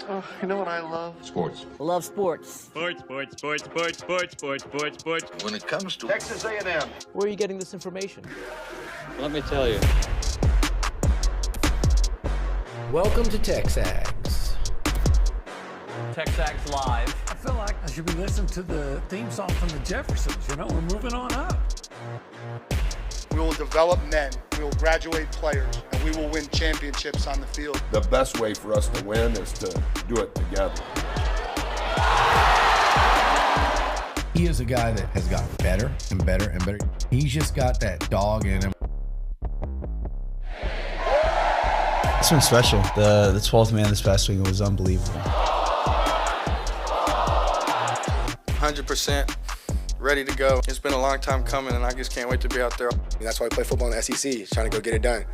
Oh, you know what I love? Sports. Love sports. Sports. When It comes to Texas A&M. Where are you getting this information? Let me tell you. Welcome to TexAgs. TexAgs Live. I feel like I should be listening to the theme song from the Jeffersons. You know, we're moving on up. We will develop men, we will graduate players, and we will win championships on the field. The best way for us to win is to do it together. He is a guy that has gotten better and better and better. He's just got that dog in him. It's been special. The 12th man this past week was unbelievable. 100%. Ready to go. It's been a long time coming, and I just can't wait to be out there. That's why we play football in the SEC, trying to go get it done.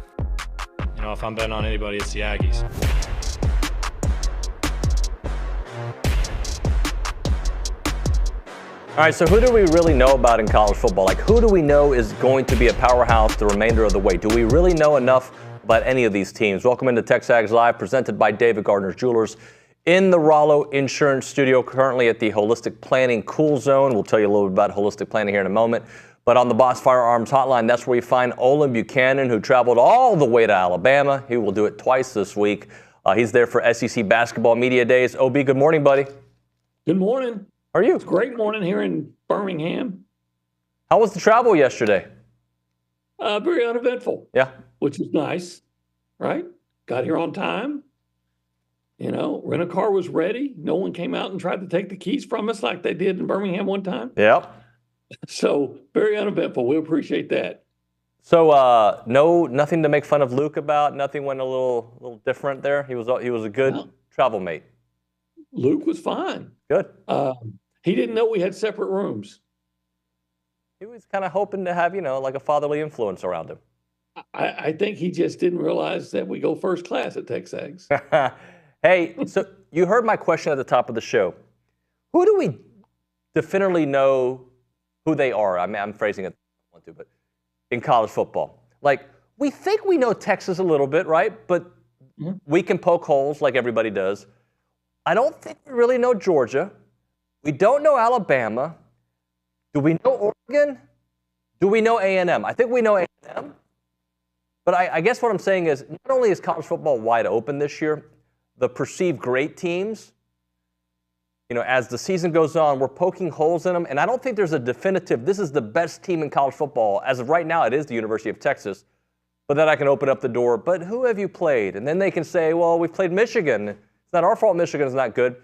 You know, if I'm betting on anybody, it's the Aggies. All right, so who do we really know about in college football? Like, who do we know is going to be a powerhouse the remainder of the way? Do we really know enough about any of these teams? Welcome into TexAgs Live, presented by David Gardner's Jewelers. In the Rollo Insurance Studio, currently at the Holistic Planning Cool Zone. We'll tell you a little bit about holistic planning here in a moment. But on the Boss Firearms Hotline, that's where you find Olin Buchanan, who traveled all the way to Alabama. He will do it twice this week. He's there for SEC Basketball Media Days. OB, good morning, buddy. Good morning. How are you? It's a great morning here in Birmingham. How was the travel yesterday? Very uneventful. Yeah. Which was nice, right? Got here on time. You know, rent-a-car was ready. No one came out and tried to take the keys from us like they did in Birmingham one time. Yep. So very uneventful. We appreciate that. So nothing to make fun of Luke about. Nothing went a little different there. He was a good travel mate. Luke was fine. Good. He didn't know we had separate rooms. He was kind of hoping to have, like a fatherly influence around him. I think he just didn't realize that we go first class at TexAgs. Hey, so you heard my question at the top of the show. Who do we definitively know who they are? I mean, I'm phrasing it, but in college football. Like, we think we know Texas a little bit, right? But we can poke holes like everybody does. I don't think we really know Georgia. We don't know Alabama. Do we know Oregon? Do we know A&M? I think we know A&M. But I guess what I'm saying is, not only is college football wide open this year, the perceived great teams, as the season goes on, we're poking holes in them. And I don't think there's a definitive, this is the best team in college football. As of right now, it is the University of Texas. But then I can open up the door, but who have you played? And then they can say, well, we've played Michigan. It's not our fault Michigan's not good.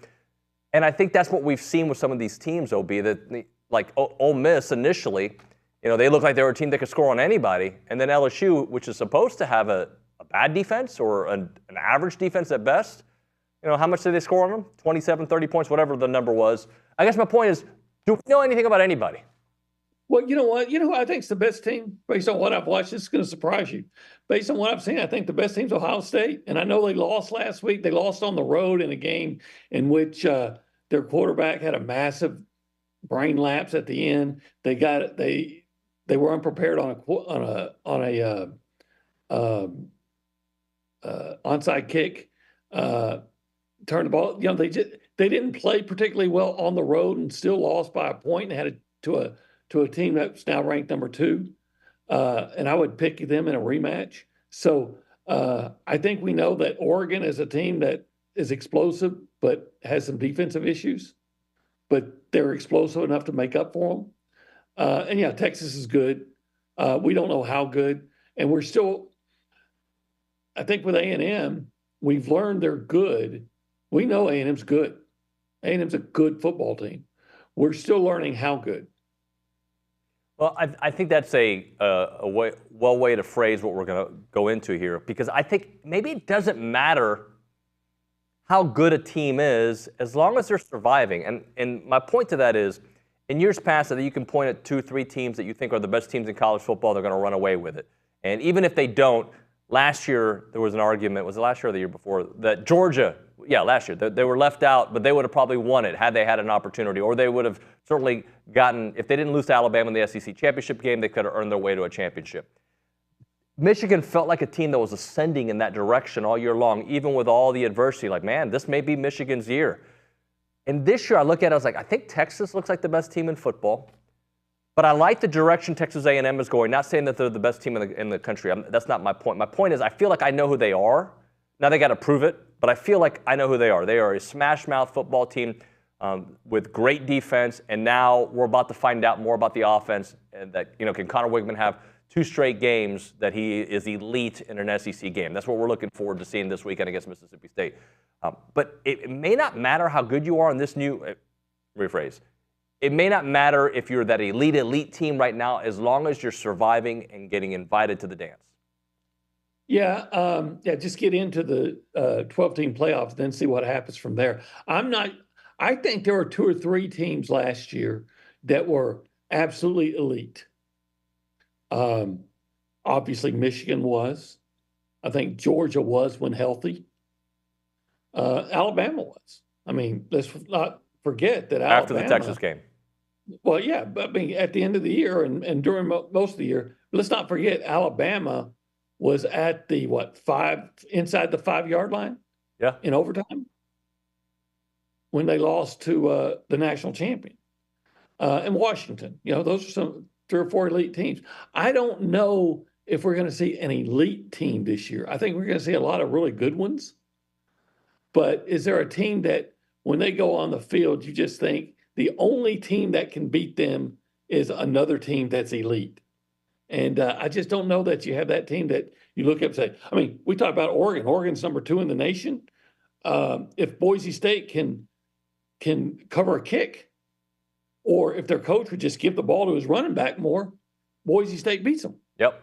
And I think that's what we've seen with some of these teams, OB, that like Ole Miss initially, they looked like they were a team that could score on anybody. And then LSU, which is supposed to have a bad defense or an average defense at best, how much did they score on them? 27, 30 points, whatever the number was. I guess my point is, do we know anything about anybody? Well, you know what? You know who I think is the best team? Based on what I've watched, this is going to surprise you. Based on what I've seen, I think the best team's Ohio State. And I know they lost last week. They lost on the road in a game in which their quarterback had a massive brain lapse at the end. They were unprepared on a onside kick. Turned the ball. They didn't play particularly well on the road and still lost by a point and had it to a team that's now ranked number 2. And I would pick them in a rematch. So I think we know that Oregon is a team that is explosive but has some defensive issues, but they're explosive enough to make up for them. And yeah, Texas is good. We don't know how good, and we're still. I think with A&M, we've learned they're good. We know A&M's good. A&M's a good football team. We're still learning how good. Well, I think that's a way to phrase what we're going to go into here, because I think maybe it doesn't matter how good a team is as long as they're surviving. And my point to that is, in years past, that you can point at 2-3 teams that you think are the best teams in college football, they're going to run away with it. And even if they don't, last year there was an argument, was it last year or the year before, that Georgia, last year, they were left out, but they would have probably won it had they had an opportunity, or they would have certainly gotten, if they didn't lose to Alabama in the SEC championship game, they could have earned their way to a championship. Michigan felt like a team that was ascending in that direction all year long, even with all the adversity. Like, man, this may be Michigan's year. And this year I look at it, I was like, I think Texas looks like the best team in football. But I like the direction Texas A&M is going. Not saying that they're the best team in the country. That's not my point. My point is I feel like I know who they are. Now they got to prove it, but I feel like I know who they are. They are a smash-mouth football team with great defense, and now we're about to find out more about the offense. And that, can Connor Wigman have 2 straight games that he is elite in an SEC game? That's what we're looking forward to seeing this weekend against Mississippi State. But it may not matter how good you are in this new rephrase. It may not matter if you're that elite team right now, as long as you're surviving and getting invited to the dance. Yeah, just get into the 12-team playoffs, then see what happens from there. I think there were 2 or 3 teams last year that were absolutely elite. Obviously, Michigan was. I think Georgia was when healthy. Alabama was. I mean, let's not forget that Alabama. After the Texas game. Well, yeah, but I mean, at the end of the year and during most of the year, let's not forget Alabama was at the, inside the 5-yard line? Yeah. In overtime? When they lost to the national champion. And Washington, those are some 3 or 4 elite teams. I don't know if we're going to see an elite team this year. I think we're going to see a lot of really good ones. But is there a team that when they go on the field, you just think the only team that can beat them is another team that's elite? And I just don't know that you have that team that you look up and say, I mean, we talk about Oregon. Oregon's number 2 in the nation. If Boise State can cover a kick, or if their coach would just give the ball to his running back more, Boise State beats them. Yep.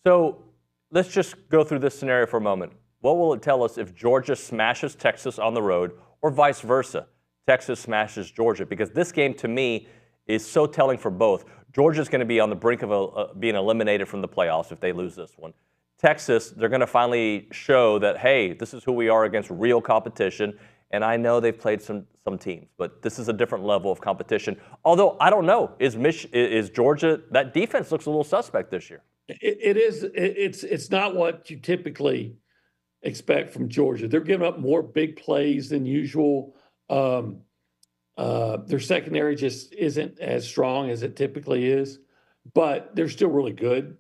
So let's just go through this scenario for a moment. What will it tell us if Georgia smashes Texas on the road, or vice versa? Texas smashes Georgia, because this game to me is so telling for both. Georgia's going to be on the brink of being eliminated from the playoffs if they lose this one. Texas, they're going to finally show that, hey, this is who we are against real competition. And I know they've played some teams, but this is a different level of competition. Although I don't know, is Georgia, that defense looks a little suspect this year. It is. It's not what you typically expect from Georgia. They're giving up more big plays than usual. Their secondary just isn't as strong as it typically is, but they're still really good.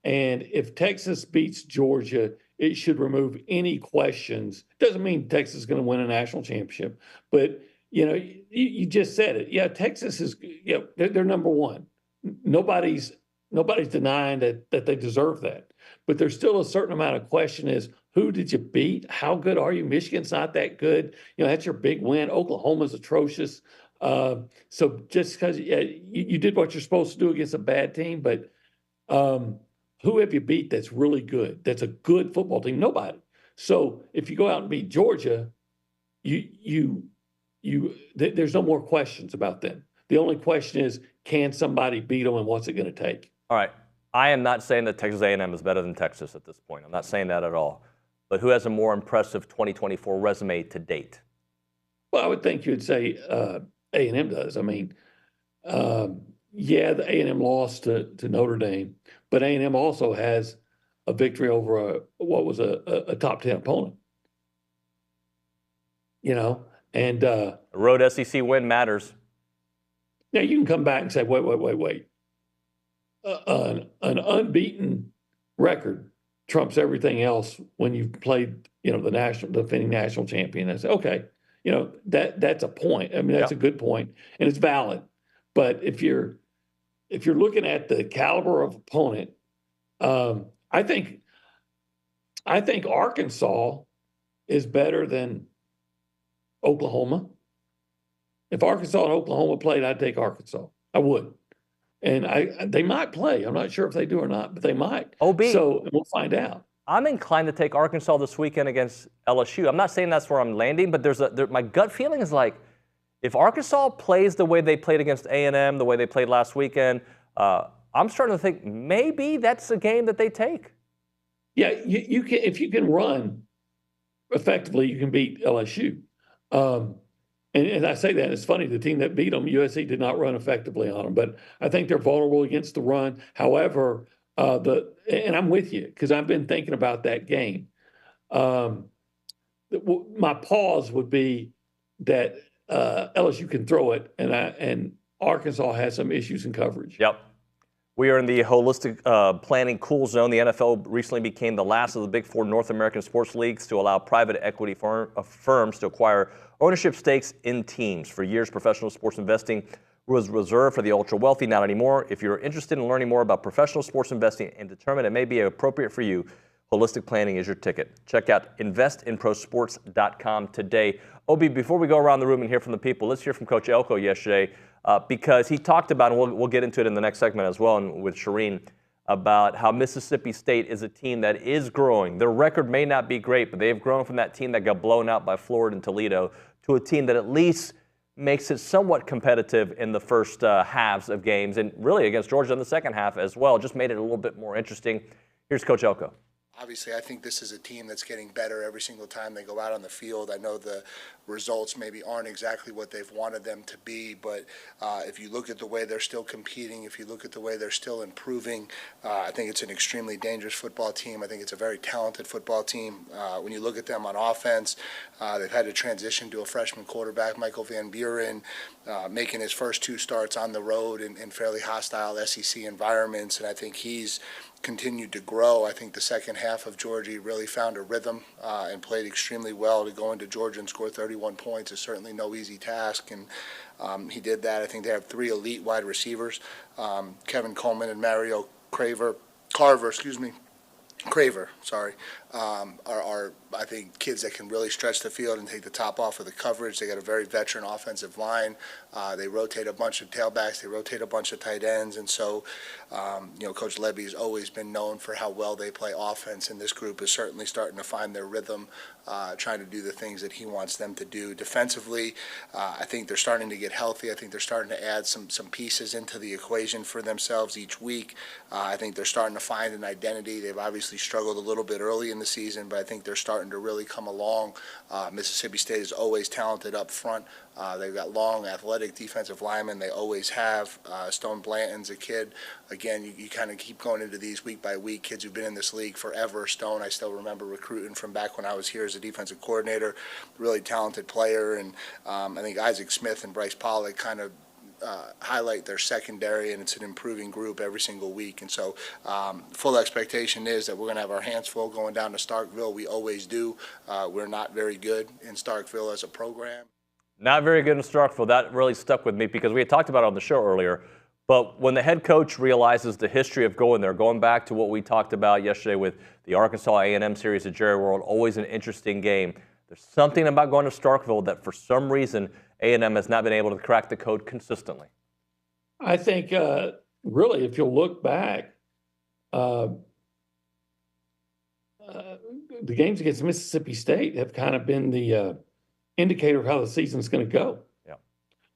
And if Texas beats Georgia, it should remove any questions. Doesn't mean Texas is going to win a national championship, but you just said it. Yeah, Texas is. They're number 1. Nobody's denying that they deserve that, but there's still a certain amount of question: is who did you beat? How good are you? Michigan's not that good. That's your big win. Oklahoma's atrocious. So just because you did what you're supposed to do against a bad team, but who have you beat that's really good? That's a good football team? Nobody. So if you go out and beat Georgia, there's no more questions about them. The only question is, can somebody beat them, and what's it going to take? All right. I am not saying that Texas A&M is better than Texas at this point. I'm not saying that at all. But who has a more impressive 2024 resume to date? Well, I would think you'd say A&M does. I mean, the A&M lost to Notre Dame, but A&M also has a victory over a top 10 opponent. And a road SEC win matters. Now you can come back and say, wait. An unbeaten record trumps everything else when you've played, the defending national champion. I say, okay, that's a point. I mean, that's a good point, and it's valid. But if you're looking at the caliber of opponent, I think Arkansas is better than Oklahoma. If Arkansas and Oklahoma played, I'd take Arkansas. I would. And they might play. I'm not sure if they do or not, but they might. So we'll find out. I'm inclined to take Arkansas this weekend against LSU. I'm not saying that's where I'm landing, but my gut feeling is like, if Arkansas plays the way they played against A&M, the way they played last weekend, I'm starting to think maybe that's a game that they take. Yeah, you can, if you can run effectively, you can beat LSU. And I say that, it's funny, the team that beat them, USC, did not run effectively on them. But I think they're vulnerable against the run. However, and I'm with you because I've been thinking about that game. My pause would be that LSU can throw it, and Arkansas has some issues in coverage. Yep. We are in the holistic planning cool zone. The NFL recently became the last of the big four North American sports leagues to allow private equity firms to acquire ownership stakes in teams. For years, professional sports investing was reserved for the ultra-wealthy. Not anymore. If you're interested in learning more about professional sports investing and determine it may be appropriate for you, holistic planning is your ticket. Check out investinprosports.com today. Obi, before we go around the room and hear from the people, let's hear from Coach Elko yesterday. Because he talked about, and we'll get into it in the next segment as well, and with Charean, about how Mississippi State is a team that is growing. Their record may not be great, but they've grown from that team that got blown out by Florida and Toledo to a team that at least makes it somewhat competitive in the first halves of games, and really against Georgia in the second half as well. Just made it a little bit more interesting. Here's Coach Elko. Obviously, I think this is a team that's getting better every single time they go out on the field. I know the results maybe aren't exactly what they've wanted them to be, but if you look at the way they're still competing, if you look at the way they're still improving, I think it's an extremely dangerous football team. I think it's a very talented football team. When you look at them on offense, they've had to transition to a freshman quarterback, Michael Van Buren, making his first 2 starts on the road in fairly hostile SEC environments, and I think he's continued to grow. I think the second half of Georgia really found a rhythm and played extremely well. To go into Georgia and score 31 points is certainly no easy task, and he did that. I think they have 3 elite wide receivers, Kevin Coleman and Mario Craver, are I think kids that can really stretch the field and take the top off of the coverage. They got a very veteran offensive line. They rotate a bunch of tailbacks. They rotate a bunch of tight ends. And so, Coach Lebby has always been known for how well they play offense, and this group is certainly starting to find their rhythm, trying to do the things that he wants them to do. Defensively, I think they're starting to get healthy. I think they're starting to add some pieces into the equation for themselves each week. I think they're starting to find an identity. They've obviously struggled a little bit early in the season, but I think they're starting to really come along. Mississippi State is always talented up front. They've got long, athletic defensive linemen. They always have. Stone Blanton's a kid. Again, you kind of keep going into these week by week. Kids who've been in this league forever. Stone, I still remember recruiting from back when I was here as a defensive coordinator. Really talented player. And I think Isaac Smith and Bryce Pollock kind of highlight their secondary, and it's an improving group every single week. And so full expectation is that we're going to have our hands full going down to Starkville. We always do. We're not very good in Starkville as a program. Not very good in Starkville. That really stuck with me because we had talked about it on the show earlier. But when the head coach realizes the history of going there, going back to what we talked about yesterday with the Arkansas A&M series at Jerry World, always an interesting game. There's something about going to Starkville that for some reason A&M has not been able to crack the code consistently. I think really, if you'll look back, the games against Mississippi State have kind of been the indicator of how the season's going to go. Yeah.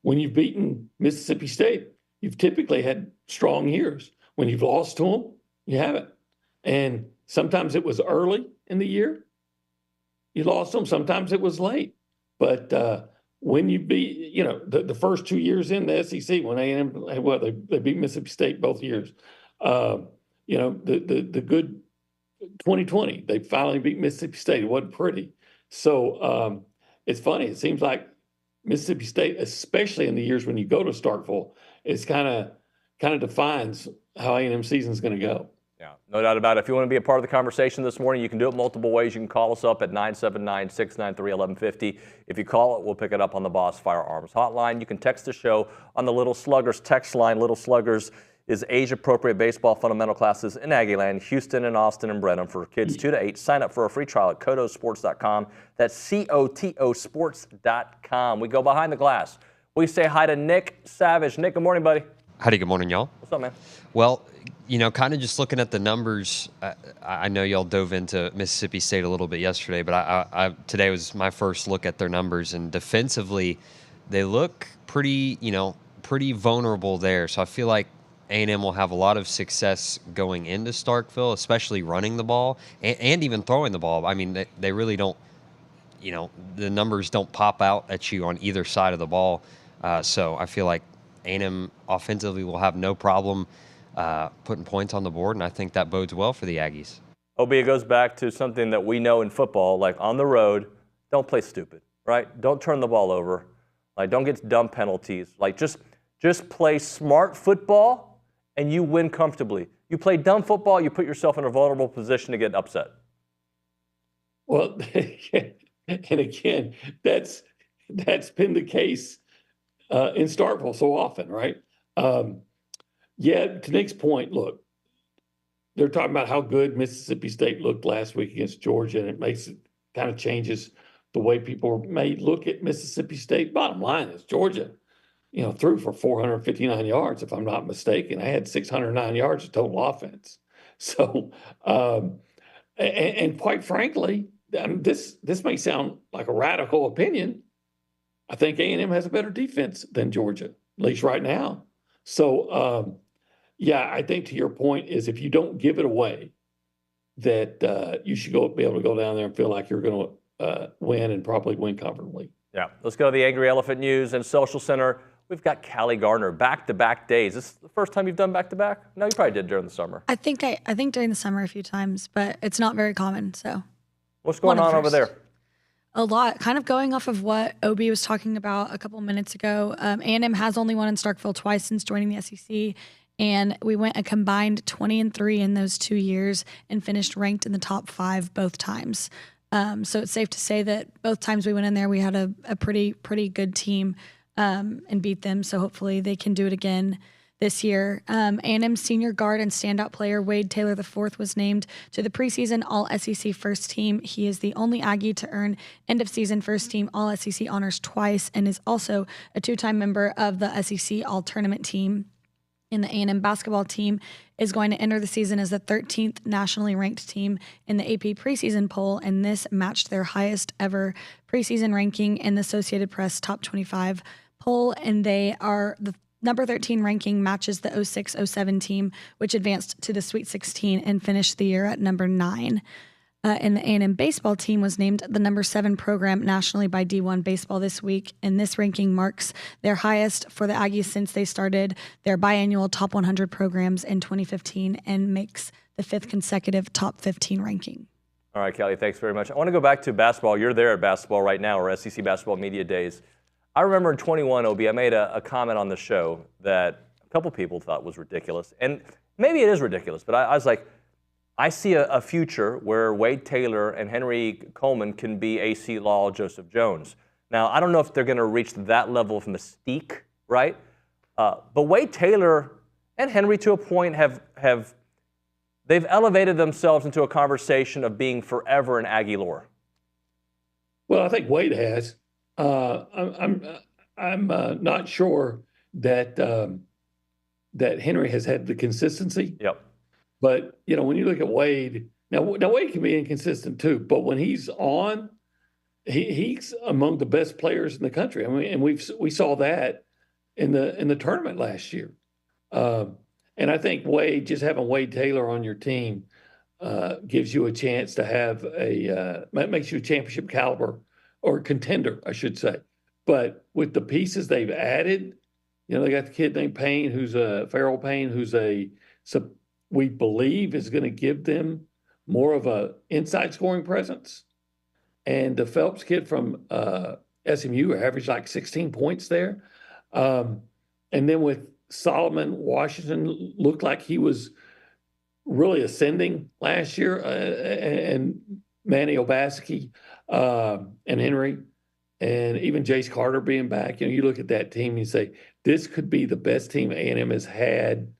When you've beaten Mississippi State, you've typically had strong years. When you've lost to them, you haven't. And sometimes it was early in the year. You lost them. Sometimes it was late. But when you beat, the first 2 years in the SEC, when A&M, they beat Mississippi State both years. The good 2020, they finally beat Mississippi State. It wasn't pretty. So it's funny. It seems like Mississippi State, especially in the years when you go to Starkville, it's kind of defines how A&M season is going to go. Yeah, no doubt about it. If you want to be a part of the conversation this morning, you can do it multiple ways. You can call us up at 979-693-1150. If you call it, we'll pick it up on the Boss Firearms Hotline. You can text the show on the Little Sluggers text line. Little Sluggers is age-appropriate baseball fundamental classes in Aggieland, Houston, and Austin, and Brenham for kids 2 to 8. Sign up for a free trial at cotosports.com. That's COTOsports.com. We go behind the glass. We say hi to Nick Savage. Nick, good morning, buddy. Howdy, good morning, y'all. What's up, man? Well, kind of just looking at the numbers, I know y'all dove into Mississippi State a little bit yesterday, but I today was my first look at their numbers, and defensively, they look pretty vulnerable there. So I feel like A&M will have a lot of success going into Starkville, especially running the ball and even throwing the ball. I mean, they really don't, the numbers don't pop out at you on either side of the ball. So I feel like A&M offensively will have no problem putting points on the board, and I think that bodes well for the Aggies. OB, it goes back to something that we know in football, like on the road, don't play stupid, right? Don't turn the ball over. Like, don't get dumb penalties. Like, just play smart football, and you win comfortably. You play dumb football, you put yourself in a vulnerable position to get upset. Well, and again, that's been the case in Starkville so often, right? Yeah, to Nick's point, look, they're talking about how good Mississippi State looked last week against Georgia, and it kind of changes the way people may look at Mississippi State. Bottom line is Georgia, threw for 459 yards, if I'm not mistaken. I had 609 yards of total offense. So, and quite frankly, this may sound like a radical opinion. I think A&M has a better defense than Georgia, at least right now. So, yeah, I think to your point is if you don't give it away, that you should be able to go down there and feel like you're going to win and probably win comfortably. Yeah, let's go to the Angry Elephant News and Social Center. We've got Callie Garner, back-to-back days. Is this the first time you've done back-to-back? No, you probably did during the summer. I think during the summer a few times, but it's not very common. So, what's going on over there? A lot. Kind of going off of what OB was talking about a couple minutes ago. A&M has only won in Starkville twice since joining the SEC, and we went a combined 20-3 in those 2 years and finished ranked in the top 5 both times. So it's safe to say that both times we went in there, we had a pretty good team and beat them. So hopefully they can do it again this year. A&M senior guard and standout player Wade Taylor IV was named to the preseason All-SEC first team. He is the only Aggie to earn end-of-season first-team All-SEC honors twice and is also a 2-time member of the SEC All-Tournament team. And the A&M basketball team is going to enter the season as the 13th nationally ranked team in the AP preseason poll, and this matched their highest ever preseason ranking in the Associated Press Top 25 poll, and they are the number 13 ranking matches the 06-07 team, which advanced to the Sweet 16 and finished the year at number 9. And the A&M baseball team was named the number 7 program nationally by D1 Baseball this week, and this ranking marks their highest for the Aggies since they started their biannual top 100 programs in 2015 and makes the 5th consecutive top 15 ranking. All right, Kelly, thanks very much. I want to go back to basketball. You're there at basketball right now, or SEC Basketball Media Days. I remember in 21, OB, I made a comment on the show that a couple people thought was ridiculous. And maybe it is ridiculous, but I was like, I see a future where Wade Taylor and Henry Coleman can be AC Law, Joseph Jones. Now, I don't know if they're going to reach that level of mystique, right? But Wade Taylor and Henry, to a point, they've elevated themselves into a conversation of being forever in Aggie lore. Well, I think Wade has. I'm not sure that that Henry has had the consistency. Yep. But, when you look at Wade, now Wade can be inconsistent too, but when he's on, he's among the best players in the country. I mean, and we saw that in the tournament last year. And I think just having Wade Taylor on your team gives you a chance to have makes you a championship caliber or contender, I should say. But with the pieces they've added, they got the kid named Payne, Farrell Payne, we believe is going to give them more of a inside scoring presence. And the Phelps kid from SMU averaged like 16 points there. And then with Solomon Washington, looked like he was really ascending last year, and Manny Obaseki and Henry, and even Jace Carter being back. You look at that team and you say, this could be the best team A&M has had.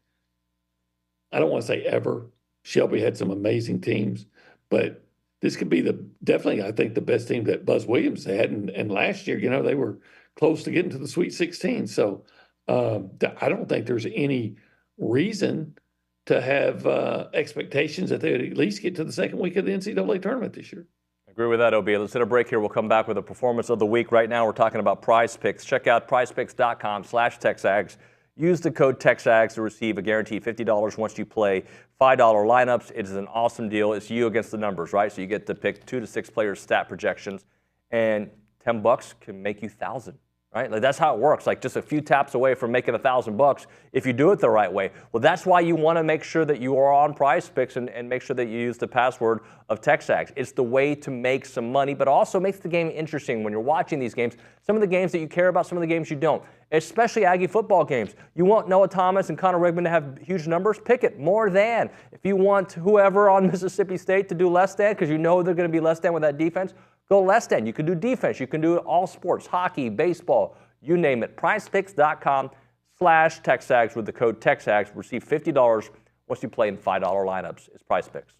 I don't want to say ever. Shelby had some amazing teams, but this could be definitely, I think, the best team that Buzz Williams had. And last year, they were close to getting to the Sweet 16. So I don't think there's any reason to have expectations that they would at least get to the second week of the NCAA tournament this year. I agree with that, OB. Let's hit a break here. We'll come back with a performance of the week. Right now, we're talking about Prize Picks. Check out prizepicks.com/TexAgs. Use the code TexAgs to receive a guaranteed $50 once you play $5 lineups. It is an awesome deal. It's you against the numbers, right? So you get to pick 2 to 6 players' stat projections, and $10 can make you 1,000. right? Like that's how it works. Like just a few taps away from making $1,000 if you do it the right way. Well, that's why you want to make sure that you are on PrizePicks and make sure that you use the password of TexAgs. It's the way to make some money, but also makes the game interesting when you're watching these games. Some of the games that you care about, some of the games you don't, especially Aggie football games. You want Noah Thomas and Connor Rigman to have huge numbers? Pick it more than. If you want whoever on Mississippi State to do less than because you know they're going to be less than with that defense, go less than. You can do defense. You can do all sports, hockey, baseball, you name it. PrizePicks.com/TexAgs with the code TexAgs. Receive $50 once you play in $5 lineups. It's PrizePicks.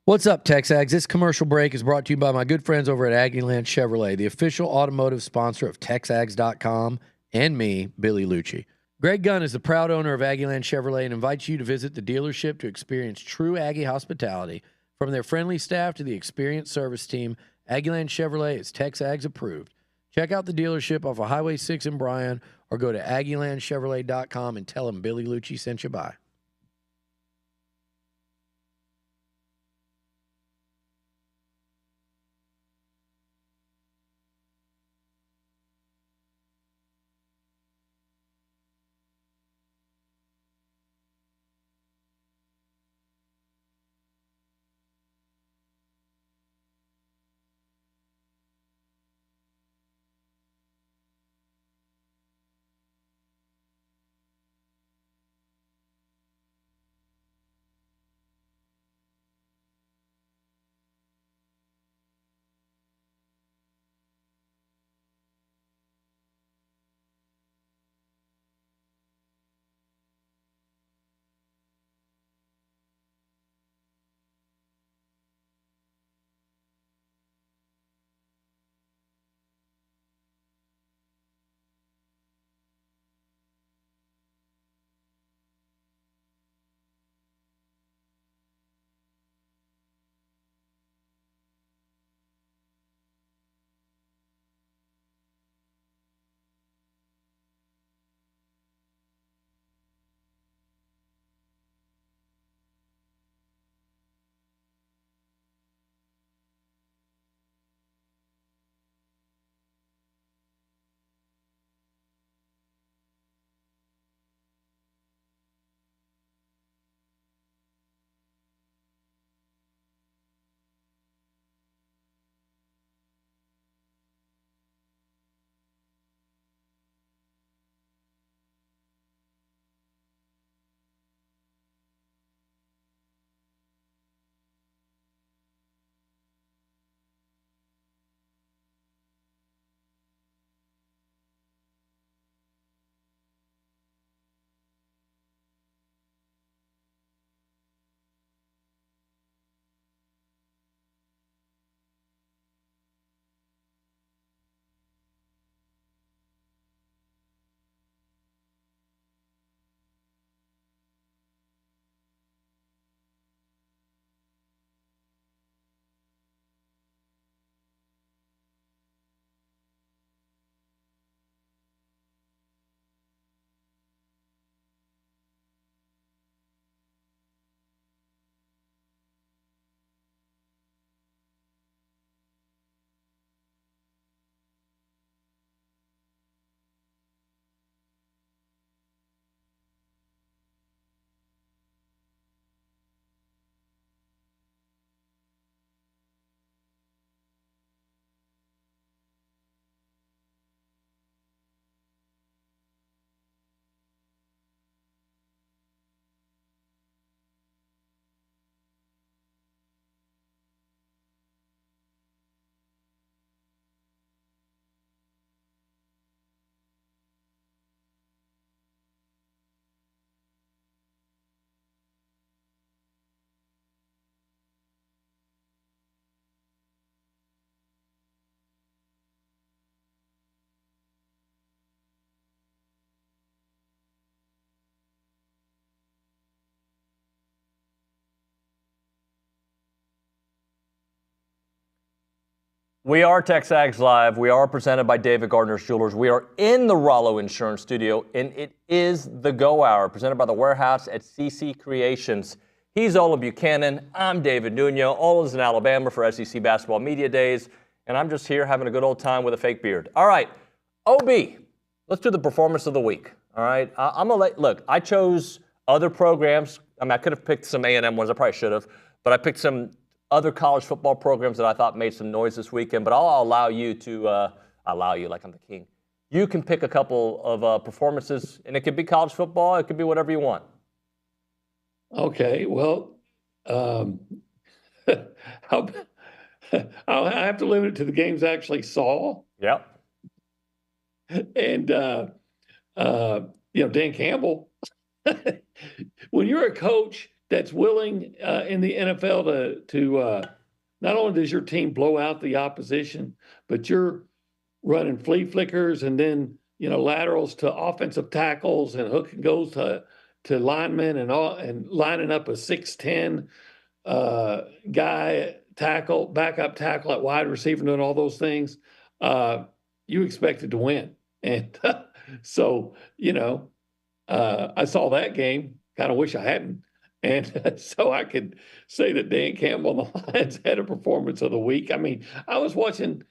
What's up, TexAgs? This commercial break is brought to you by my good friends over at Aggieland Chevrolet, the official automotive sponsor of TexAgs.com and me, Billy Liucci. Greg Gunn is the proud owner of Aggieland Chevrolet and invites you to visit the dealership to experience true Aggie hospitality. From their friendly staff to the experienced service team, Aggieland Chevrolet is TexAgs approved. Check out the dealership off of Highway 6 in Bryan or go to AggielandChevrolet.com and tell them Billy Liucci sent you by. We are TexAgs Live. We are presented by David Gardner's Jewelers. We are in the Rollo Insurance Studio, and it is the Go Hour, presented by the Warehouse at CC Creations. He's Olin Buchanan. I'm David Nuño. Olin's in Alabama for SEC Basketball Media Days, and I'm just here having a good old time with a fake beard. All right, OB, let's do the performance of the week. All right, I'm going to look, I chose other programs. I mean, I could have picked some A&M ones. I probably should have, but I picked some other college football programs that I thought made some noise this weekend, but I'll allow you to, allow you like I'm the king. You can pick a couple of performances, and it could be college football. It could be whatever you want. Okay, well, I'll have to limit it to the games I actually saw. Yep. And, Dan Campbell, when you're a coach that's willing in the NFL to not only does your team blow out the opposition, but you're running flea flickers and then, laterals to offensive tackles and hook and goes to linemen and lining up a 6'10" guy backup tackle at wide receiver, doing all those things, you expected to win. And so, I saw that game, kind of wish I hadn't. And so I could say that Dan Campbell and the Lions had a performance of the week. I mean, I was watching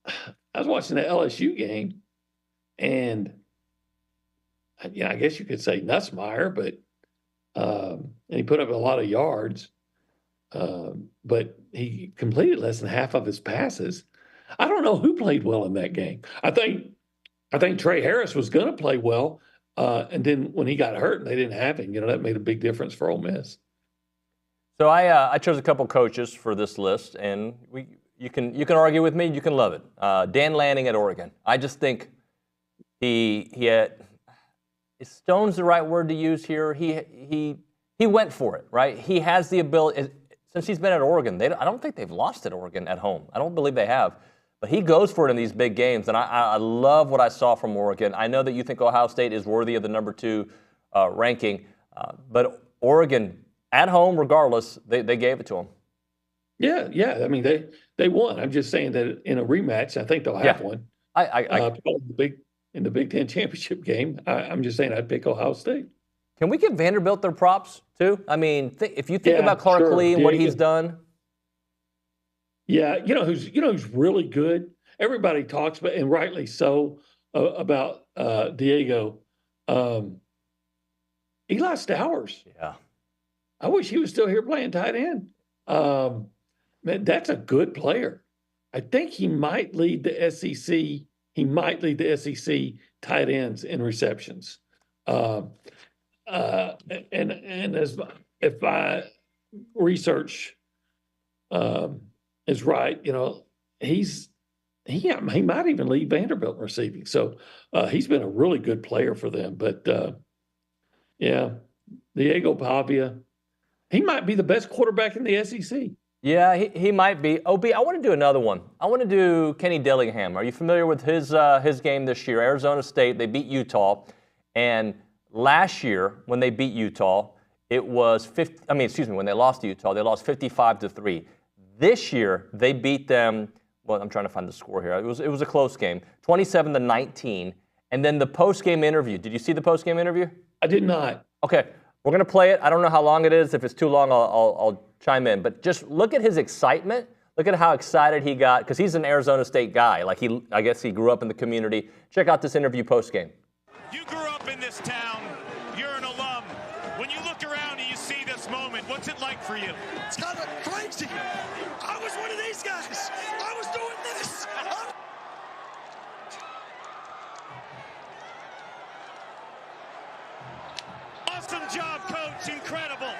the LSU game, and I guess you could say Nussmeier, but and he put up a lot of yards, but he completed less than half of his passes. I don't know who played well in that game. I think Trey Harris was going to play well. And then when he got hurt and they didn't have him, that made a big difference for Ole Miss. So I chose a couple coaches for this list, and you can argue with me, you can love it. Dan Lanning at Oregon. I just think he had, is stone's the right word to use here? He went for it, right? He has the ability. Since he's been at Oregon, I don't think they've lost at Oregon at home. I don't believe they have. But he goes for it in these big games, and I love what I saw from Oregon. I know that you think Ohio State is worthy of the number 2 ranking, but Oregon, at home, regardless, they gave it to him. Yeah. I mean, they won. I'm just saying that in a rematch, I think they'll have one. In the Big Ten championship game, I'm just saying I'd pick Ohio State. Can we give Vanderbilt their props, too? I mean, if you think about Clark Lee and what he's done. Yeah, who's really good. Everybody talks about, and rightly so, about Diego. Eli Stowers. Yeah, I wish he was still here playing tight end. Man, that's a good player. I think he might lead the SEC. He might lead the SEC tight ends in receptions. And as if my research is right, he might even lead Vanderbilt in receiving. So he's been a really good player for them. But Diego Pavia, he might be the best quarterback in the SEC. Yeah, he might be. OB, I want to do another one. I want to do Kenny Dillingham. Are you familiar with his game this year? Arizona State, they beat Utah. And last year, when they beat Utah, it was when they lost to Utah, they lost 55-3. This year, they beat them. Well, I'm trying to find the score here. It was a close game, 27-19. And then the post-game interview. Did you see the post-game interview? I did not. Okay, we're going to play it. I don't know how long it is. If it's too long, I'll chime in. But just look at his excitement. Look at how excited he got, because he's an Arizona State guy. I guess he grew up in the community. Check out this interview post-game. You grew up in this town. You're an alum. When you look around and you see this moment, what's it like for you? It's kind of crazy. I was one of these guys. I was doing this. Awesome job, Coach. Incredible.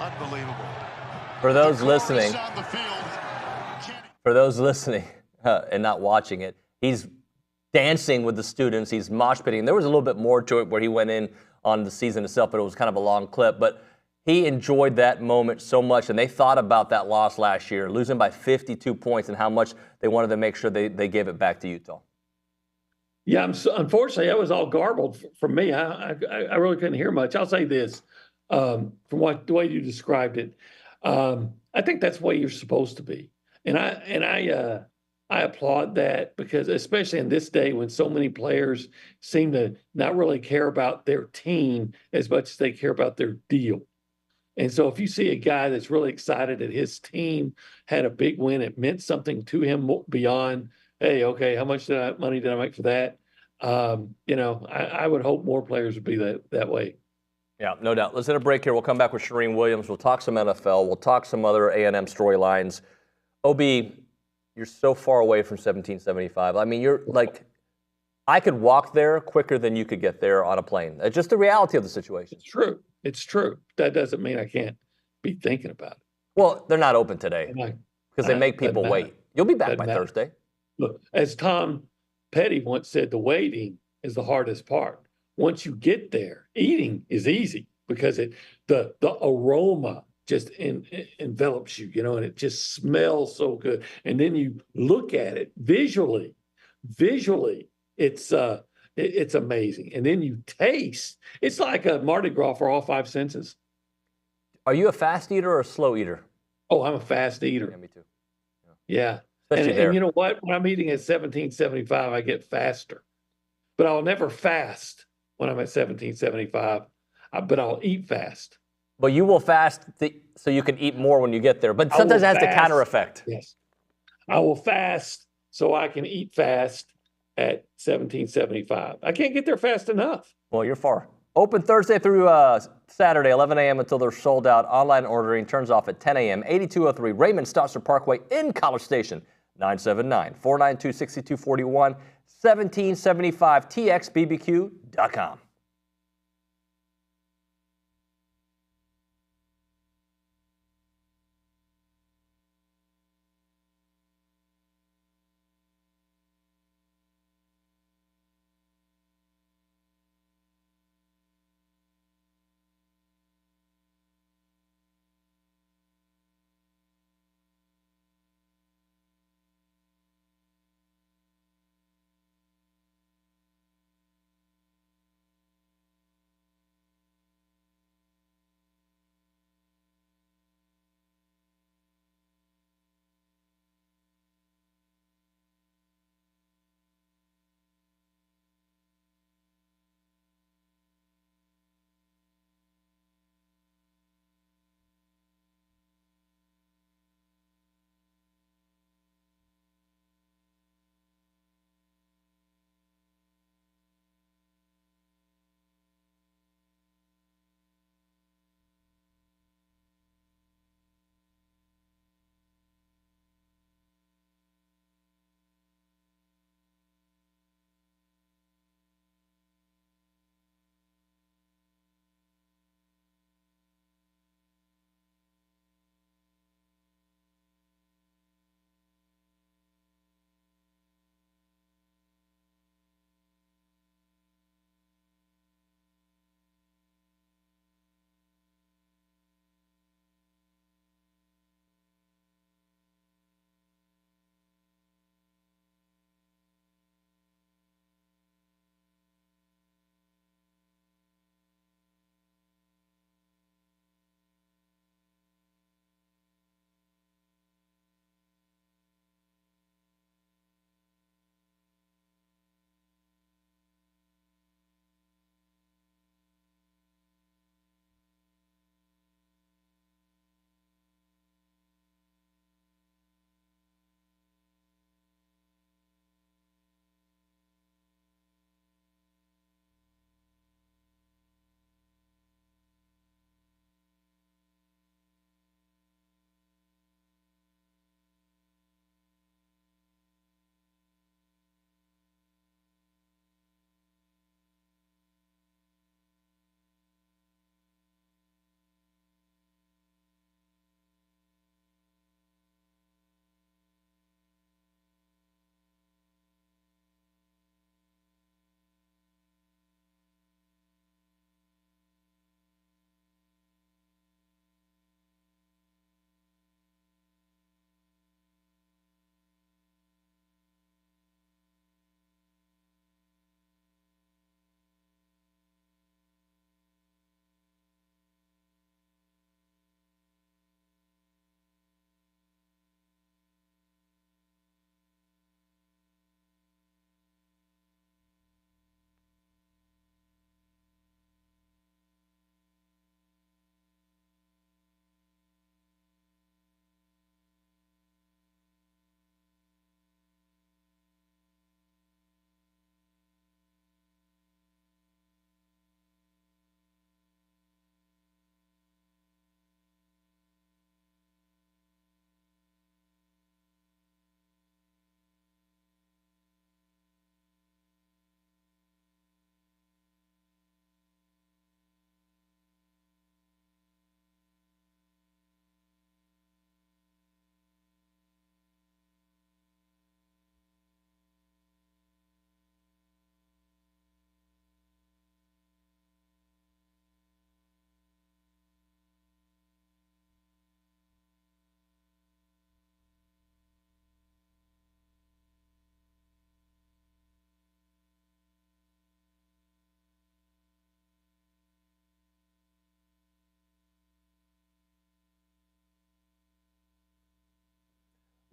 Unbelievable. For those listening and not watching it, he's dancing with the students. He's mosh pitting. There was a little bit more to it where he went in on the season itself, but it was kind of a long clip. But he enjoyed that moment so much, and they thought about that loss last year, losing by 52 points, and how much they wanted to make sure they gave it back to Utah. Yeah, unfortunately, that was all garbled from me. I really couldn't hear much. I'll say this. from the way you described it. I think that's the way you're supposed to be. And I applaud that, because especially in this day when so many players seem to not really care about their team as much as they care about their deal. And so if you see a guy that's really excited that his team had a big win, it meant something to him beyond, hey, okay, how much money did I make for that? I would hope more players would be that way. Yeah, no doubt. Let's hit a break here. We'll come back with Charean Williams. We'll talk some NFL. We'll talk some other A&M storylines. OB, you're so far away from 1775. I mean, you're like, I could walk there quicker than you could get there on a plane. It's just the reality of the situation. It's true. It's true. That doesn't mean I can't be thinking about it. Well, they're not open today because they make people wait. You'll be back by Thursday. Look, as Tom Petty once said, the waiting is the hardest part. Once you get there, eating is easy because the aroma just envelops you, and it just smells so good. And then you look at it visually, it's amazing. And then you taste. It's like a Mardi Gras for all five senses. Are you a fast eater or a slow eater? Oh, I'm a fast eater. Yeah, me too. Yeah. And you know what? When I'm eating at 1775, I get faster. But I'll never fast when I'm at 1775. But I'll eat fast. But you will fast so you can eat more when you get there. But sometimes it has the counter effect. Yes. I will fast so I can eat fast at 1775. I can't get there fast enough. Well, you're far. Open Thursday through Saturday, 11 a.m. until they're sold out. Online ordering turns off at 10 a.m. 8203 Raymond Stosser Parkway in College Station. 979-492-6241. 1775txbbq.com.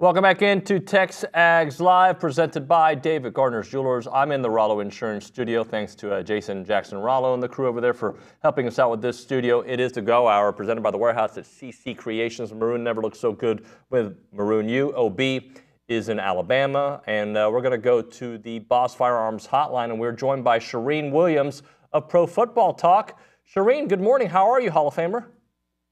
Welcome back into TexAgs Live, presented by David Gardner's Jewelers. I'm in the Rollo Insurance Studio. Thanks to Jason Jackson Rollo and the crew over there for helping us out with this studio. It is the Go Hour, presented by the warehouse at CC Creations. Maroon never looks so good with Maroon U. OB is in Alabama, and we're going to go to the Boss Firearms Hotline, and we're joined by Charean Williams of Pro Football Talk. Charean, good morning. How are you, Hall of Famer?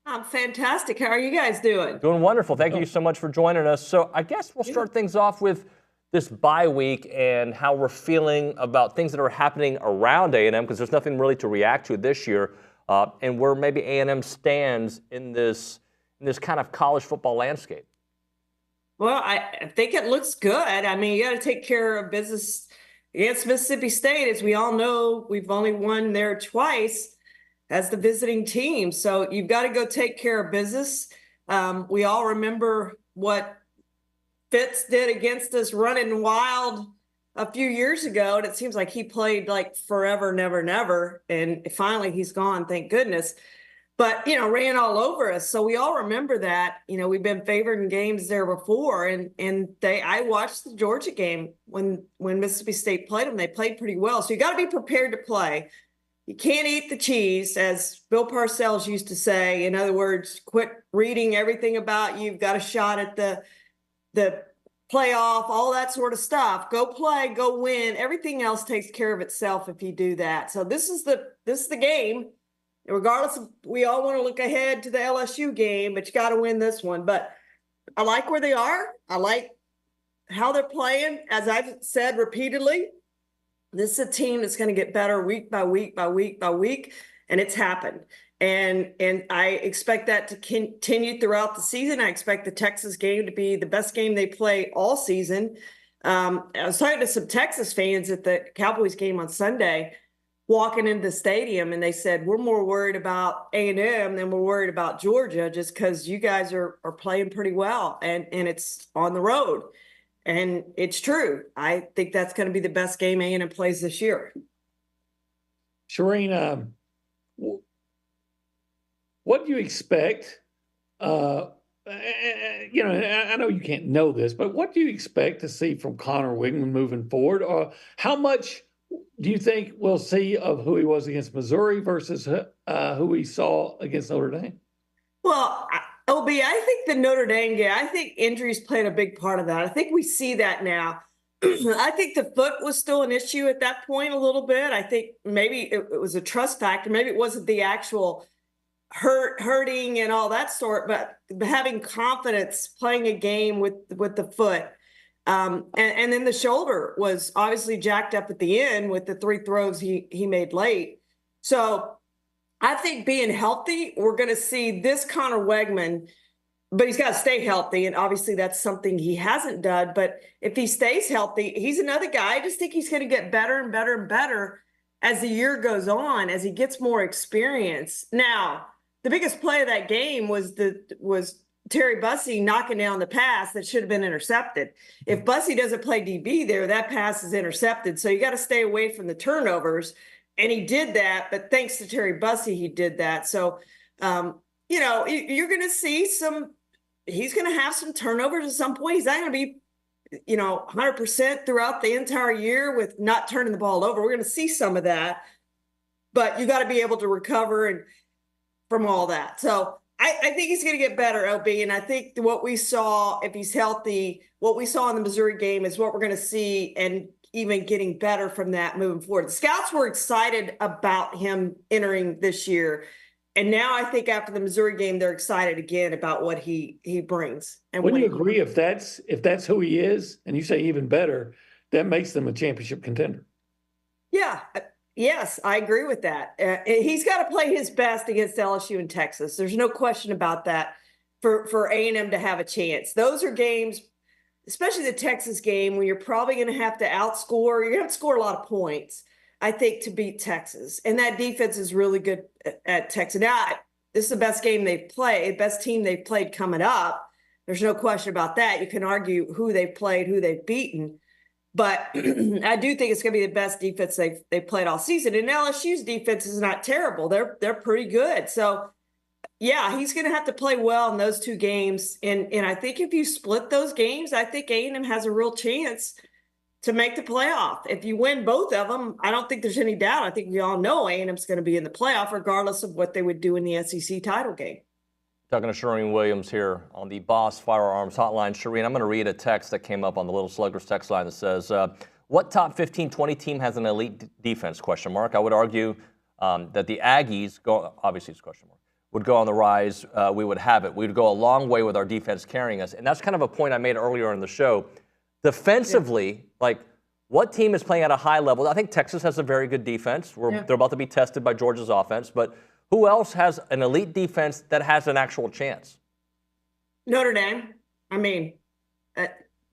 I'm fantastic. How are you guys doing? Doing wonderful. Thank you so much for joining us. So I guess we'll start things off with this bye week and how we're feeling about things that are happening around A&M, because there's nothing really to react to this year, and where maybe A&M stands in this kind of college football landscape. Well, I think it looks good. I mean, you got to take care of business against Mississippi State. As we all know, we've only won there twice as the visiting team. So you've got to go take care of business. We all remember what Fitz did against us running wild a few years ago. And it seems like he played like forever, never, never. And finally he's gone, thank goodness. But, ran all over us. So we all remember that. We've been favored in games there before. And I watched the Georgia game when Mississippi State played them. They played pretty well. So you got to be prepared to play. You can't eat the cheese, as Bill Parcells used to say. In other words, quit reading everything about you. You've got a shot at the playoff, all that sort of stuff. Go play, go win. Everything else takes care of itself if you do that. So this is the game. Regardless of, we all want to look ahead to the LSU game, but you got to win this one. But I like where they are. I like how they're playing. As I've said repeatedly, this is a team that's going to get better week by week by week by week, and it's happened. And I expect that to continue throughout the season. I expect the Texas game to be the best game they play all season. I was talking to some Texas fans at the Cowboys game on Sunday, walking into the stadium, and they said, we're more worried about A&M than we're worried about Georgia, just because you guys are playing pretty well, and it's on the road. And it's true. I think that's going to be the best game A&M plays this year. Charean, what do you expect? I know you can't know this, but what do you expect to see from Connor Wigman moving forward? Or how much do you think we'll see of who he was against Missouri versus who we saw against Notre Dame? Well, OB, I think the Notre Dame game, I think injuries played a big part of that. I think we see that now. I think the foot was still an issue at that point a little bit. I think maybe it was a trust factor. Maybe it wasn't the actual hurting and all that sort, but having confidence playing a game with the foot. And then the shoulder was obviously jacked up at the end with the 3 throws he made late. So I think being healthy, we're going to see this Connor Wegman, but he's got to stay healthy. And obviously that's something he hasn't done. But if he stays healthy, he's another guy. I just think he's going to get better and better and better as the year goes on, as he gets more experience. Now, the biggest play of that game was Terry Bussey knocking down the pass that should have been intercepted. If Bussey doesn't play DB there, that pass is intercepted. So you got to stay away from the turnovers. And he did that, but thanks to Terry Bussey, he did that. So, you're going to see he's going to have some turnovers at some point. He's not going to be, 100% throughout the entire year with not turning the ball over. We're going to see some of that, but you got to be able to recover from all that. So I think he's going to get better, OB. And I think what we saw, if he's healthy, what we saw in the Missouri game is what we're going to see, and even getting better from that moving forward. The scouts were excited about him entering this year. And now I think after the Missouri game, they're excited again about what he brings. And wouldn't you agree if that's who he is, and you say even better, that makes them a championship contender? Yeah. Yes, I agree with that. He's got to play his best against LSU and Texas. There's no question about that for A&M to have a chance. Those are games, especially the Texas game, where you're probably going to have to outscore. You're going to have to score a lot of points, I think, to beat Texas. And that defense is really good at Texas. Now, this is the best game they've played, best team they've played coming up. There's no question about that. You can argue who they've played, who they've beaten. But I do think it's going to be the best defense they've played all season. And LSU's defense is not terrible. They're pretty good. So yeah, he's going to have to play well in those two games. And I think if you split those games, I think A&M has a real chance to make the playoff. If you win both of them, I don't think there's any doubt. I think we all know A&M's going to be in the playoff regardless of what they would do in the SEC title game. Talking to Charean Williams here on the Boss Firearms Hotline. Charean, I'm going to read a text that came up on the Little Sluggers text line that says, what top 15-20 team has an elite defense, question mark? I would argue that the Aggies, obviously it's question mark, would go on the rise. We would have it. We would go a long way with our defense carrying us. And that's kind of a point I made earlier in the show. Defensively, like, what team is playing at a high level? I think Texas has a very good defense. They're about to be tested by Georgia's offense. But who else has an elite defense that has an actual chance? Notre Dame. I mean,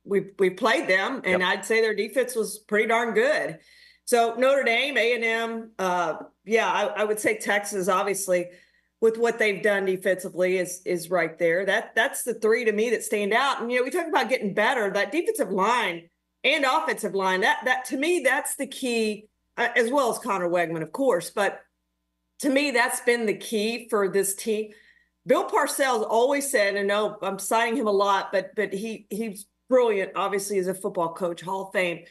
we played them, and I'd say their defense was pretty darn good. So Notre Dame, A&M, I would say Texas, obviously, with what they've done defensively is right there. That's the three to me that stand out. And, we talk about getting better. That defensive line and offensive line, that to me, that's the key, as well as Connor Wegman, of course. But to me, that's been the key for this team. Bill Parcells always said, and no, I'm citing him a lot, but he's brilliant, obviously, as a football coach, Hall of Fame.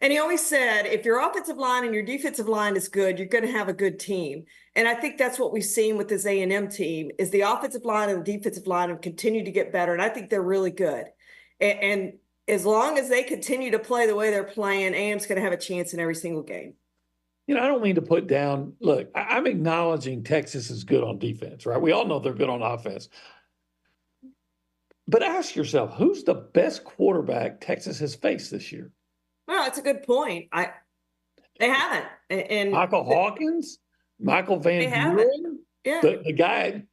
And he always said, if your offensive line and your defensive line is good, you're going to have a good team. And I think that's what we've seen with this A&M team is the offensive line and the defensive line have continued to get better. And I think they're really good. And as long as they continue to play the way they're playing, A&M's going to have a chance in every single game. I don't mean to put down. Look, I'm acknowledging Texas is good on defense, right? We all know they're good on offense. But ask yourself, who's the best quarterback Texas has faced this year? Well, that's a good point. They haven't. And Michael Hawkins, Michael Van Buren, the guy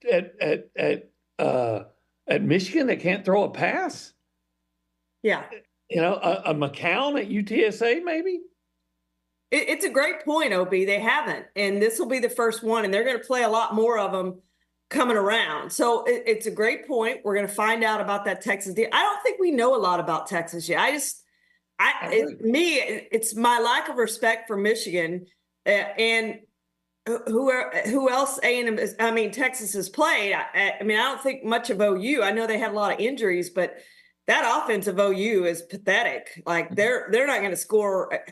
at Michigan that can't throw a pass. Yeah. A McCown at UTSA, maybe. It's a great point, OB. They haven't, and this will be the first one, and they're going to play a lot more of them coming around. So it's a great point. We're going to find out about that Texas deal. I don't think we know a lot about Texas yet. It's my lack of respect for Michigan and who else Texas has played. I don't think much of OU. I know they had a lot of injuries, but that offense of OU is pathetic. Like they're not going to score.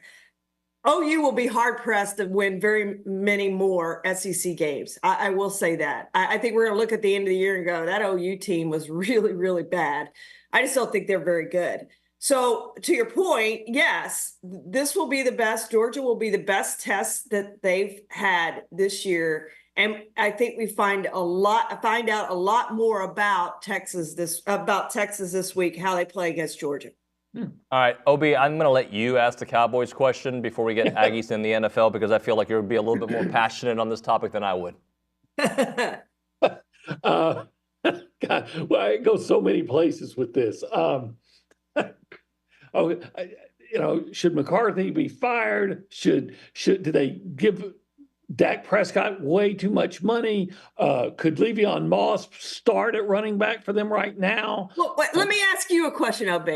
OU will be hard pressed to win very many more SEC games. I will say that. I think we're going to look at the end of the year and go, that OU team was really, really bad. I just don't think they're very good. So to your point, yes, this will be the best. Georgia will be the best test that they've had this year. And I think we find out a lot more about Texas this week, how they play against Georgia. All right, OB, I'm going to let you ask the Cowboys question before we get Aggies in the NFL because I feel like you would be a little bit more passionate on this topic than I would. God, well, I go so many places with this. Should McCarthy be fired? Do they give Dak Prescott way too much money? Could Le'Veon Moss start at running back for them right now? Well, let me ask you a question, OB.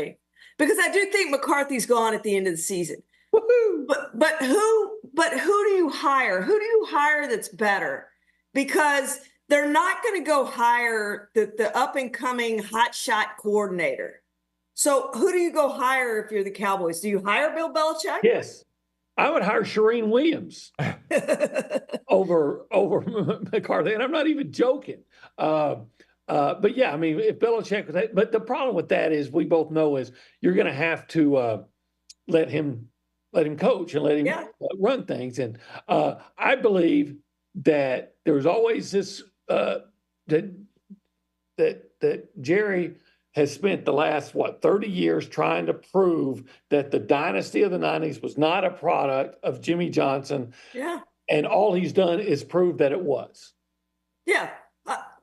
Because I do think McCarthy's gone at the end of the season. Woo-hoo. But who do you hire? Who do you hire that's better? Because they're not going to go hire the up and coming hotshot coordinator. So who do you go hire if you're the Cowboys? Do you hire Bill Belichick? Yes. I would hire Charean Williams over McCarthy. And I'm not even joking. But yeah, if Belichick was that, but the problem with that is we both know is you're going to have to let him coach and let him run things. And I believe that there was always this that Jerry has spent the last 30 years trying to prove that the dynasty of the 90s was not a product of Jimmy Johnson. Yeah, and all he's done is prove that it was. Yeah.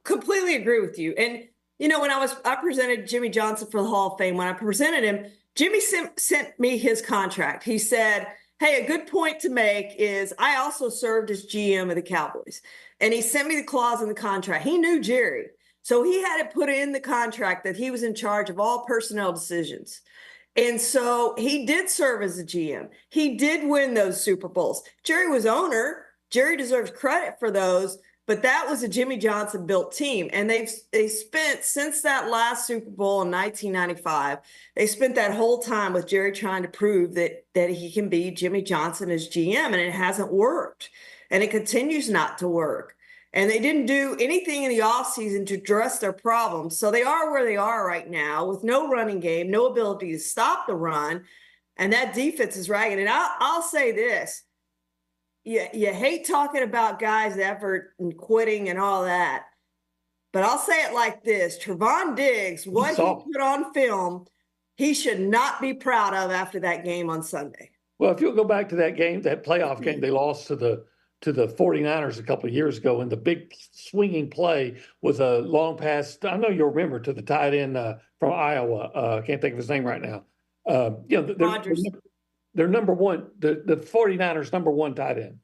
Completely agree with you. And, when I presented Jimmy Johnson for the Hall of Fame, when I presented him, Jimmy sent me his contract. He said, hey, a good point to make is I also served as GM of the Cowboys. And he sent me the clause in the contract. He knew Jerry. So he had to put in the contract that he was in charge of all personnel decisions. And so he did serve as a GM. He did win those Super Bowls. Jerry was owner. Jerry deserves credit for those. But that was a Jimmy Johnson built team. And they spent, since that last Super Bowl in 1995, they spent that whole time with Jerry trying to prove that he can be Jimmy Johnson as GM, and it hasn't worked. And it continues not to work. And they didn't do anything in the offseason to address their problems. So they are where they are right now with no running game, no ability to stop the run. And that defense is ragged. And I'll say this. You hate talking about guys' effort and quitting and all that. But I'll say it like this. Trevon Diggs, what he put on film, he should not be proud of after that game on Sunday. Well, if you'll go back to that game, that playoff game they lost to the 49ers a couple of years ago, and the big swinging play was a long pass, I know you'll remember, to the tight end from Iowa. I can't think of his name right now. They're number one, the 49ers number one tight end.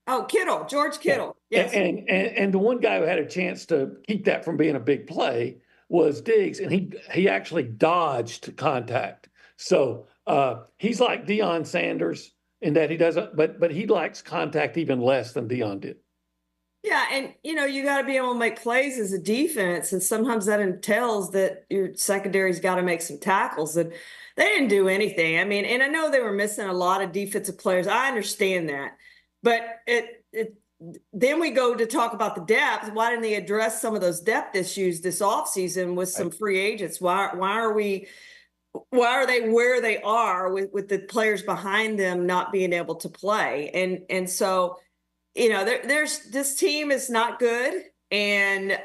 Oh, Kittle, George Kittle. Yes. And the one guy who had a chance to keep that from being a big play was Diggs, and he actually dodged contact. So he's like Deion Sanders in that he doesn't, but he likes contact even less than Deion did. Yeah, and you got to be able to make plays as a defense, and sometimes that entails that your secondary's got to make some tackles, and they didn't do anything. I mean, and I know they were missing a lot of defensive players. I understand that, but then we go to talk about the depth. Why didn't they address some of those depth issues this offseason with some free agents? Why are they where they are with the players behind them not being able to play? And so, there's this team is not good, and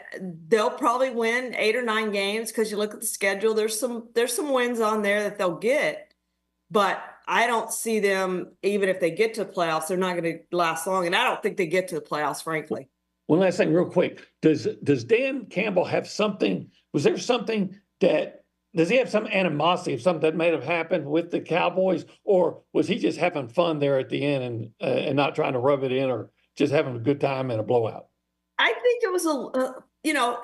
they'll probably win 8 or 9 games because you look at the schedule. There's some wins on there that they'll get, but I don't see them, even if they get to the playoffs, they're not going to last long. And I don't think they get to the playoffs, frankly. One last thing real quick. Does Dan Campbell have something? Was there something does he have some animosity of something that may have happened with the Cowboys, or was he just having fun there at the end and not trying to rub it in, or just having a good time in a blowout? I think it was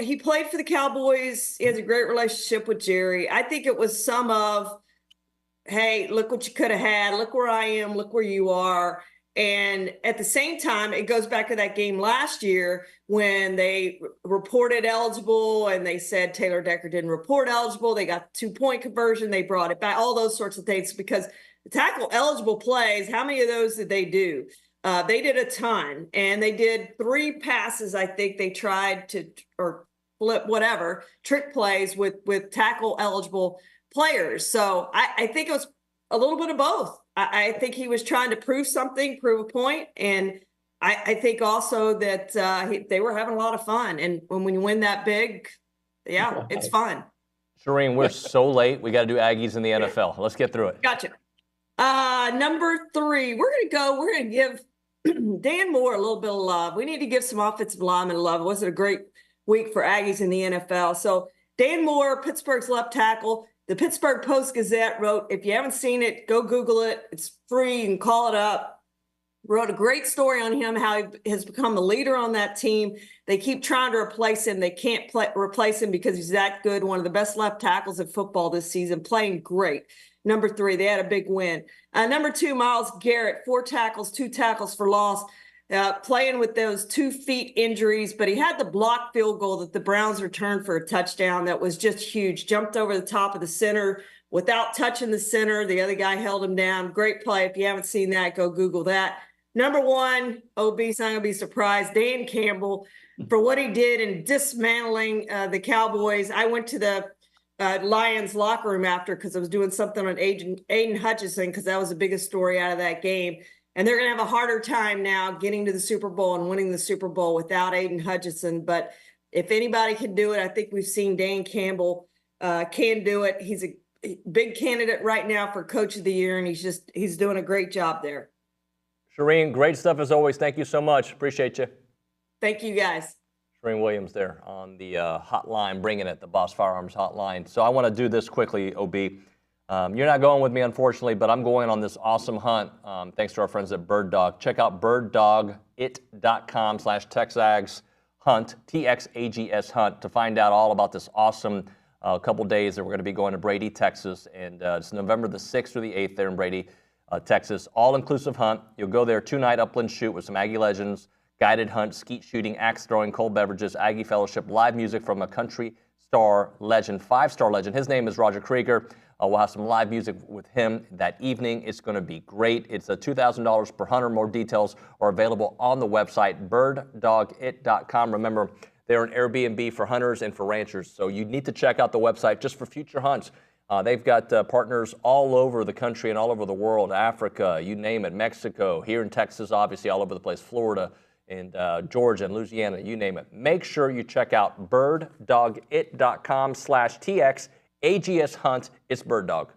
he played for the Cowboys. He has a great relationship with Jerry. I think it was some of, hey, look what you could have had. Look where I am. Look where you are. And at the same time, it goes back to that game last year when they reported eligible and they said Taylor Decker didn't report eligible. They got 2-point conversion. They brought it back, all those sorts of things, because the tackle eligible plays, how many of those did they do? They did a ton, and they did 3 passes. I think they tried to, or flip, whatever, trick plays with tackle eligible players. So I think it was a little bit of both. I think he was trying to prove something, prove a point. And I think also that they were having a lot of fun. And when you win that big, yeah, it's fun. Charean, we're so late. We got to do Aggies in the NFL. Let's get through it. Gotcha. Number 3, we're going to give Dan Moore a little bit of love. We need to give some offensive linemen love. It wasn't a great week for Aggies in the NFL. So Dan Moore, Pittsburgh's left tackle. The Pittsburgh Post-Gazette wrote, if you haven't seen it, go Google it. It's free. You can call it up. Wrote a great story on him, how he has become the leader on that team. They keep trying to replace him. They can't replace him because he's that good. One of the best left tackles in football this season, playing great. Number 3, they had a big win. Number 2, Myles Garrett, 4 tackles, 2 tackles for loss. Playing with those 2 feet injuries, but he had the blocked field goal that the Browns returned for a touchdown that was just huge. Jumped over the top of the center without touching the center. The other guy held him down. Great play. If you haven't seen that, go Google that. Number 1, OB's not going to be surprised, Dan Campbell, for what he did in dismantling the Cowboys. I went to the Lions locker room after because I was doing something on Aiden Hutchinson because that was the biggest story out of that game. And they're going to have a harder time now getting to the Super Bowl and winning the Super Bowl without Aiden Hutchinson. But if anybody can do it, I think we've seen Dan Campbell can do it. He's a big candidate right now for Coach of the Year, and he's doing a great job there. Charean, great stuff as always. Thank you so much. Appreciate you. Thank you, guys. Charean Williams there on the hotline, bringing it, the Boss Firearms hotline. So I want to do this quickly, OB. You're not going with me, unfortunately, but I'm going on this awesome hunt thanks to our friends at Bird Dog. Check out birddogit.com/TexAgs hunt, TXAGS hunt, to find out all about this awesome couple days that we're going to be going to Brady, Texas. And it's November the 6th through the 8th there in Brady, Texas. All-inclusive hunt. You'll go there 2-night upland shoot with some Aggie legends, guided hunt, skeet shooting, axe throwing, cold beverages, Aggie Fellowship, live music from a country star legend, 5-star legend. His name is Roger Krieger. We'll have some live music with him that evening. It's going to be great. It's $2,000 per hunter. More details are available on the website, birddogit.com. Remember, they're an Airbnb for hunters and for ranchers, so you need to check out the website just for future hunts. They've got partners all over the country and all over the world, Africa, you name it, Mexico, here in Texas, obviously all over the place, Florida, and Georgia and Louisiana, you name it. Make sure you check out birddogit.com/TX. AGS Hunt, it's Bird Dog.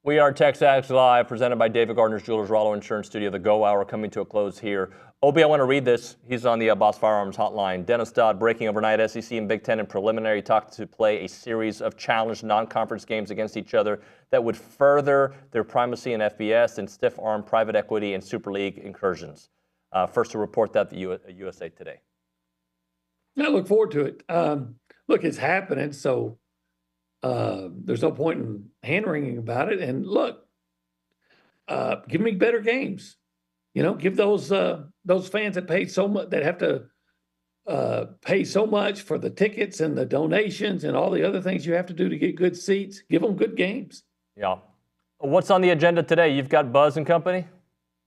We are TexAgs Live, presented by David Gardner's Jewelers, Rollo Insurance Studio. The Go Hour coming to a close here. Obi, I want to read this. He's on the Boss Firearms hotline. Dennis Dodd breaking overnight. SEC and Big Ten in preliminary talk to play a series of challenged non-conference games against each other that would further their primacy in FBS and stiff-arm private equity and Super League incursions. First to report that, the USA Today. I look forward to it. Look, it's happening, so there's no point in hand-wringing about it. And look, give me better games. You know, give those fans that paid so much, that have to pay so much for the tickets and the donations and all the other things you have to do to get good seats, give them good games. Yeah. What's on the agenda today? You've got Buzz and Company?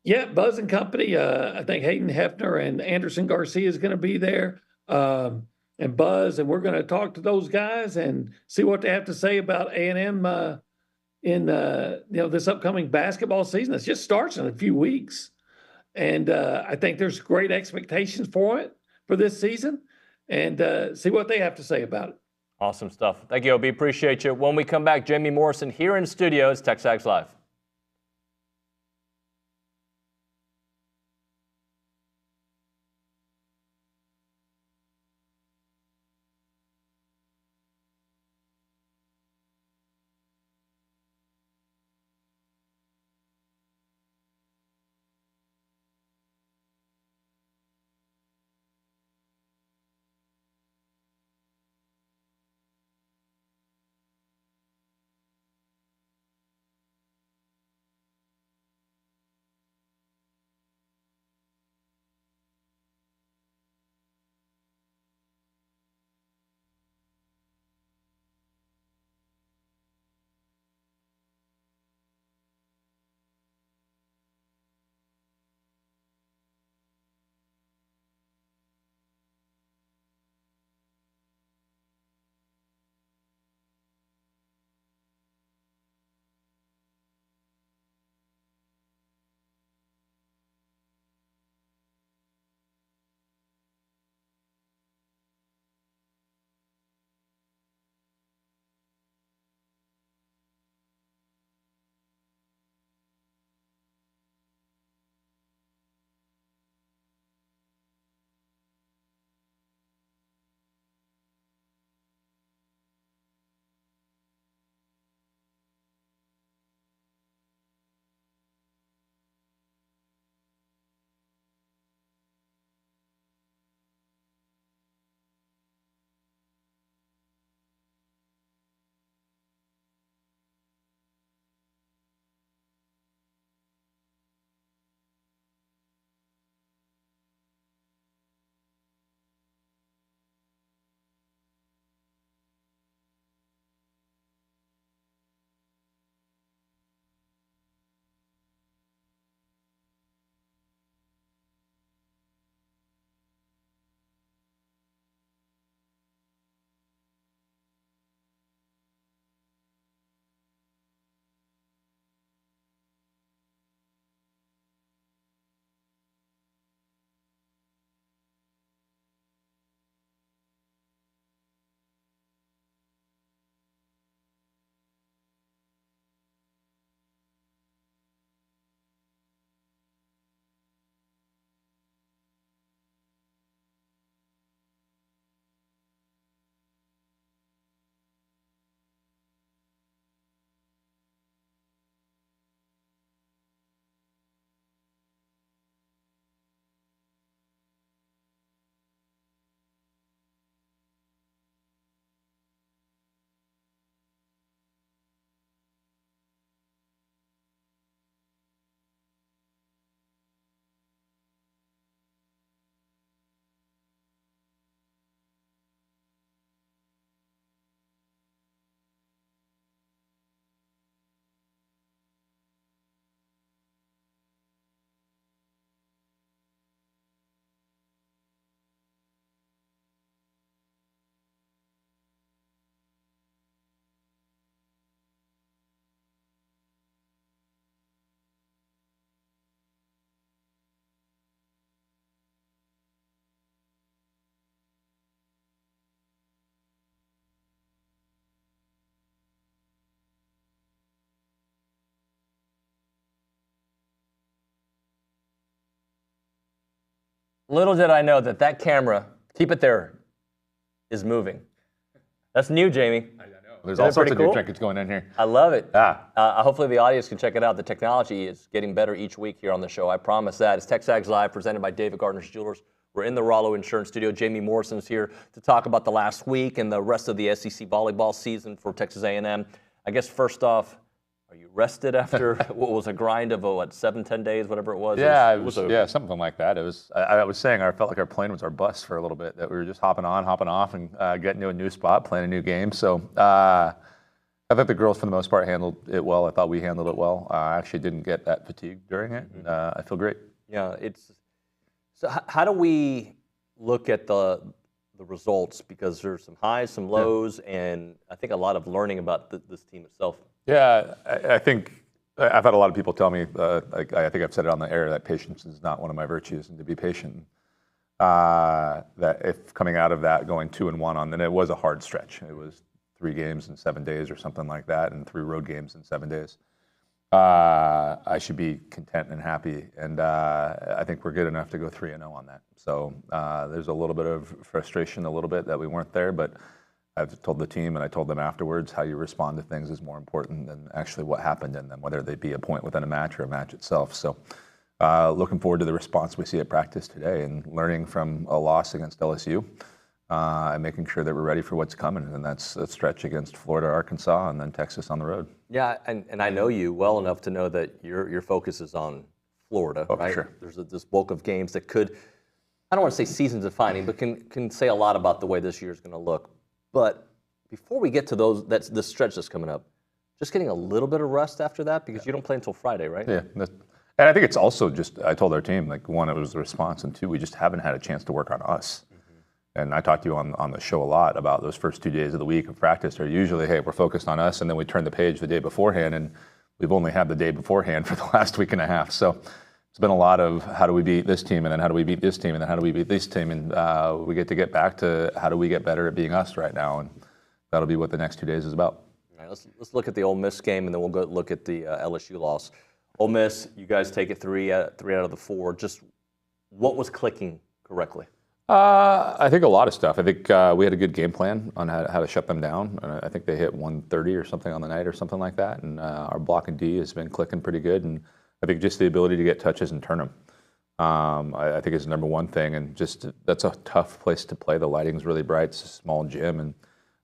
Yeah, Buzz and Company. I think Hayden Hefner and Anderson Garcia is going to be there. And Buzz, and we're going to talk to those guys and see what they have to say about A&M, in this upcoming basketball season. It just starts in a few weeks. And I think there's great expectations for this season, and see what they have to say about it. Awesome stuff. Thank you, Ob. Appreciate you. When we come back, Jamie Morrison here in studio. It's TexAgs Live. Little did I know that camera, keep it there, is moving. That's new, Jamie. I know. There's all sorts of new trinkets going in here. I love it. Yeah. Hopefully the audience can check it out. The technology is getting better each week here on the show. I promise that. It's TexAgs Live, presented by David Gardner's Jewelers. We're in the Rollo Insurance Studio. Jamie Morrison's here to talk about the last week and the rest of the SEC volleyball season for Texas A&M. I guess first off, are you rested after what was a grind of 7-10 days, whatever it was? Yeah, it was something like that. It was. I was saying I felt like our plane was our bus for a little bit. That we were just hopping on, hopping off, and getting to a new spot, playing a new game. So I thought the girls, for the most part, handled it well. I thought we handled it well. I actually didn't get that fatigued during it, and I feel great. Yeah, it's. So how do we look at the results? Because there's some highs, some lows, and I think a lot of learning about this team itself Yeah, I think I've had a lot of people tell me, I think I've said it on the air, that patience is not one of my virtues, and to be patient. That if coming out of that going 2-1 then it was a hard stretch. It was 3 games in 7 days or something like that, and 3 road games in 7 days. I should be content and happy, and I think we're good enough to go 3-0 on that. So there's a little bit of frustration, a little bit that we weren't there, but I've told the team and I told them afterwards, how you respond to things is more important than actually what happened in them, whether they be a point within a match or a match itself. So looking forward to the response we see at practice today and learning from a loss against LSU and making sure that we're ready for what's coming. And that's a stretch against Florida, Arkansas, and then Texas on the road. Yeah, and I know you well enough to know that your focus is on Florida, right? Sure. There's this bulk of games that could, I don't want to say season defining, but can say a lot about the way this year is going to look. But before we get to the stretch that's coming up, just getting a little bit of rest after that, because you don't play until Friday, right? Yeah. And I think it's also just, I told our team, like, 1, it was the response, and 2, we just haven't had a chance to work on us. And I talked to you on the show a lot about those first 2 days of the week of practice are usually, hey, we're focused on us, and then we turn the page the day beforehand, and we've only had the day beforehand for the last week and a half. So it's been a lot of how do we beat this team, and then how do we beat this team, and then how do we beat this team, and we get back to how do we get better at being us right now, and that'll be what the next 2 days is about. All right, let's look at the Ole Miss game, and then we'll go look at the LSU loss. Ole Miss, you guys take it 3 out of the 4. Just what was clicking correctly? I think a lot of stuff. I think we had a good game plan on how to shut them down. I think they hit 130 or something on the night or something like that. And our block and D has been clicking pretty good. And I think just the ability to get touches and turn them, I think is the number one thing. And just that's a tough place to play. The lighting's really bright. It's a small gym. And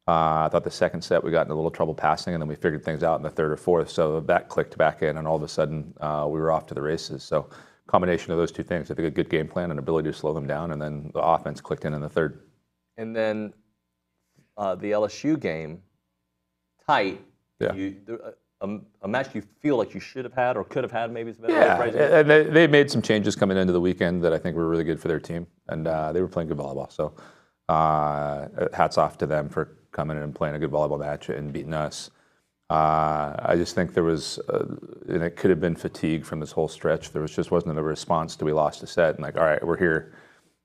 I thought the second set we got in a little trouble passing, and then we figured things out in the third or fourth. So that clicked back in, and all of a sudden we were off to the races. So combination of those two things, I think a good game plan and ability to slow them down, and then the offense clicked in the third. And then the LSU game, tight. Yeah. A match you feel like you should have had or could have had, maybe is a better Yeah, way to phrase it. and they made some changes coming into the weekend that I think were really good for their team, and they were playing good volleyball. So hats off to them for coming in and playing a good volleyball match and beating us. I just think there was, and it could have been fatigue from this whole stretch. There just wasn't a response to we lost a set, and like, all right, we're here.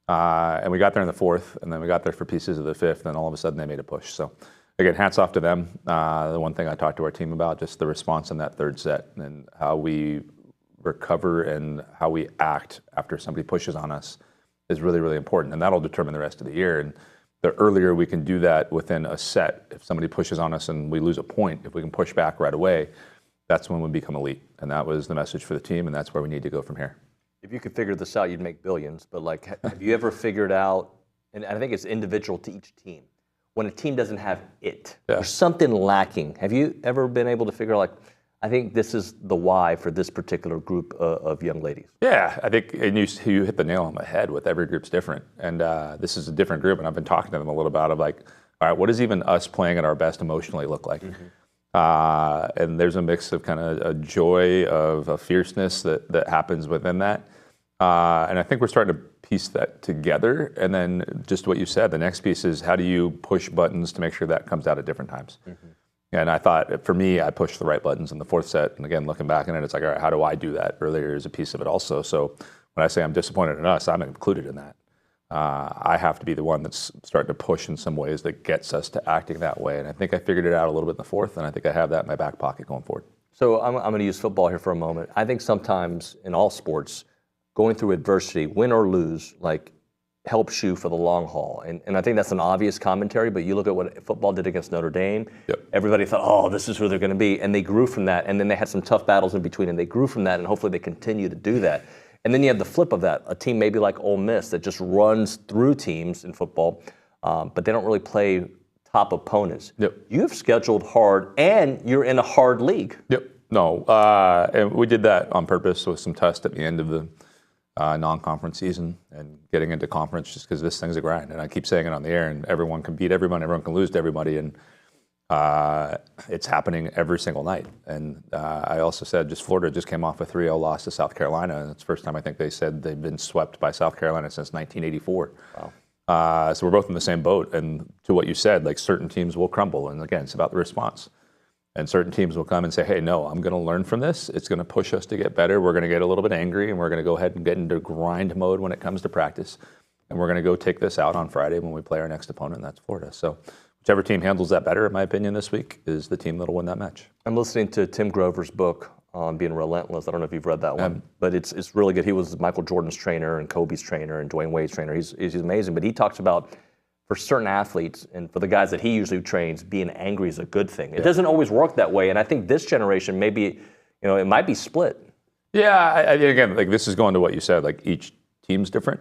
And we got there in the fourth, and then we got there for pieces of the fifth, and all of a sudden they made a push. So again, hats off to them. The one thing I talked to our team about, just the response in that third set and how we recover and how we act after somebody pushes on us is really, really important, and that'll determine the rest of the year. And the earlier we can do that within a set, if somebody pushes on us and we lose a point, if we can push back right away, that's when we become elite. And that was the message for the team, and that's where we need to go from here. If you could figure this out, you'd make billions. But like, have you ever figured out, and I think it's individual to each team, when a team doesn't have it, there's something lacking. Have you ever been able to figure like, I think this is the why for this particular group of young ladies? Yeah, I think, and you hit the nail on the head with every group's different. And this is a different group, and I've been talking to them a little about it, like, all right, what does even us playing at our best emotionally look like? And there's a mix of kind of a joy, of a fierceness that happens within that. And I think we're starting to piece that together. And then just what you said, the next piece is how do you push buttons to make sure that comes out at different times? And I thought, for me, I pushed the right buttons in the fourth set. And again, looking back on it, it's like, all right, how do I do that? Earlier is a piece of it also. So when I say I'm disappointed in us, I'm included in that. I have to be the one that's starting to push in some ways that gets us to acting that way. And I think I figured it out a little bit in the fourth, and I think I have that in my back pocket going forward. So I'm going to use football here for a moment. I think sometimes in all sports, going through adversity, win or lose, like, helps you for the long haul. And I think that's an obvious commentary, but you look at what football did against Notre Dame, everybody thought, oh, this is who they're going to be, and they grew from that, and then they had some tough battles in between, and they grew from that, and hopefully they continue to do that. And then you have the flip of that, a team maybe like Ole Miss that just runs through teams in football, but they don't really play top opponents. You've scheduled hard, and you're in a hard league. No, and we did that on purpose with some tests at the end of the non-conference season and getting into conference, just because this thing's a grind. And I keep saying it on the air, and everyone can beat everyone, everyone can lose to everybody, and it's happening every single night. And I also said, Florida just came off a 3-0 loss to South Carolina, and it's the first time I think they said they've been swept by South Carolina since 1984. Wow. So we're both in the same boat. And to what you said, like, certain teams will crumble, and again, it's about the response. And certain teams will come and say, hey, no, I'm going to learn from this. It's going to push us to get better. We're going to get a little bit angry, and we're going to go ahead and get into grind mode when it comes to practice. And we're going to go take this out on Friday when we play our next opponent, and that's Florida. So whichever team handles that better, in my opinion, this week is the team that'll win that match. I'm listening to Tim Grover's book on being relentless. I don't know if you've read that one, but it's really good. He was Michael Jordan's trainer and Kobe's trainer and Dwayne Wade's trainer. He's amazing, but he talks about for certain athletes and for the guys that he usually trains, being angry is a good thing. It doesn't always work that way, and I think this generation maybe, it might be split. Yeah, again, like this is going to what you said. Like each team's different,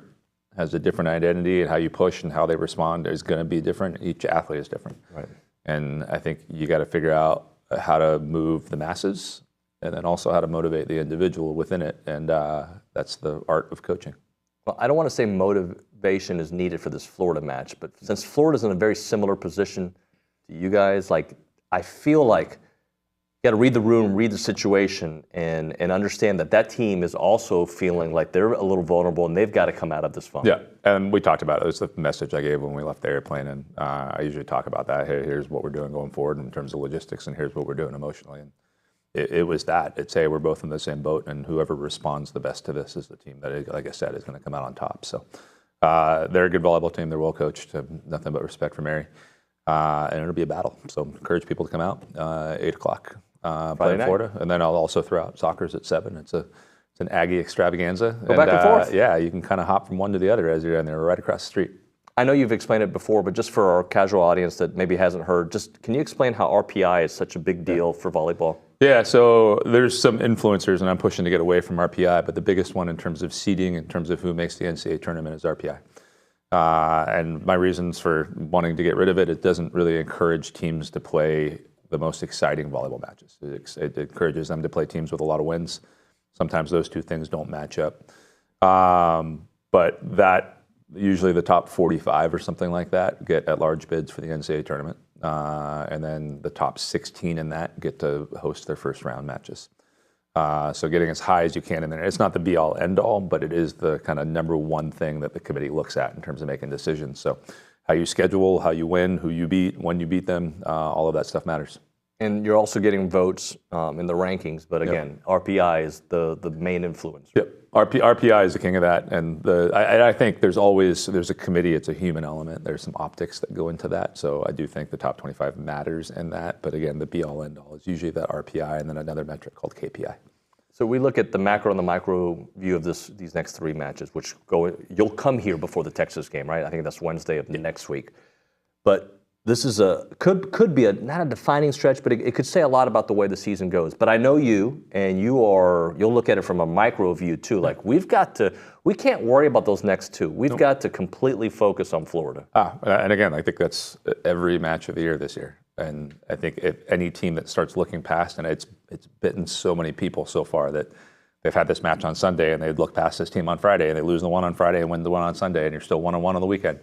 has a different identity, and how you push and how they respond is going to be different. Each athlete is different, right? And I think you got to figure out how to move the masses, and then also how to motivate the individual within it, and that's the art of coaching. Well, I don't want to say motivation is needed for this Florida match, but since Florida's in a very similar position to you guys, like I feel like you got to read the room, read the situation, and understand that team is also feeling like they're a little vulnerable and they've got to come out of this funk. Yeah, and we talked about it. It was the message I gave when we left the airplane, and I usually talk about that. Hey, here's what we're doing going forward in terms of logistics, and here's what we're doing emotionally. And it was that. It's, hey, we're both in the same boat, and whoever responds the best to this is the team that, like I said, is going to come out on top. So they're a good volleyball team. They're well coached. I have nothing but respect for Mary. And it'll be a battle. So encourage people to come out, 8 o'clock, play in Florida. And then I'll also throw out soccer's at 7. It's an Aggie extravaganza. Go back and forth. Yeah, you can kind of hop from one to the other as you're in there, right across the street. I know you've explained it before, but just for our casual audience that maybe hasn't heard, just can you explain how RPI is such a big deal for volleyball? Yeah, so there's some influencers, and I'm pushing to get away from RPI, but the biggest one in terms of seeding, in terms of who makes the NCAA tournament, is RPI. And my reasons for wanting to get rid of it, it doesn't really encourage teams to play the most exciting volleyball matches. It encourages them to play teams with a lot of wins. Sometimes those two things don't match up. But that, usually the top 45 or something like that get at-large bids for the NCAA tournament. And then the top 16 in that get to host their first round matches. So getting as high as you can in there. It's not the be-all, end-all, but it is the kind of number one thing that the committee looks at in terms of making decisions. So how you schedule, how you win, who you beat, when you beat them, all of that stuff matters. And you're also getting votes in the rankings, but again, RPI is the main influence. Yep, RPI is the king of that, and I think there's a committee. It's a human element. There's some optics that go into that, so I do think the top 25 matters in that. But again, the be-all, end-all is usually that RPI, and then another metric called KPI. So we look at the macro and the micro view of these next 3 matches, which you'll come here before the Texas game, right? I think that's Wednesday of next week, but. This is could be not a defining stretch, but it could say a lot about the way the season goes. But I know you, and you'll look at it from a micro view too. Like we can't worry about those next 2. We've got to completely focus on Florida. And again, I think that's every match of the year this year. And I think if any team that starts looking past, and it's bitten so many people so far that they've had this match on Sunday and they look past this team on Friday and they lose the one on Friday and win the one on Sunday, and you're still 1-1 on the weekend.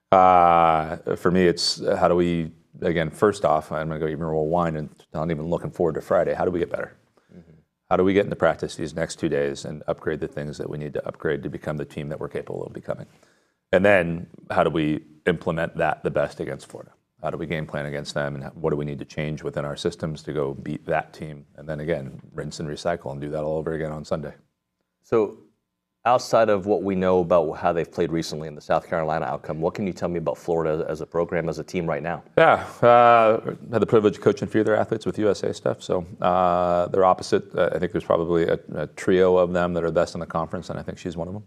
For me, it's how do we, again, first off, I'm going to go even rewind and not even looking forward to Friday. How do we get better? Mm-hmm. How do we get into practice these next 2 days and upgrade the things that we need to upgrade to become the team that we're capable of becoming? And then how do we implement that the best against Florida? How do we game plan against them? And what do we need to change within our systems to go beat that team? And then again, rinse and recycle and do that all over again on Sunday. So outside of what we know about how they've played recently in the South Carolina outcome, what can you tell me about Florida as a program, as a team right now? Yeah, had the privilege of coaching a few of their athletes with USA stuff. So they're opposite. I think there's probably a trio of them that are the best in the conference, and I think she's one of them.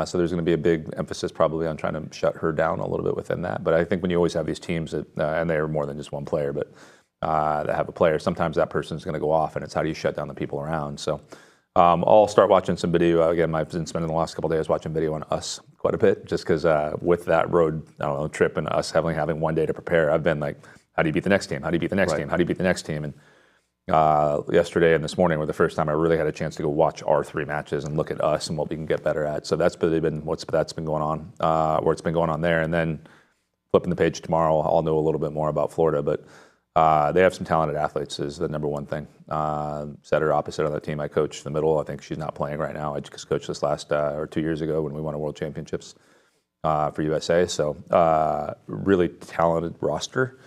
So there's going to be a big emphasis probably on trying to shut her down a little bit within that. But I think when you always have these teams that, and they are more than just one player, but that have a player, sometimes that person's going to go off, and it's how do you shut down the people around. So I'll start watching some video. Again, I've been spending the last couple of days watching video on us quite a bit, just because with that road, trip and us having 1 day to prepare, I've been like, how do you beat the next team? How do you beat the next team? How do you beat the next team? And yesterday and this morning were the first time I really had a chance to go watch our 3 matches and look at us and what we can get better at. So that's really been that's been going on, where it's been going on there. And then flipping the page tomorrow, I'll know a little bit more about Florida, but they have some talented athletes is the number one thing. Setter opposite on that team. I coached the middle. I think she's not playing right now. I just coached this last 2 years ago when we won a world championships for USA. So really talented roster.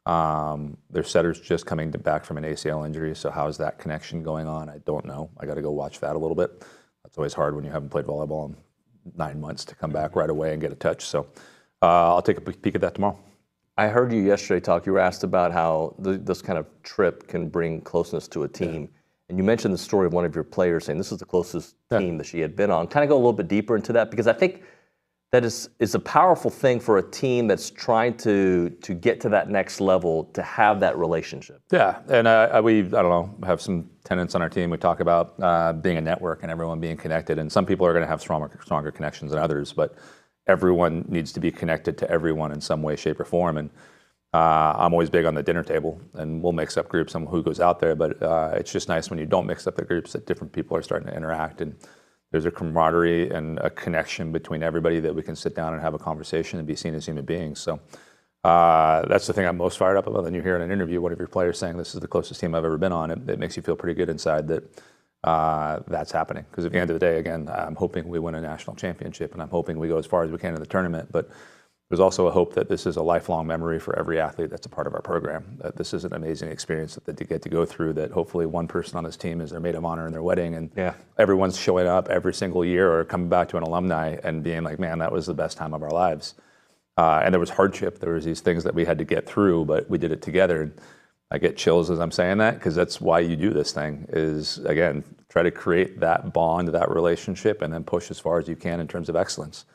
Their setter's just coming back from an ACL injury, so how's that connection going on? I don't know. I got to go watch that a little bit. That's always hard when you haven't played volleyball in 9 months to come back right away and get a touch. So I'll take a peek at that tomorrow. I heard you yesterday talk. You were asked about how this kind of trip can bring closeness to a team. Yeah. And you mentioned the story of one of your players saying this is the closest team that she had been on. Kind of go a little bit deeper into that, because I think that is a powerful thing for a team that's trying to get to that next level, to have that relationship. Yeah, and I don't know, have some tenets on our team. We talk about being a network and everyone being connected. And some people are going to have stronger connections than others, but everyone needs to be connected to everyone in some way, shape, or form. And I'm always big on the dinner table, and we'll mix up groups on who goes out there. But it's just nice when you don't mix up the groups, that different people are starting to interact, and there's a camaraderie and a connection between everybody that we can sit down and have a conversation and be seen as human beings. So that's the thing I'm most fired up about. Then you hear in an interview one of your players saying this is the closest team I've ever been on. It makes you feel pretty good inside that that's happening. Because at the end of the day, again, I'm hoping we win a national championship, and I'm hoping we go as far as we can in the tournament. But there's also a hope that this is a lifelong memory for every athlete that's a part of our program, that this is an amazing experience that they get to go through, that hopefully one person on this team is their maid of honor in their wedding, and everyone's showing up every single year or coming back to an alumni and being like, man, that was the best time of our lives. And there was hardship. There was these things that we had to get through, but we did it together. And I get chills as I'm saying that, because that's why you do this thing, is, again, try to create that bond, that relationship, and then push as far as you can in terms of excellence.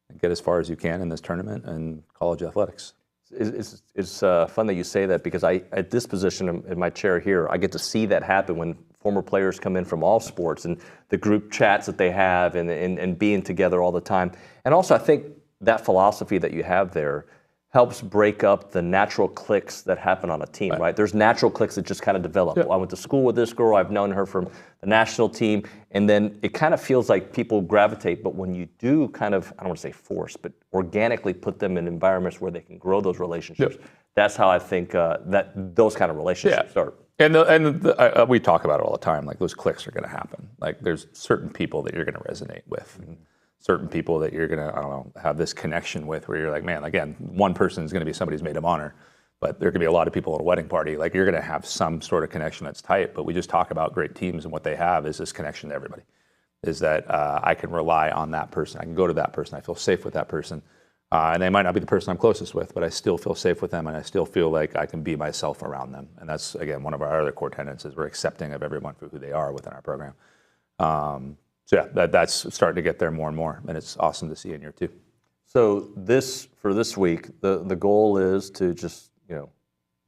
And get as far as you can in this tournament and college athletics. It's fun that you say that, because at this position in my chair here, I get to see that happen when former players come in from all sports, and the group chats that they have, and being together all the time. And also, I think that philosophy that you have there helps break up the natural cliques that happen on a team, right? There's natural cliques that just kind of develop. Well, I went to school with this girl, I've known her from the national team, and then it kind of feels like people gravitate. But when you do kind of, I don't want to say force, but organically put them in environments where they can grow those relationships, that's how I think that those kind of relationships start. And we talk about it all the time, like those cliques are going to happen. Like there's certain people that you're going to resonate with. Mm-hmm. Certain people that you're going to, I don't know, have this connection with, where you're like, man, again, one person is going to be somebody's maid of honor, but there could be a lot of people at a wedding party. Like, you're going to have some sort of connection that's tight, but we just talk about great teams, and what they have is this connection to everybody, is that I can rely on that person. I can go to that person. I feel safe with that person. And they might not be the person I'm closest with, but I still feel safe with them, and I still feel like I can be myself around them. And that's, again, one of our other core tenets, is we're accepting of everyone for who they are within our program. So yeah, that's starting to get there more and more, and it's awesome to see in year two. So for this week, the goal is to just,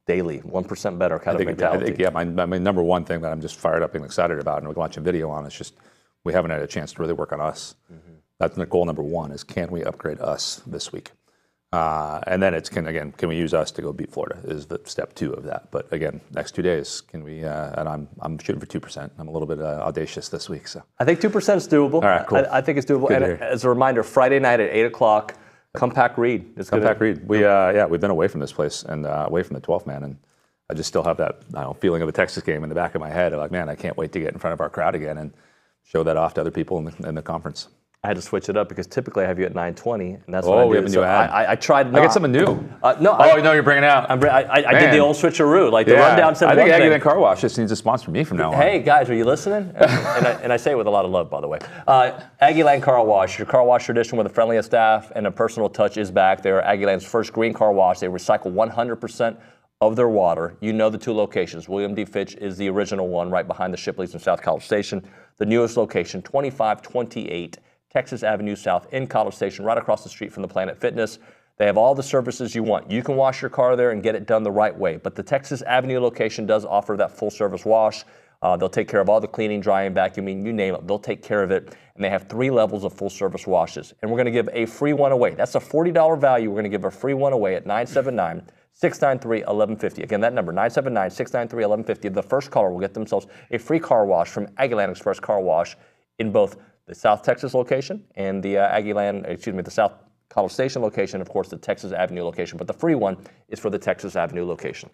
daily 1% better kind of mentality. I think, my number one thing that I'm just fired up and excited about, and we're watching video on, is just we haven't had a chance to really work on us. Mm-hmm. That's the goal number one, is can we upgrade us this week? And then it's can we use us to go beat Florida, is the step two of that. But again, next 2 days, can we? And I'm shooting for 2%. I'm a little bit audacious this week, so I think 2% is doable. All right, cool. I think it's doable. And as a reminder, Friday night at 8:00, come pack Reed. Come pack Reed. We've been away from this place and away from the 12th man, and I just still have that feeling of a Texas game in the back of my head. Like, man, I can't wait to get in front of our crowd again and show that off to other people in the conference. I had to switch it up because typically I have you at 9:20, and that's what I do. We have a new ad. I tried. I get something new. No, you're bringing it out. I did the old switcheroo, like the rundown. I think Aggie Land Car Wash just needs to sponsor me from now on. Hey guys, are you listening? and I say it with a lot of love, by the way. Aggie Land Car Wash, your car wash tradition with the friendliest staff and a personal touch, is back. They're Aggie Land's first green car wash. They recycle 100% of their water. You know the two locations. William D. Fitch is the original one, right behind the Shipleys in South College Station. The newest location, 2528 Texas Avenue South in College Station, right across the street from the Planet Fitness. They have all the services you want. You can wash your car there and get it done the right way. But the Texas Avenue location does offer that full-service wash. They'll take care of all the cleaning, drying, vacuuming, you name it. They'll take care of it. And they have 3 levels of full-service washes. And we're going to give a free one away. That's a $40 value. We're going to give a free one away at 979-693-1150. Again, that number, 979-693-1150. The first caller will get themselves a free car wash from Aggie Land Express Car Wash in both the South Texas location and the the South College Station location, of course, the Texas Avenue location. But the free one is for the Texas Avenue location.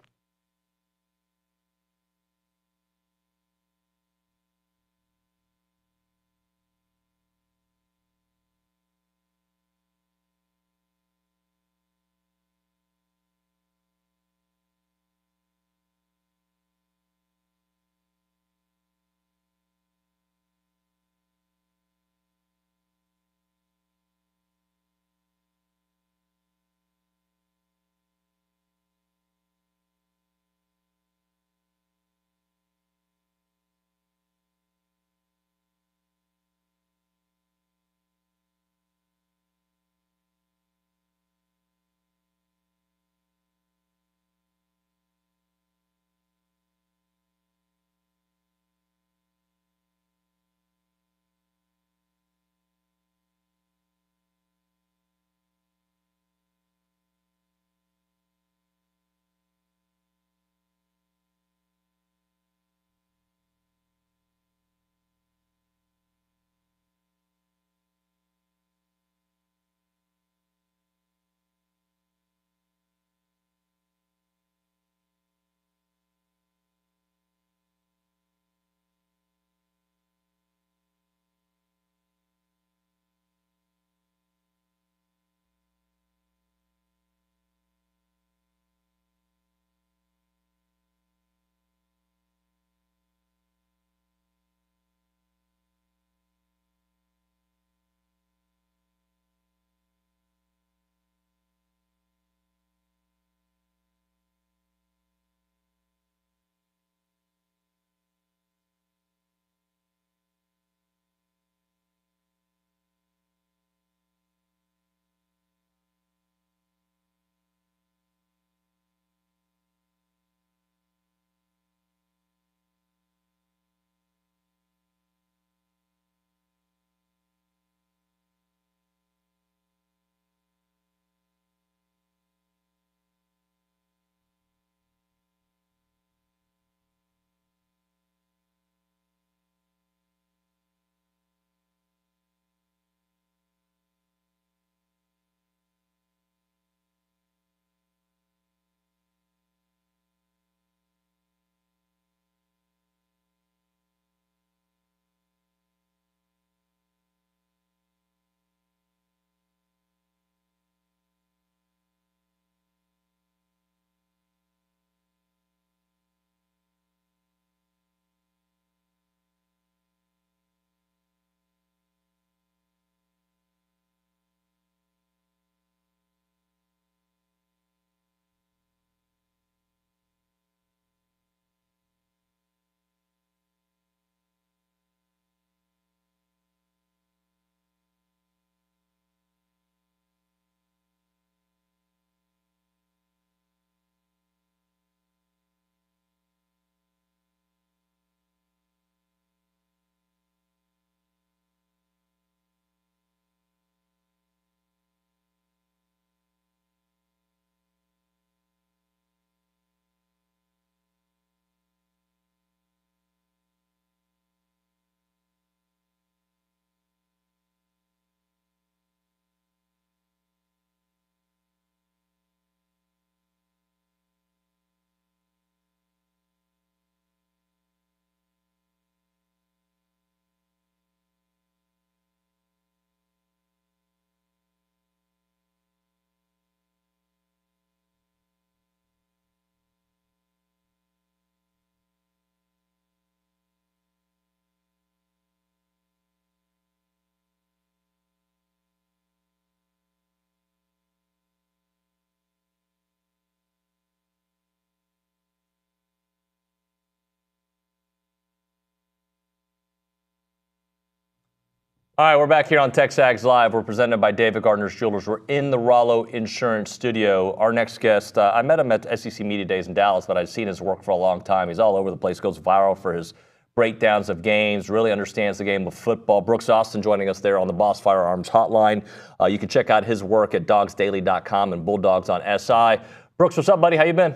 All right, we're back here on TexAgs Live. We're presented by David Gardner's Jewelers. We're in the Rollo Insurance Studio. Our next guest, I met him at SEC Media Days in Dallas, but I've seen his work for a long time. He's all over the place, goes viral for his breakdowns of games, really understands the game of football. Brooks Austin joining us there on the Boss Firearms Hotline. You can check out his work at dogsdaily.com and Bulldogs on SI. Brooks, what's up, buddy? How you been?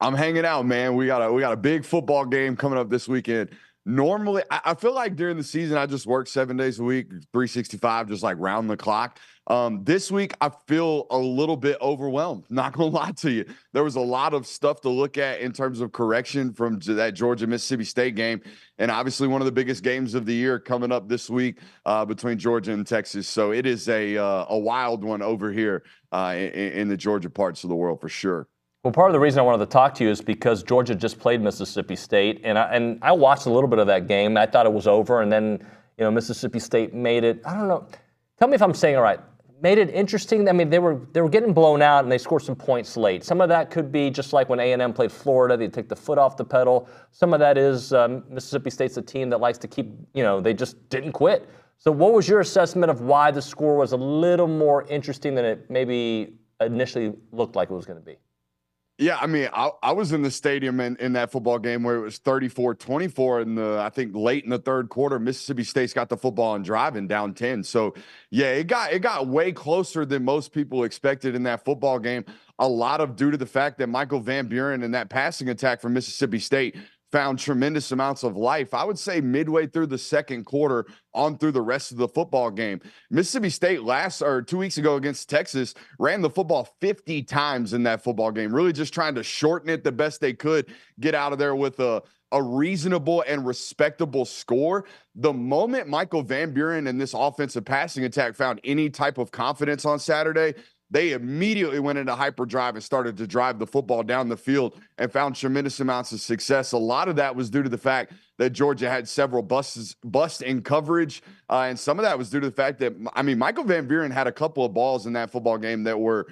I'm hanging out, man. We got a big football game coming up this weekend. Normally, I feel like during the season, I just work 7 days a week, 365, just like round the clock. This week, I feel a little bit overwhelmed. Not going to lie to you. There was a lot of stuff to look at in terms of correction from that Georgia-Mississippi State game. And obviously one of the biggest games of the year coming up this week between Georgia and Texas. So it is a wild one over here in the Georgia parts of the world for sure. Well, part of the reason I wanted to talk to you is because Georgia just played Mississippi State, and I watched a little bit of that game. I thought it was over, and then Mississippi State made it. I don't know. Tell me if I'm saying it right. Made it interesting. I mean, they were getting blown out, and they scored some points late. Some of that could be just like when A&M played Florida. They take the foot off the pedal. Some of that is Mississippi State's a team that likes to keep. They just didn't quit. So, what was your assessment of why the score was a little more interesting than it maybe initially looked like it was going to be? Yeah, I mean, I was in the stadium in that football game where it was 34-24 in I think late in the third quarter, Mississippi State's got the football and driving down 10. So, yeah, it got way closer than most people expected in that football game. A lot of due to the fact that Michael Van Buren and that passing attack from Mississippi State found tremendous amounts of life. I would say midway through the second quarter on through the rest of the football game. Mississippi State 2 weeks ago against Texas ran the football 50 times in that football game, really just trying to shorten it the best they could, get out of there with a reasonable and respectable score. The moment Michael Van Buren and this offensive passing attack found any type of confidence on Saturday, they immediately went into hyperdrive and started to drive the football down the field and found tremendous amounts of success. A lot of that was due to the fact that Georgia had several busts in coverage, and some of that was due to the fact that, Michael Van Buren had a couple of balls in that football game that were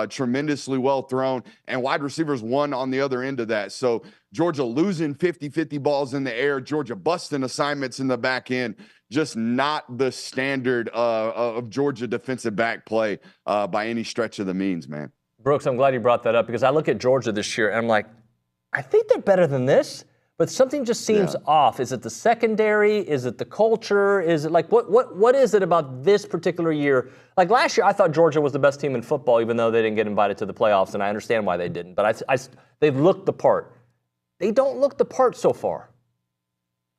tremendously well thrown, and wide receivers won on the other end of that. So Georgia losing 50-50 balls in the air, Georgia busting assignments in the back end, just not the standard of Georgia defensive back play by any stretch of the means, man. Brooks, I'm glad you brought that up because I look at Georgia this year and I'm like, I think they're better than this, but something just seems off. Is it the secondary? Is it the culture? Is it like what is it about this particular year? Like last year, I thought Georgia was the best team in football, even though they didn't get invited to the playoffs, and I understand why they didn't. But they've looked the part. They don't look the part so far.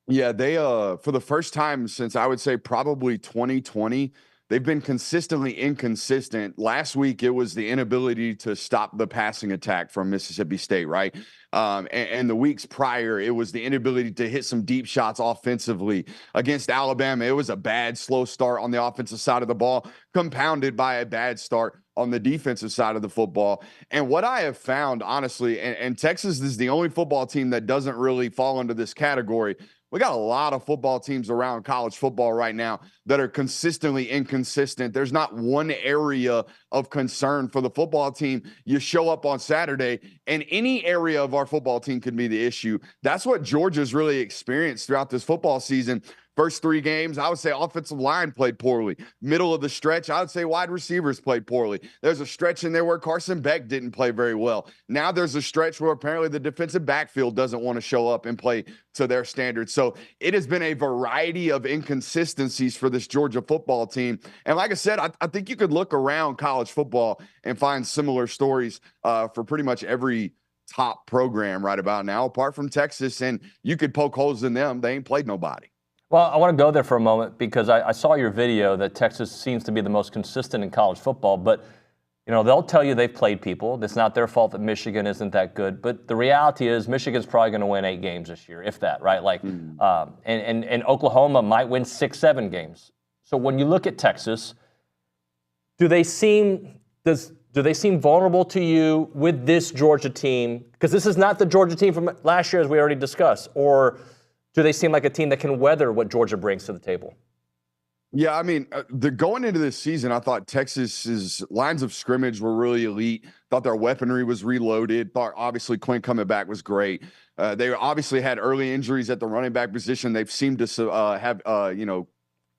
Yeah, they for the first time since I would say probably 2020, they've been consistently inconsistent. Last week, it was the inability to stop the passing attack from Mississippi State, right? And the weeks prior, it was the inability to hit some deep shots offensively. Against Alabama, it was a bad, slow start on the offensive side of the ball, compounded by a bad start on the defensive side of the football. And what I have found, honestly, and Texas is the only football team that doesn't really fall into this category. We got a lot of football teams around college football right now that are consistently inconsistent. There's not one area of concern for the football team. You show up on Saturday, and any area of our football team could be the issue. That's what Georgia's really experienced throughout this football season. First 3 games, I would say offensive line played poorly. Middle of the stretch, I would say wide receivers played poorly. There's a stretch in there where Carson Beck didn't play very well. Now there's a stretch where apparently the defensive backfield doesn't want to show up and play to their standards. So it has been a variety of inconsistencies for this Georgia football team. And like I said, I think you could look around college football and find similar stories for pretty much every top program right about now, apart from Texas. And you could poke holes in them. They ain't played nobody. Well, I want to go there for a moment because I saw your video that Texas seems to be the most consistent in college football, but they'll tell you they've played people. It's not their fault that Michigan isn't that good, but the reality is Michigan's probably going to win 8 games this year, if that, right? Like, and Oklahoma might win 6-7 games. So when you look at Texas, do they seem vulnerable to you with this Georgia team? Because this is not the Georgia team from last year, as we already discussed, or do they seem like a team that can weather what Georgia brings to the table? Yeah, going into this season, I thought Texas's lines of scrimmage were really elite. Thought their weaponry was reloaded. Thought obviously Quinn coming back was great. They obviously had early injuries at the running back position. They've seemed to have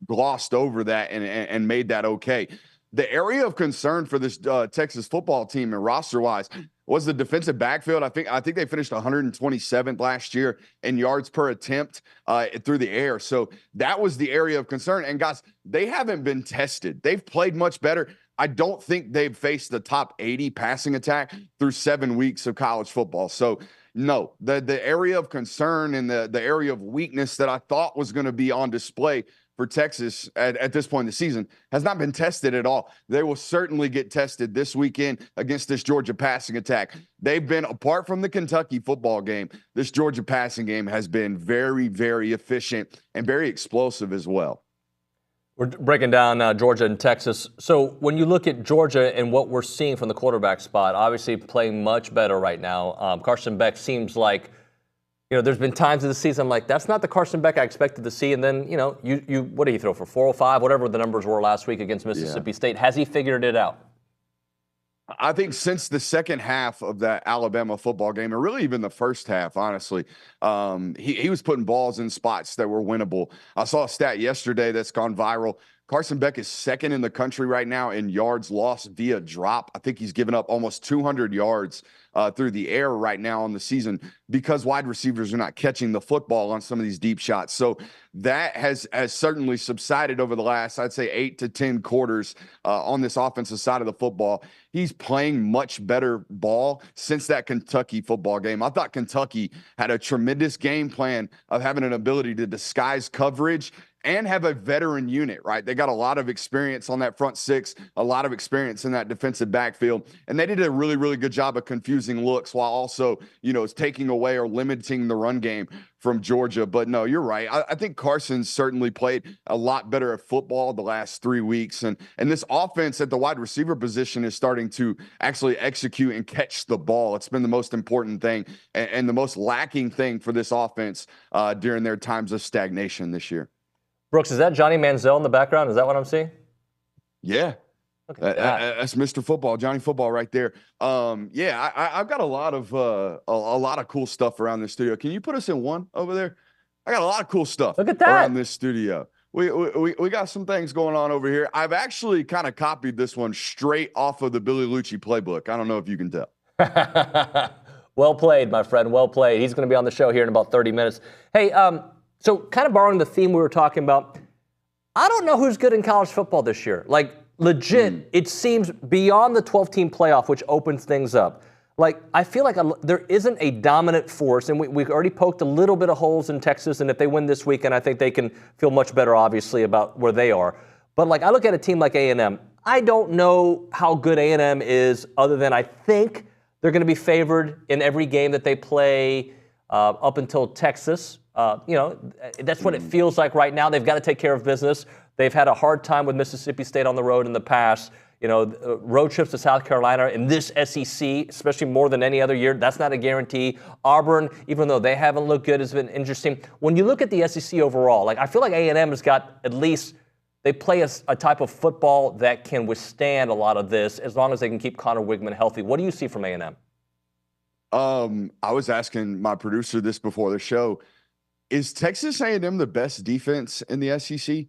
glossed over that and made that okay. The area of concern for this Texas football team and roster-wise was the defensive backfield. I think they finished 127th last year in yards per attempt through the air. So that was the area of concern. And guys, they haven't been tested. They've played much better. I don't think they've faced the top 80 passing attack through 7 weeks of college football. So no, the area of concern and the area of weakness that I thought was going to be on display for Texas at this point in the season has not been tested at all. They will certainly get tested this weekend against this Georgia passing attack. They've been, apart from the Kentucky football game, this Georgia passing game has been very, very efficient and very explosive as well. We're breaking down Georgia and Texas. So when you look at Georgia and what we're seeing from the quarterback spot, obviously playing much better right now. Carson Beck seems like, there's been times in the season I'm like, that's not the Carson Beck I expected to see. And then, you what did he throw for 405, whatever the numbers were last week against Mississippi State? Has he figured it out? I think since the second half of that Alabama football game, and really even the first half, honestly, he was putting balls in spots that were winnable. I saw a stat yesterday that's gone viral. Carson Beck is second in the country right now in yards lost via drop. I think he's given up almost 200 yards through the air right now on the season because wide receivers are not catching the football on some of these deep shots. So that has certainly subsided over the last, I'd say, 8 to 10 quarters on this offensive side of the football. He's playing much better ball since that Kentucky football game. I thought Kentucky had a tremendous game plan of having an ability to disguise coverage and have a veteran unit, right? They got a lot of experience on that front six, a lot of experience in that defensive backfield. And they did a really, really good job of confusing looks while also, taking away or limiting the run game from Georgia. But no, you're right. I think Carson's certainly played a lot better at football the last 3 weeks. And this offense at the wide receiver position is starting to actually execute and catch the ball. It's been the most important thing and the most lacking thing for this offense during their times of stagnation this year. Brooks, is that Johnny Manziel in the background? Is that what I'm seeing? Yeah. That's Mr. Football, Johnny Football right there. I've got a lot of cool stuff around this studio. Can you put us in one over there? I got a lot of cool stuff around this studio. We got some things going on over here. I've actually kind of copied this one straight off of the Billy Liucci playbook. I don't know if you can tell. Well played, my friend. Well played. He's going to be on the show here in about 30 minutes. Hey, so kind of borrowing the theme we were talking about, I don't know who's good in college football this year. Like, legit, it seems beyond the 12-team playoff, which opens things up. Like, I feel like there isn't a dominant force, and we've already poked a little bit of holes in Texas, and if they win this weekend, I think they can feel much better, obviously, about where they are. But, like, I look at a team like A&M. I don't know how good A&M is other than I think they're going to be favored in every game that they play up until Texas. That's what it feels like right now. They've got to take care of business. They've had a hard time with Mississippi State on the road in the past. Road trips to South Carolina in this SEC, especially more than any other year, that's not a guarantee. Auburn, even though they haven't looked good, has been interesting. When you look at the SEC overall, like I feel like A&M has got at least, they play a type of football that can withstand a lot of this as long as they can keep Connor Wigman healthy. What do you see from A&M? I was asking my producer this before the show. Is Texas A&M the best defense in the SEC?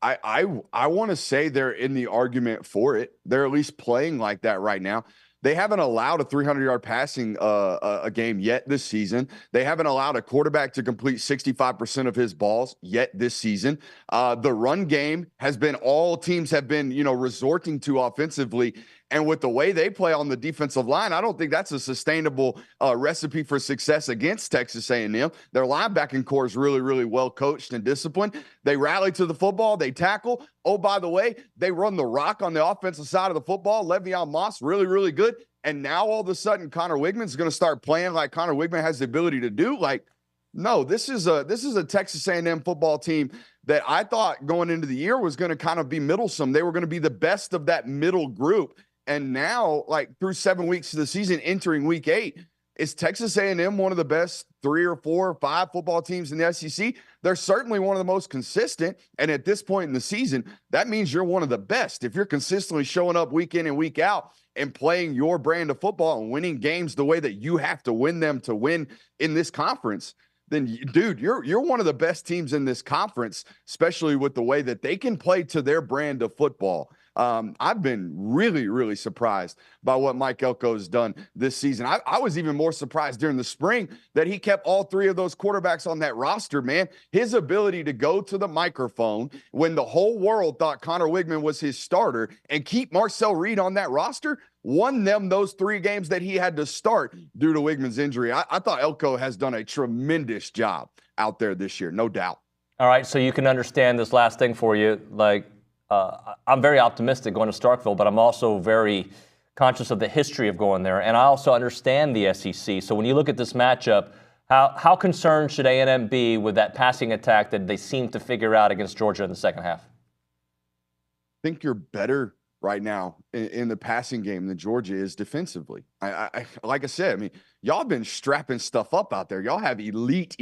I want to say they're in the argument for it. They're at least playing like that right now. They haven't allowed a 300-yard passing a game yet this season. They haven't allowed a quarterback to complete 65% of his balls yet this season. The run game has been all teams have been, resorting to offensively. And with the way they play on the defensive line, I don't think that's a sustainable recipe for success against Texas A&M. Their linebacking core is really, really well coached and disciplined. They rally to the football. They tackle. Oh, by the way, they run the rock on the offensive side of the football. Le'Veon Moss, really, really good. And now all of a sudden, Connor Wigman's going to start playing like Connor Wigman has the ability to do. Like, no, this is a Texas A&M football team that I thought going into the year was going to kind of be middlesome. They were going to be the best of that middle group. And now, like through 7 weeks of the season, entering week 8, is Texas A&M one of the best 3 or 4 or 5 football teams in the SEC? They're certainly one of the most consistent. And at this point in the season, that means you're one of the best. If you're consistently showing up week in and week out and playing your brand of football and winning games the way that you have to win them to win in this conference, then dude, you're one of the best teams in this conference, especially with the way that they can play to their brand of football. I've been really, really surprised by what Mike Elko has done this season. I was even more surprised during the spring that he kept all three of those quarterbacks on that roster, man. His ability to go to the microphone when the whole world thought Connor Wigman was his starter and keep Marcel Reed on that roster won them those 3 games that he had to start due to Wigman's injury. I thought Elko has done a tremendous job out there this year, no doubt. All right, so you can understand this last thing for you. I'm very optimistic going to Starkville, but I'm also very conscious of the history of going there, and I also understand the SEC. So when you look at this matchup, how concerned should A&M be with that passing attack that they seem to figure out against Georgia in the second half? I think you're better right now in the passing game than Georgia is defensively. I like I said, I mean, y'all been strapping stuff up out there. Y'all have elite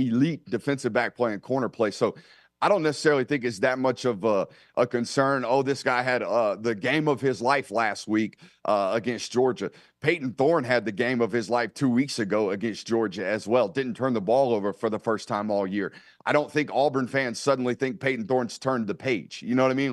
defensive back play and corner play. So I don't necessarily think it's that much of a concern. Oh, this guy had the game of his life last week against Georgia. Peyton Thorne had the game of his life 2 weeks ago against Georgia as well. Didn't turn the ball over for the first time all year. I don't think Auburn fans suddenly think Peyton Thorne's turned the page. You know what I mean?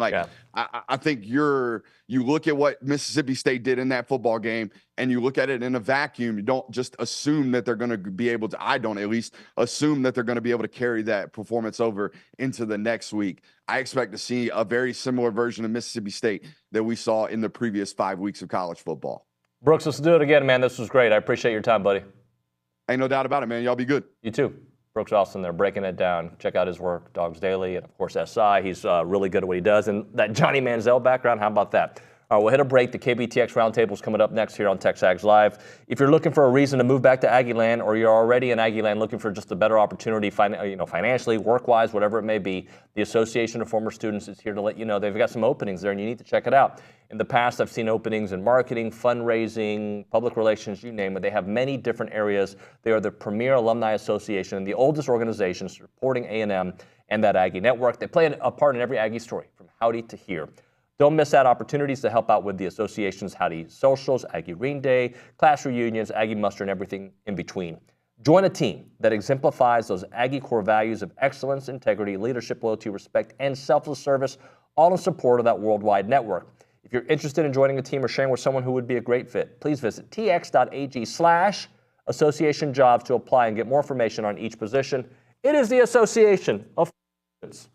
I think you look at what Mississippi State did in that football game, and you look at it in a vacuum. You don't just assume that they're going to be able to, I don't at least, assume that they're going to be able to carry that performance over into the next week. I expect to see a very similar version of Mississippi State that we saw in the previous 5 weeks of college football. Brooks, let's do it again, man. This was great. I appreciate your time, buddy. Ain't no doubt about it, man. Y'all be good. You too. Brooks Austin there, breaking it down. Check out his work, Dogs Daily, and of course SI. He's really good at what he does. And that Johnny Manziel background, how about that? All right, we'll hit a break. The KBTX Roundtable is coming up next here on TexAgs Live. If you're looking for a reason to move back to Aggie Land, or you're already in Aggie Land looking for just a better opportunity, financially, work-wise, whatever it may be, the Association of Former Students is here to let you know they've got some openings there, and you need to check it out. In the past, I've seen openings in marketing, fundraising, public relations, you name it. They have many different areas. They are the premier alumni association and the oldest organization supporting A&M and that Aggie network. They play a part in every Aggie story, from howdy to here. Don't miss out opportunities to help out with the association's Howdy Socials, Aggie Reading Day, class reunions, Aggie Muster, and everything in between. Join a team that exemplifies those Aggie core values of excellence, integrity, leadership, loyalty, respect, and selfless service, all in support of that worldwide network. If you're interested in joining a team or sharing with someone who would be a great fit, please visit tx.ag/association jobs to apply and get more information on each position. It is the Association of Students.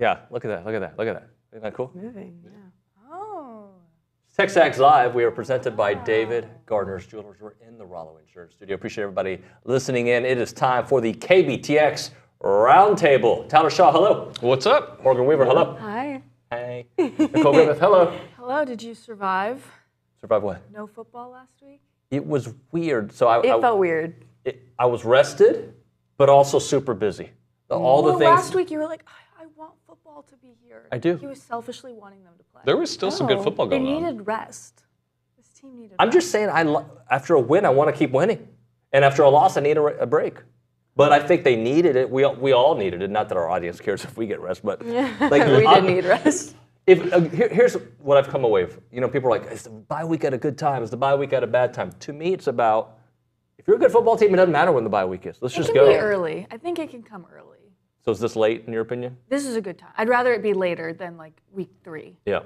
Yeah, look at that. Look at that. Look at that. Isn't that cool? Moving, yeah. Oh. TexAgs Live, we are presented by David Gardner's Jewelers. We're in the Rollo Insurance Studio. Appreciate everybody listening in. It is time for the KBTX Roundtable. Tyler Shaw, hello. What's up? Morgan Weaver, hello. Hi. Hey. Nicole Griffith, hello. Hello, did you survive? Survive what? No football last week? It was weird. So I felt weird. I was rested, but also super busy. All the things. Last week you were like, I want football to be here. I do. He was selfishly wanting them to play. There was still some good football going on. They needed rest. This team needed I'm rest. just saying, after a win, I want to keep winning. And after a loss, I need a break. But I think they needed it. We all needed it. Not that our audience cares if we get rest, but like, we did need rest. Here's what I've come away with. You know, people are like, is the bye week at a good time? Is the bye week at a bad time? To me, it's about, if you're a good football team, it doesn't matter when the bye week is. Let's just go. It can be early. I think it can come early. So is this late, in your opinion? This is a good time. I'd rather it be later than like week 3. Yeah.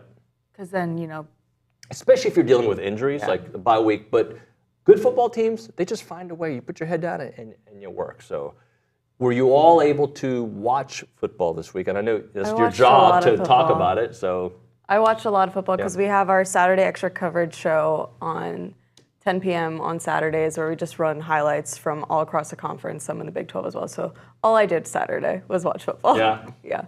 Because then, you know. Especially if you're dealing with injuries, like the bye week. But good football teams, they just find a way. You put your head down and you work. So were you all able to watch football this week? And I know it's your job to talk about it. So I watched a lot of football because we have our Saturday extra coverage show on 10 p.m. on Saturdays where we just run highlights from all across the conference, some in the Big 12 as well. So all I did Saturday was watch football. Yeah. Yeah.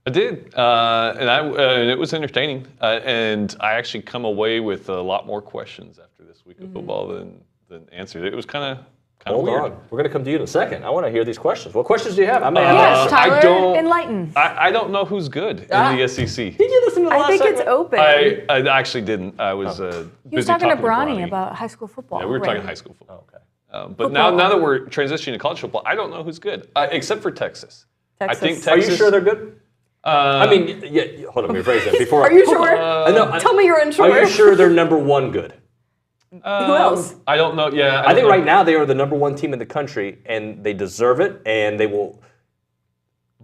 I did, and it was entertaining. And I actually come away with a lot more questions after this week of football than answered. It was kind of Hold weird. on. We're going to come to you in a second. I want to hear these questions. What questions do you have? Yes, Tyler, I don't, enlighten. I don't know who's good in the SEC. Did you listen to the last I think segment? it's open. I actually didn't. I was busy He was talking to Bronny Bronny about high school football. Yeah, we were Right. talking high school football. But now that we're transitioning to college football, I don't know who's good, except for Texas. I think Texas. Are you sure they're good? I mean, yeah. Hold on, let me rephrase that. Before Are you sure? Tell me you're unsure. Are you sure they're number one good? Who else? I don't know. Yeah, I think right now they are the number one team in the country, and they deserve it, and they will.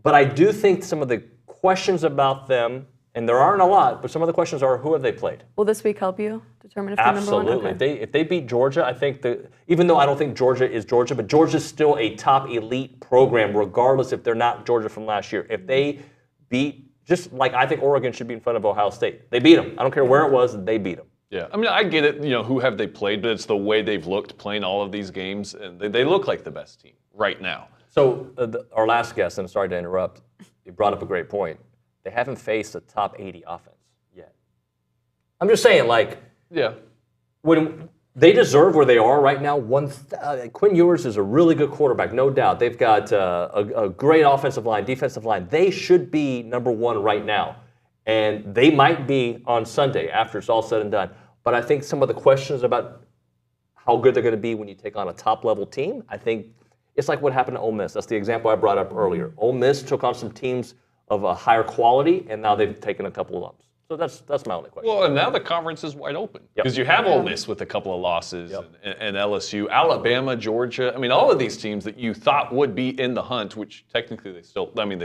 But I do think some of the questions about them, and there aren't a lot, but some of the questions are, who have they played? Will this week help you determine if they're number one? Absolutely. If they beat Georgia, I think even though I don't think Georgia is Georgia, but Georgia's still a top elite program, regardless if they're not Georgia from last year. If they beat, just like I think Oregon should be in front of Ohio State. They beat them. I don't care where it was, they beat them. Yeah, I mean, I get it, who have they played, but it's the way they've looked playing all of these games, and they look like the best team right now. So our last guest, and I'm sorry to interrupt, he brought up a great point. They haven't faced a top 80 offense yet. I'm just saying, when they deserve where they are right now. Quinn Ewers is a really good quarterback, no doubt. They've got a great offensive line, defensive line. They should be number one right now. And they might be on Sunday after it's all said and done. But I think some of the questions about how good they're going to be when you take on a top-level team, I think it's like what happened to Ole Miss. That's the example I brought up earlier. Ole Miss took on some teams of a higher quality, and now they've taken a couple of lumps. So that's my only question. Well, and now the conference is wide open because you have Ole Miss with a couple of losses and LSU, Alabama, Georgia. I mean, all of these teams that you thought would be in the hunt, which technically they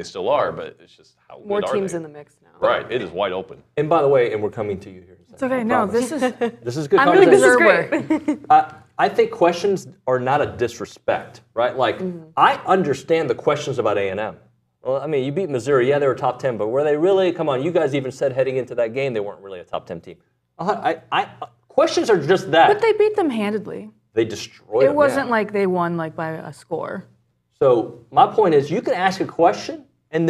still are, but it's just how More good are teams they? in the mix now. Right, it is wide open. And by the way, and we're coming to you here. It's okay. No, this is good. I'm an observer. I think questions are not a disrespect, right? Like I understand the questions about A&M. Well, I mean, you beat Missouri. Yeah, they were top 10, but were they really? Come on, you guys even said heading into that game they weren't really a top 10 team. Questions are just that. But they beat them handedly. They destroyed them. It wasn't like they won by a score. So my point is, you can ask a question and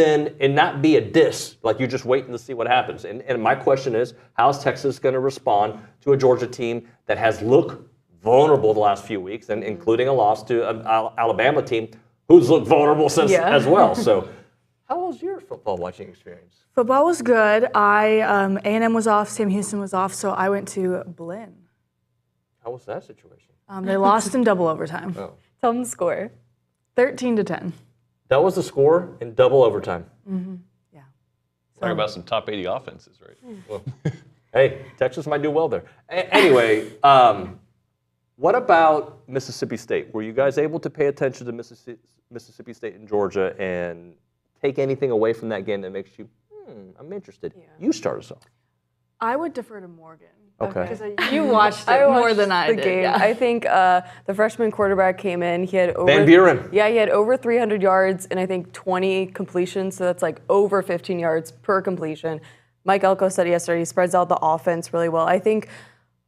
not be a diss, like you're just waiting to see what happens. And my question is, how's Texas going to respond to a Georgia team that has looked vulnerable the last few weeks, and including a loss to an Alabama team who's looked vulnerable since as well. So how was your football watching experience? Football was good. A&M was off, Sam Houston was off, so I went to Blinn. How was that situation? They lost in double overtime. Oh. Tell them the score. 13-10. That was the score in double overtime. Mm-hmm. Yeah. Talk about some top 80 offenses, right? Well, hey, Texas might do well there. Anyway, what about Mississippi State? Were you guys able to pay attention to Mississippi State and Georgia and take anything away from that game that makes you, I'm interested? Yeah. You start us off. I would defer to Morgan Okay. You watched it more than I did. Game. Yeah. I think the freshman quarterback came in. He had over Van Buren. Yeah, he had over 300 yards and I think 20 completions. So that's like over 15 yards per completion. Mike Elko said yesterday he spreads out the offense really well. I think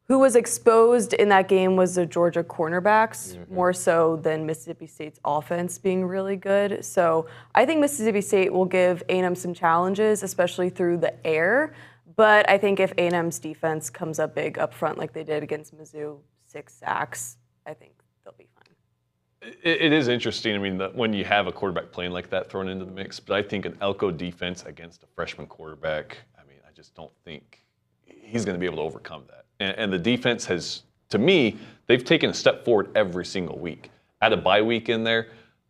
who was exposed in that game was the Georgia cornerbacks more so than Mississippi State's offense being really good. So I think Mississippi State will give A&M some challenges, especially through the air. But I think if A&M's defense comes up big up front like they did against Mizzou, 6 sacks, I think they'll be fine. It is interesting. I mean, when you have a quarterback playing like that thrown into the mix, but I think an Elko defense against a freshman quarterback, I mean, I just don't think he's going to be able to overcome that. And the defense has, to me, they've taken a step forward every single week. Add a bye week in there,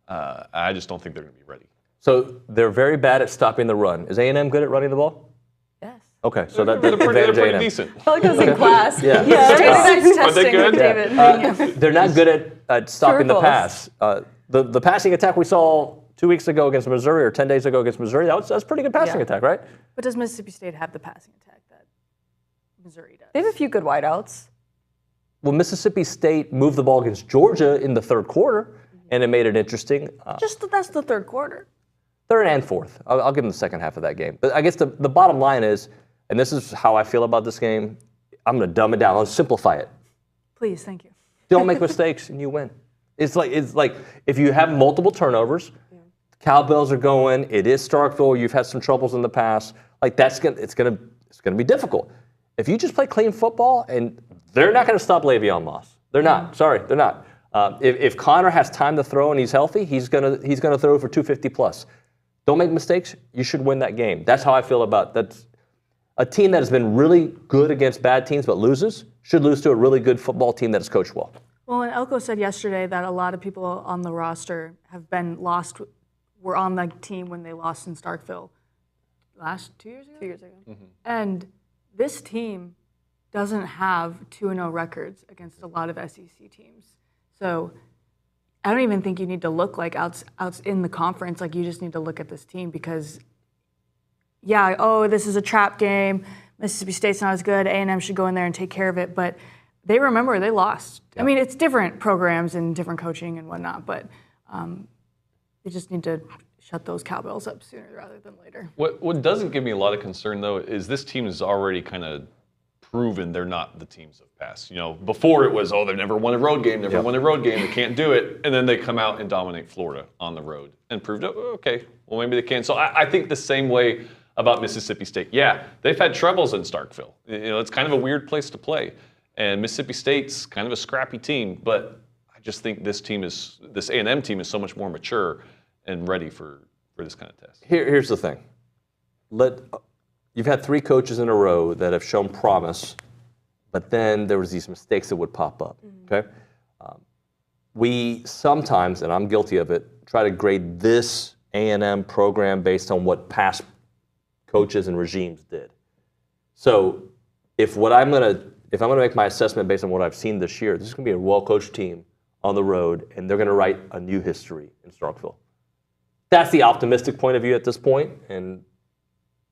I just don't think they're going to be ready. So they're very bad at stopping the run. Is A&M good at running the ball? Yes. Okay, so that's they're pretty A&M. decent. I felt like I was in class. Yeah. Are they good? David. They're not good at stopping the True or pass. The passing attack we saw 2 weeks ago against Missouri or 10 days ago against Missouri, that's a pretty good passing attack, right? But does Mississippi State have the passing attack that Missouri does? They have a few good wideouts. Well, Mississippi State moved the ball against Georgia in the third quarter, and it made it interesting. That's the third quarter. Third and fourth. I'll give them the second half of that game. But I guess the bottom line is, and this is how I feel about this game, I'm going to dumb it down. I'll simplify it. Please, thank you. Don't make mistakes and you win. It's like if you have multiple turnovers, cowbells are going. It is Starkville. You've had some troubles in the past. Like it's gonna be difficult. If you just play clean football, and they're not going to stop Le'Veon Moss. They're not. Sorry, they're not. If Connor has time to throw and he's healthy, he's gonna throw for 250 plus. Don't make mistakes. You should win that game. That's how I feel about that. A team that has been really good against bad teams but loses should lose to a really good football team that is coached well. Well, and Elko said yesterday that a lot of people on the roster have been lost, were on the team when they lost in Starkville last 2 years ago? 2 years ago. Mm-hmm. And this team doesn't have 2-0 records against a lot of SEC teams. So I don't even think you need to look like outs in the conference. Like, you just need to look at this team because, this is a trap game. Mississippi State's not as good. A&M should go in there and take care of it. But they remember they lost. Yeah. I mean, it's different programs and different coaching and whatnot, but they just need to shut those cowbells up sooner rather than later. What doesn't give me a lot of concern, though, is this team is already kind of proven they're not the teams of past. You know, before it was, they've never won a road game, they can't do it. And then they come out and dominate Florida on the road and proved, okay, well, maybe they can. So I think the same way about Mississippi State. Yeah, they've had troubles in Starkville. You know, it's kind of a weird place to play. And Mississippi State's kind of a scrappy team, but I just think this A&M team is so much more mature and ready for this kind of test. Here's the thing. You've had 3 coaches in a row that have shown promise, but then there was these mistakes that would pop up, okay? We sometimes, and I'm guilty of it, try to grade this A&M program based on what past coaches and regimes did. So if I'm gonna make my assessment based on what I've seen this year, this is gonna be a well-coached team on the road, and they're gonna write a new history in Starkville. That's the optimistic point of view at this point, and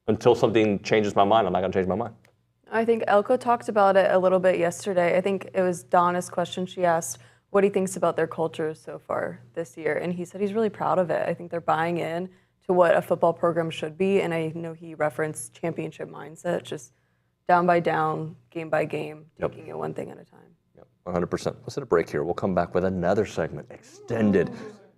until something changes my mind, I'm not gonna change my mind. I think Elko talked about it a little bit yesterday. I think it was Donna's question. She asked what he thinks about their culture so far this year, and he said he's really proud of it. I think they're buying in to what a football program should be, and I know he referenced championship mindset, just down by down, game by game, taking it one thing at a time. Yep, 100%. Let's hit a break here. We'll come back with another segment, extended.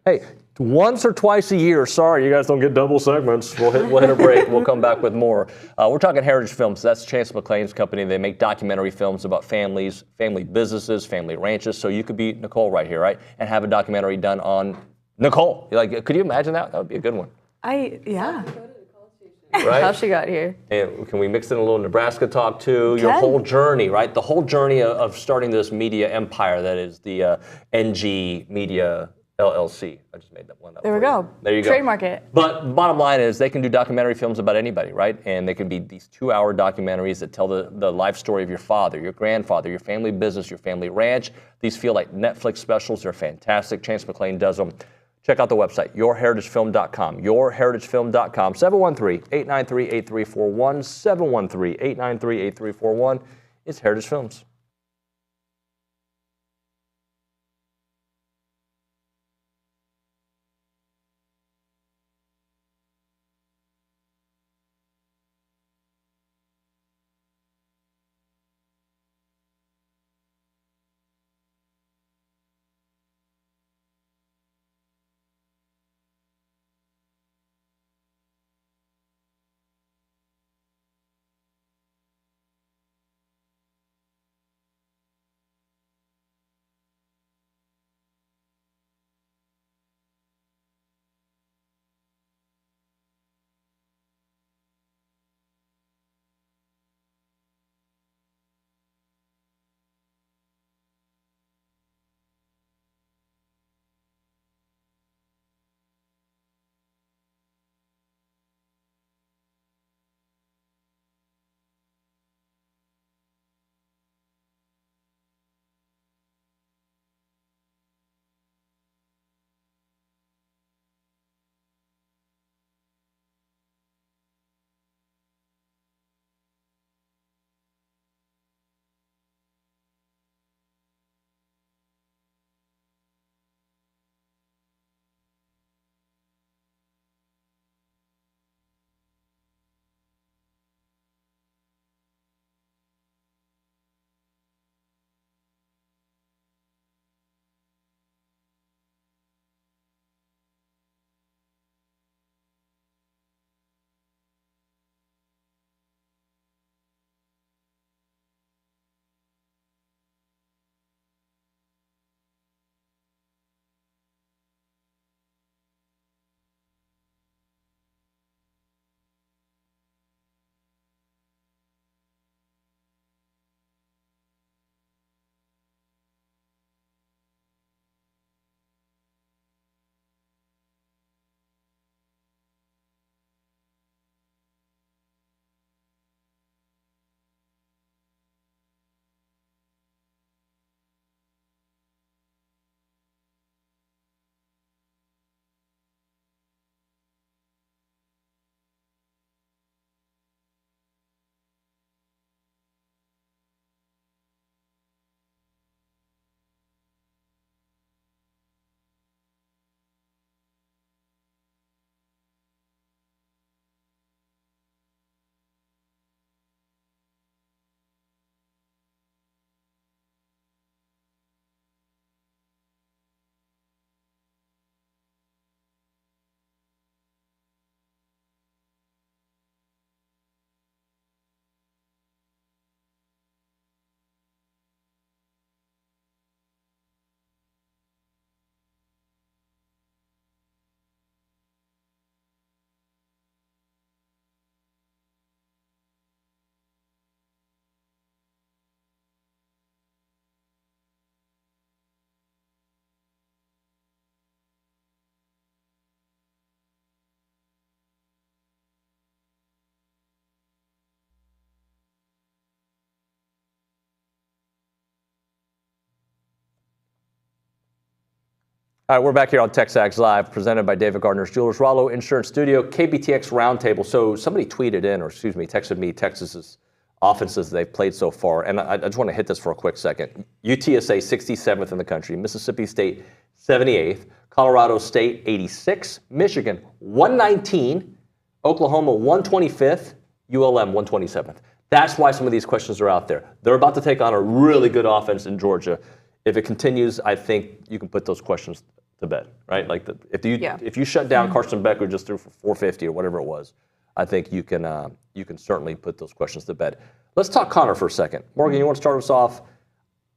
Hey, once or twice a year, sorry, you guys don't get double segments. We'll hit a break. We'll come back with more. We're talking Heritage Films. That's Chance McClain's company. They make documentary films about families, family businesses, family ranches. So you could be Nicole right here, right? And have a documentary done on Nicole. Could you imagine that? That would be a good one. Right? How she got here. And can we mix in a little Nebraska talk too? Your whole journey, right? The whole journey of starting this media empire that is the NG Media LLC. I just made that one up. There we go. There you go. Trademark it. But bottom line is they can do documentary films about anybody, right? And they can be these 2-hour documentaries that tell the life story of your father, your grandfather, your family business, your family ranch. These feel like Netflix specials. They're fantastic. Chance McClain does them. Check out the website, yourheritagefilm.com, yourheritagefilm.com, 713-893-8341, 713-893-8341. is Heritage Films. All right, we're back here on TexAgs Live, presented by David Gardner's Jewelers, Rollo Insurance Studio, KBTX Roundtable. So somebody tweeted in, or excuse me, texted me Texas's offenses they've played so far, and I just want to hit this for a quick second. UTSA 67th in the country, Mississippi State 78th, Colorado State 86, Michigan 119, Oklahoma 125th, ULM 127th. That's why some of these questions are out there. They're about to take on a really good offense in Georgia. If it continues, I think you can put those questions to bed, right? Like if you shut down Carson Beck, who just threw for 450 or whatever it was, I think you can certainly put those questions to bed. Let's talk Connor for a second. Morgan, you want to start us off?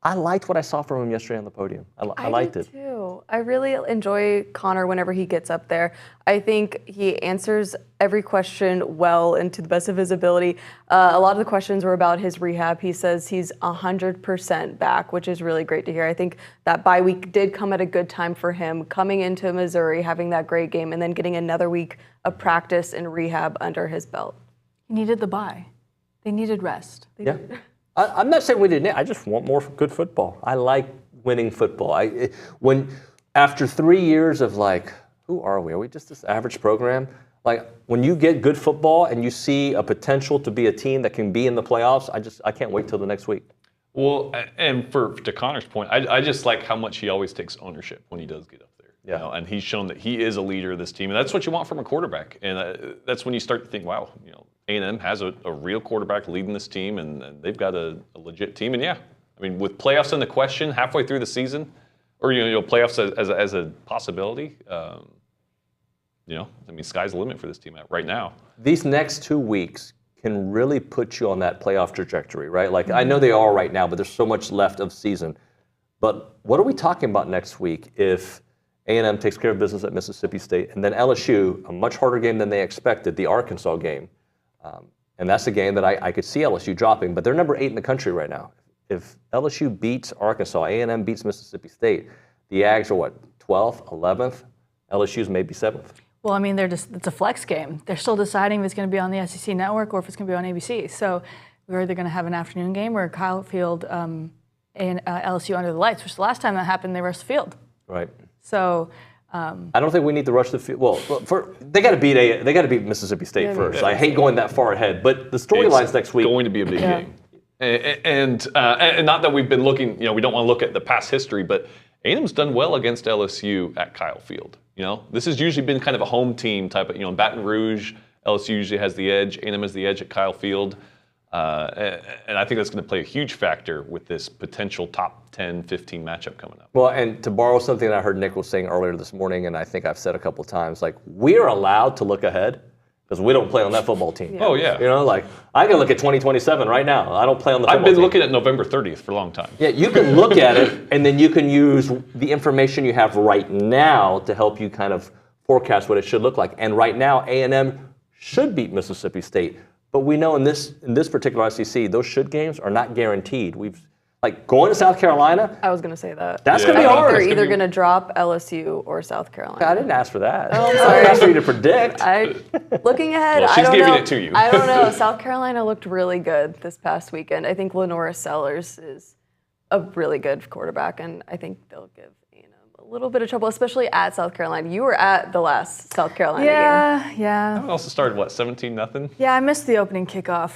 I liked what I saw from him yesterday on the podium. I liked it. Too. I really enjoy Connor whenever he gets up there. I think he answers every question well and to the best of his ability. A lot of the questions were about his rehab. He says he's 100% back, which is really great to hear. I think that bye week did come at a good time for him, coming into Missouri, having that great game, and then getting another week of practice and rehab under his belt. He needed the bye. They needed rest. I'm not saying we didn't. I just want more good football. I like winning football. When after 3 years of like, who are we? Are we just this average program? Like when you get good football and you see a potential to be a team that can be in the playoffs, I can't wait till the next week. Well, and to Connor's point, I just like how much he always takes ownership when he does get up there. Yeah. You know, and he's shown that he is a leader of this team, and that's what you want from a quarterback. And that's when you start to think, wow, A&M has a real quarterback leading this team, and they've got a legit team. And yeah, I mean, with playoffs in the question halfway through the season, or playoffs as a possibility, I mean, sky's the limit for this team right now. These next 2 weeks can really put you on that playoff trajectory, right? Like I know they are right now, but there's so much left of season. But what are we talking about next week if A&M takes care of business at Mississippi State, and then LSU, a much harder game than they expected, the Arkansas game. And that's a game that I could see LSU dropping, but they're number 8 in the country right now. If LSU beats Arkansas, A&M beats Mississippi State, the Aggies are what, 12th, 11th? LSU's maybe 7th. Well, I mean, it's a flex game. They're still deciding if it's going to be on the SEC network or if it's going to be on ABC. So we're either going to have an afternoon game or Kyle Field and LSU under the lights, which the last time that happened, they rushed the field. Right. So I don't think we need to rush the field. Well, they got to beat Mississippi State first. I hate going that far ahead, but the storylines next week going to be a big game. And not that we've been looking, we don't want to look at the past history, but A&M's done well against LSU at Kyle Field. This has usually been kind of a home team type of, in Baton Rouge, LSU usually has the edge, A&M has the edge at Kyle Field. And I think that's going to play a huge factor with this potential top 10, 15 matchup coming up. Well, and to borrow something that I heard Nick was saying earlier this morning, and I think I've said a couple of times, like, we are allowed to look ahead because we don't play on that football team. Yeah. Oh, yeah. Like, I can look at 2027 right now. I don't play on the football team. I've been looking at November 30th for a long time. Yeah, you can look at it, and then you can use the information you have right now to help you kind of forecast what it should look like. And right now, A&M should beat Mississippi State. But we know in this particular SEC, those should games are not guaranteed. Like going to South Carolina. I was going to say that. That's going to be hard. They're either going to drop LSU or South Carolina. I didn't ask for that. Oh, I'm sorry. I asked for you to predict. Looking ahead, well, she's I don't giving know. it to you. I don't know. South Carolina looked really good this past weekend. I think Lenora Sellers is a really good quarterback, and I think they'll give A&M a little bit of trouble, especially at South Carolina. You were at the last South Carolina game. Yeah. That also started, 17-0? Yeah, I missed the opening kickoff.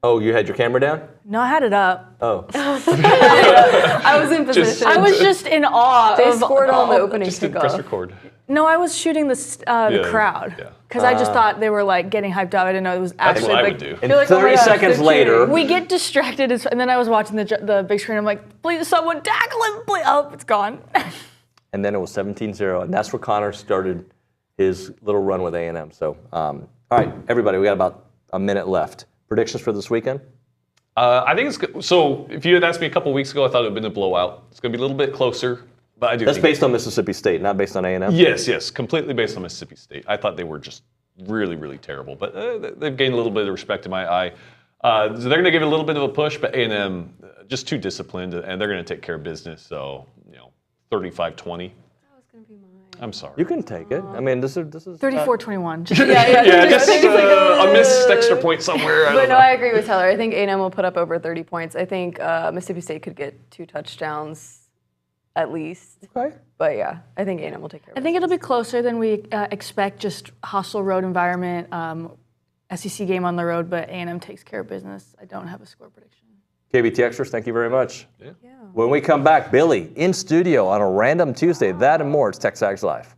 Oh, you had your camera down? No, I had it up. Oh. I was in position. I was just in awe. They scored on the opening just didn't kickoff. press record. No, I was shooting the crowd because I just thought they were like getting hyped up. I didn't know it was actually. That's what I would do. And like, 30 seconds later, we get distracted, and then I was watching the big screen. I'm like, please, someone tackle him! Please. Oh, it's gone. And then it was 17-0, and that's where Connor started his little run with A&M. So, all right, everybody, we got about a minute left. Predictions for this weekend? I think it's good. So if you had asked me a couple weeks ago, I thought it would have been a blowout. It's going to be a little bit closer, but I do. That's based on Mississippi State, not based on A&M? Yes, completely based on Mississippi State. I thought they were just really, really terrible, but they've gained a little bit of respect in my eye. So they're going to give it a little bit of a push, but A&M just too disciplined, and they're going to take care of business. So 35-20. That was going to be mine. I'm sorry. You can take it. I mean, this is 34-21. Just a missed extra point somewhere. But no, I agree with Tyler. I think A&M will put up over 30 points. I think Mississippi State could get 2 touchdowns at least. Okay. But yeah, I think A&M will take care of it. I think it'll be closer than we expect. Just hostile road environment, SEC game on the road, but A&M takes care of business. I don't have a score prediction. KBTXers, thank you very much. Yeah. When we come back, Billy in studio on a random Tuesday. That and more. It's TexAgs Live.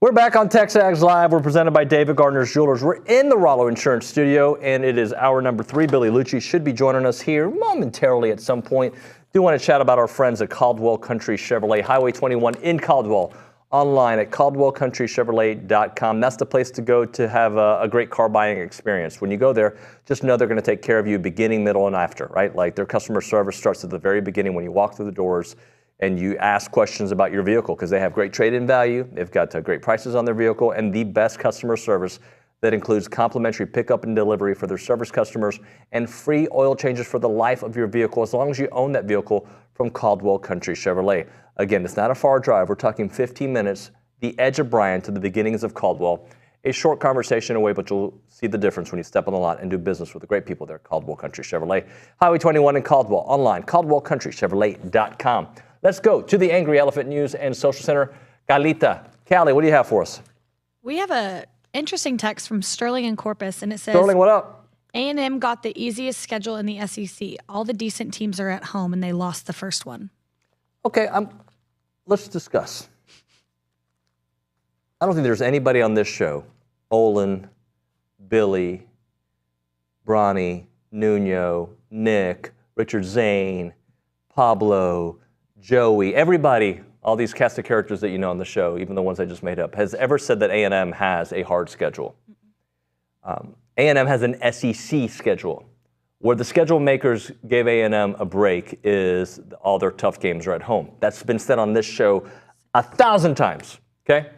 We're back on TexAgs Live. We're presented by David Gardner's Jewelers. We're in the Rollo Insurance Studio, and it is hour number 3. Billy Liucci should be joining us here momentarily at some point. Do want to chat about our friends at Caldwell Country Chevrolet, Highway 21 in Caldwell, online at caldwellcountrychevrolet.com. That's the place to go to have a great car buying experience. When you go there, just know they're going to take care of you beginning, middle, and after, right? Like their customer service starts at the very beginning when you walk through the doors and you ask questions about your vehicle because they have great trade-in value. They've got great prices on their vehicle and the best customer service that includes complimentary pickup and delivery for their service customers and free oil changes for the life of your vehicle as long as you own that vehicle from Caldwell Country Chevrolet. Again, it's not a far drive. We're talking 15 minutes, the edge of Bryan to the beginnings of Caldwell. A short conversation away, but you'll see the difference when you step on the lot and do business with the great people there at Caldwell Country Chevrolet. Highway 21 in Caldwell, online, caldwellcountrychevrolet.com. Let's go to the Angry Elephant News and Social Center. Callie, what do you have for us? We have a interesting text from Sterling and Corpus, and it says, Sterling, what up? A&M got the easiest schedule in the SEC. All the decent teams are at home, and they lost the first one. Okay, let's discuss. I don't think there's anybody on this show, Olin, Billy, Bronny, Nuño, Nick, Richard Zane, Pablo, Joey, everybody, all these cast of characters that you know on the show, even the ones I just made up, has ever said that A&M has a hard schedule. A&M has an SEC schedule. Where the schedule makers gave A&M a break is all their tough games are at home. That's been said on this show 1,000 times, okay?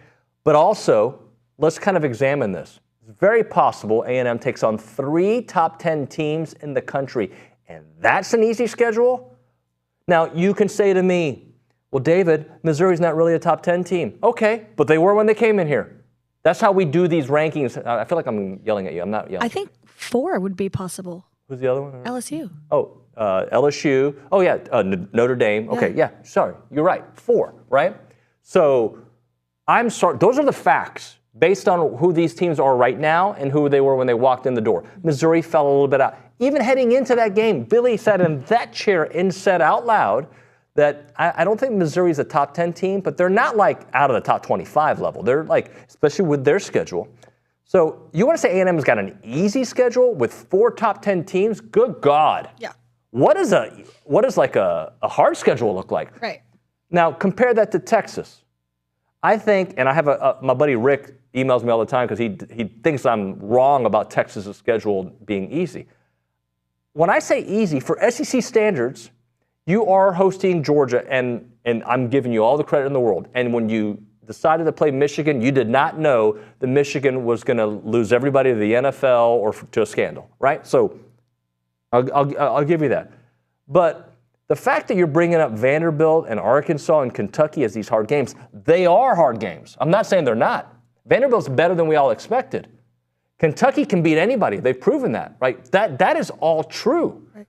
But also, let's kind of examine this. It's very possible A&M takes on 3 top 10 teams in the country, and that's an easy schedule? Now, you can say to me, well, David, Missouri's not really a top 10 team. Okay, but they were when they came in here. That's how we do these rankings. I feel like I'm yelling at you. I'm not yelling. I think 4 would be possible. Who's the other one? LSU. Oh, LSU. Oh, yeah, Notre Dame. Okay, yeah, sorry. You're right. 4, right? So I'm sorry. Those are the facts based on who these teams are right now and who they were when they walked in the door. Missouri fell a little bit out. Even heading into that game, Billy sat in that chair and said out loud that I don't think Missouri's a top 10 team, but they're not like out of the top 25 level. They're like, especially with their schedule. So you want to say A&M's got an easy schedule with 4 top 10 teams? Good God. Yeah. What does like a hard schedule look like? Right. Now compare that to Texas. I think, and I have my buddy Rick emails me all the time because he thinks I'm wrong about Texas's schedule being easy. When I say easy, for SEC standards, you are hosting Georgia, and I'm giving you all the credit in the world. And when you decided to play Michigan, you did not know that Michigan was going to lose everybody to the NFL or to a scandal, right? So I'll give you that. But the fact that you're bringing up Vanderbilt and Arkansas and Kentucky as these hard games, they are hard games. I'm not saying they're not. Vanderbilt's better than we all expected. Kentucky can beat anybody. They've proven that, right? That is all true. Right.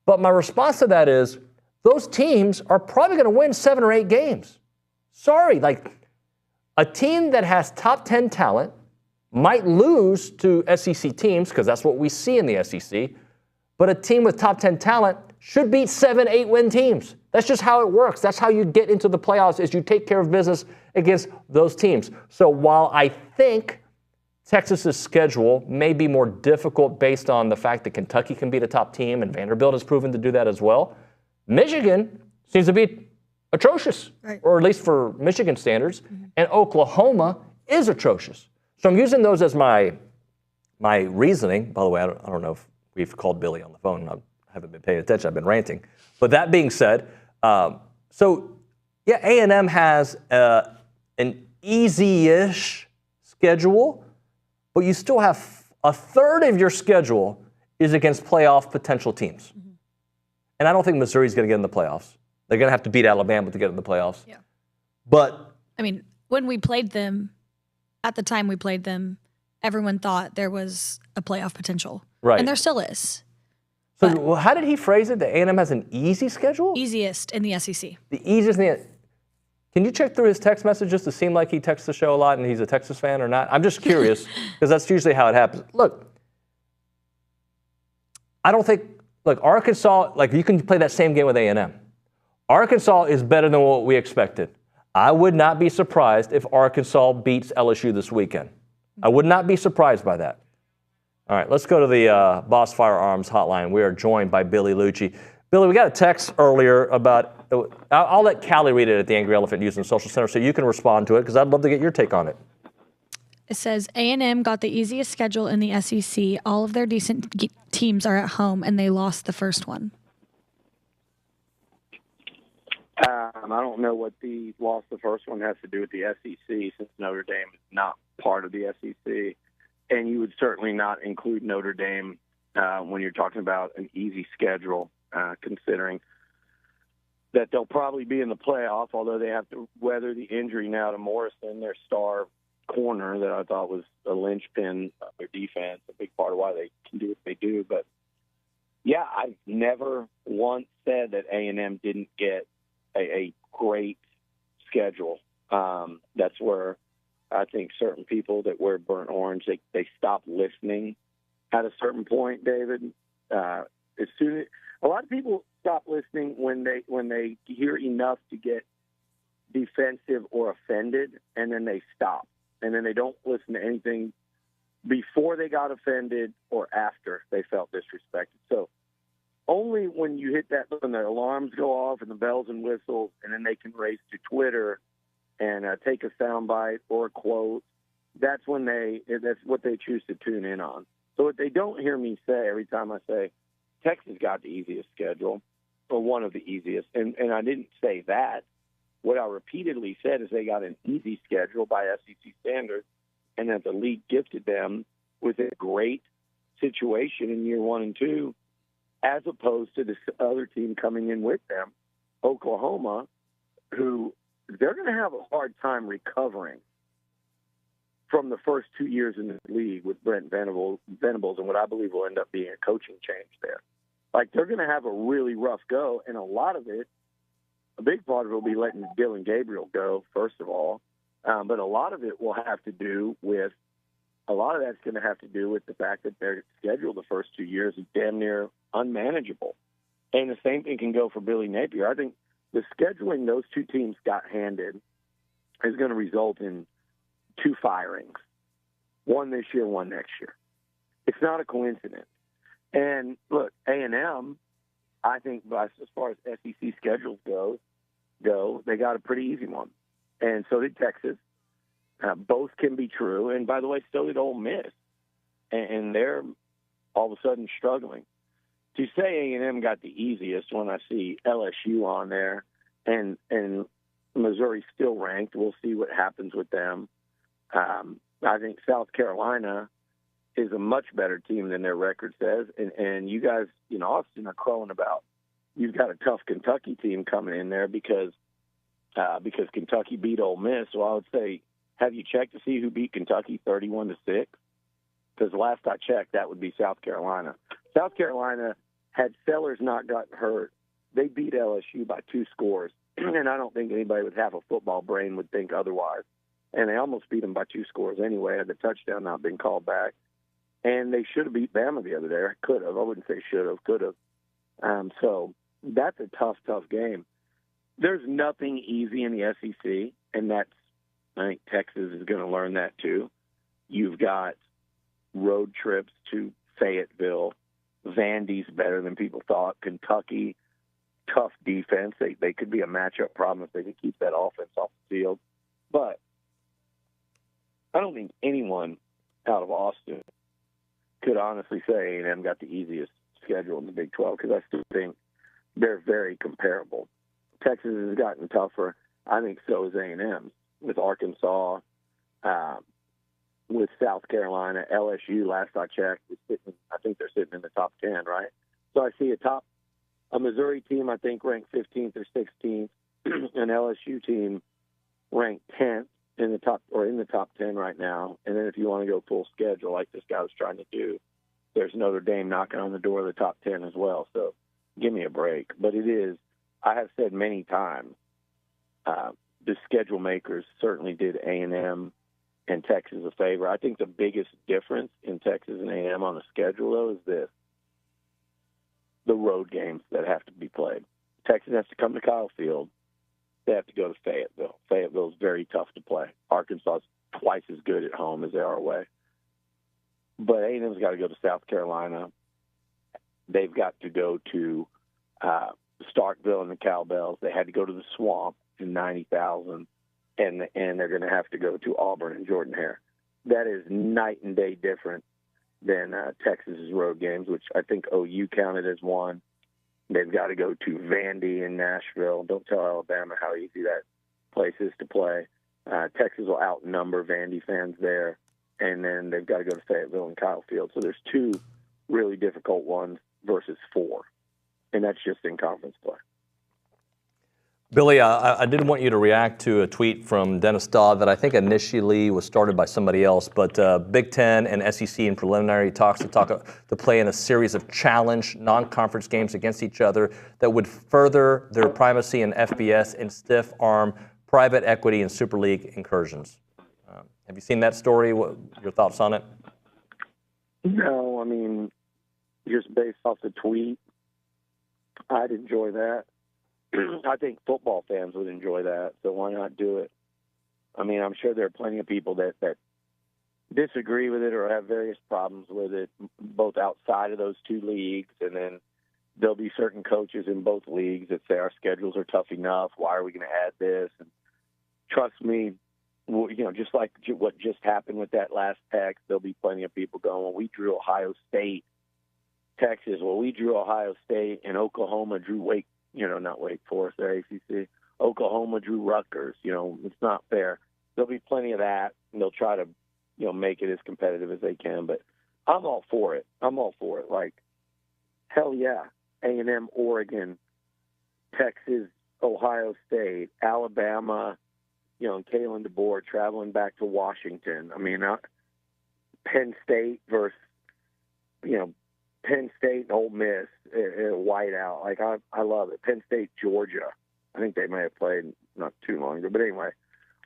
But my response to that is those teams are probably going to win 7 or 8 games. Sorry, like a team that has top 10 talent might lose to SEC teams because that's what we see in the SEC. But a team with top 10 talent should beat 7, 8 win teams. That's just how it works. That's how you get into the playoffs is you take care of business against those teams. So while I think Texas's schedule may be more difficult based on the fact that Kentucky can beat a top team and Vanderbilt has proven to do that as well, Michigan seems to be atrocious, right, or at least for Michigan standards, and Oklahoma is atrocious. So I'm using those as my reasoning. By the way, I don't know if we've called Billy on the phone. I haven't been paying attention. I've been ranting. But that being said, so yeah, A&M has an easy-ish schedule, but you still have a third of your schedule is against playoff potential teams. Mm-hmm. And I don't think Missouri's going to get in the playoffs. They're going to have to beat Alabama to get in the playoffs. Yeah. But I mean, when we played them, at the time we played them, everyone thought there was a playoff potential. Right. And there still is. So well, how did he phrase it? That A&M has an easy schedule? Easiest in the SEC. The easiest in the... Can you check through his text messages to seem like he texts the show a lot and he's a Texas fan or not? I'm just curious because that's usually how it happens. Look, I don't think... Look, Arkansas, like you can play that same game with A&M. Arkansas is better than what we expected. I would not be surprised if Arkansas beats LSU this weekend. I would not be surprised by that. All right, let's go to the Boss Firearms hotline. We are joined by Billy Liucci. Billy, we got a text earlier about, I'll let Callie read it at the Angry Elephant News and Social Center so you can respond to it because I'd love to get your take on it. It says A&M got the easiest schedule in the SEC. All of their decent teams are at home, and they lost the first one. I don't know what the loss of the first one has to do with the SEC, since Notre Dame is not part of the SEC. And you would certainly not include Notre Dame when you're talking about an easy schedule, considering that they'll probably be in the playoff, although they have to weather the injury now to Morrison, their star corner that I thought was a linchpin of their defense, a big part of why they can do what they do. But, yeah, I've never once said that A&M didn't get a great schedule. That's where I think certain people that wear burnt orange, they stop listening at a certain point, David. A lot of people stop listening when they hear enough to get defensive or offended, and then they stop. And then they don't listen to anything before they got offended or after they felt disrespected. So only when you hit that, when the alarms go off and the bells and whistles, and then they can race to Twitter and take a soundbite or a quote, that's what they choose to tune in on. So what they don't hear me say every time I say, Texas got the easiest schedule, or one of the easiest, and I didn't say that. What I repeatedly said is they got an easy schedule by SEC standards, and that the league gifted them with a great situation in year 1 and 2, as opposed to this other team coming in with them, Oklahoma, who they're going to have a hard time recovering from the first 2 years in the league with Brent Venables and what I believe will end up being a coaching change there. Like, they're going to have a really rough go, and a lot of it, a big part of it will be letting Dylan Gabriel go, first of all. But a lot of it will have to do with, that's going to have to do with the fact that their schedule the first 2 years is damn near unmanageable. And the same thing can go for Billy Napier. I think the scheduling those two teams got handed is going to result in 2 firings, one this year, one next year. It's not a coincidence. And look, A&M, I think as far as SEC schedules go, they got a pretty easy one. And so did Texas. Both can be true. And by the way, so did Ole Miss. And they're all of a sudden struggling. To say A&M got the easiest when I see LSU on there and Missouri still ranked, we'll see what happens with them. I think South Carolina is a much better team than their record says. And you guys, Austin are crowing about you've got a tough Kentucky team coming in there because Kentucky beat Ole Miss. So I would say, have you checked to see who beat Kentucky 31-6? Because last I checked, that would be South Carolina. South Carolina, had Sellers not gotten hurt, they beat LSU by 2 scores. And I don't think anybody with half a football brain would think otherwise. And they almost beat them by 2 scores anyway, had the touchdown not been called back. And they should have beat Bama the other day. Could have. I wouldn't say should have. Could have. So that's a tough game. There's nothing easy in the SEC, and I think Texas is going to learn that too. You've got road trips to Fayetteville. Vandy's better than people thought. Kentucky, tough defense. They could be a matchup problem if they could keep that offense off the field. But I don't think anyone out of Austin could honestly say A&M got the easiest schedule in the Big 12 because I still think they're very comparable. Texas has gotten tougher. I think so is A&M with Arkansas, with South Carolina, LSU. Last I checked, I think they're sitting in the top 10, right? So I see a Missouri team I think ranked 15th or 16th, an LSU team ranked 10th in the top 10 right now. And then if you want to go full schedule like this guy was trying to do, there's Notre Dame knocking on the door of the top 10 as well. So give me a break. But it is, I have said many times, the schedule makers certainly did A&M and Texas a favor. I think the biggest difference in Texas and A&M on the schedule, though, is this: the road games that have to be played. Texas has to come to Kyle Field. they have to go to Fayetteville. Fayetteville is very tough to play. Arkansas is twice as good at home as they are away. But A&M's got to go to South Carolina. They've got to go to Starkville and the Cowbells. They had to go to the Swamp in 90,000, and they're going to have to go to Auburn and Jordan-Hare. That is night and day different than Texas's road games, which I think OU counted as one. They've got to go to Vandy in Nashville. Don't tell Alabama how easy that place is to play. Texas will outnumber Vandy fans there. And then they've got to go to Fayetteville and Kyle Field. So there's 2 really difficult ones versus 4. And that's just in conference play. Billy, I did want you to react to a tweet from Dennis Dodd that I think initially was started by somebody else, but Big Ten and SEC in preliminary talks to play in a series of challenge non-conference games against each other that would further their primacy in FBS and stiff-arm private equity and Super League incursions. Have you seen that story? What your thoughts on it? No, I mean, just based off the tweet, I'd enjoy that. I think football fans would enjoy that, so why not do it? I mean, I'm sure there are plenty of people that disagree with it or have various problems with it, both outside of those 2 leagues, and then there'll be certain coaches in both leagues that say our schedules are tough enough. Why are we going to add this? And trust me, just like what just happened with that last text, there'll be plenty of people going, well, we drew Ohio State, Texas. Well, we drew Ohio State, and Oklahoma drew not Wake Forest, their ACC. Oklahoma drew Rutgers. It's not fair. There'll be plenty of that, and they'll try to, make it as competitive as they can. But I'm all for it. Like, hell yeah. A&M, Oregon, Texas, Ohio State, Alabama, and Kalen DeBoer traveling back to Washington. I mean, Penn State versus, Penn State and Ole Miss in a whiteout. Like, I love it. Penn State, Georgia. I think they may have played not too long ago. But anyway,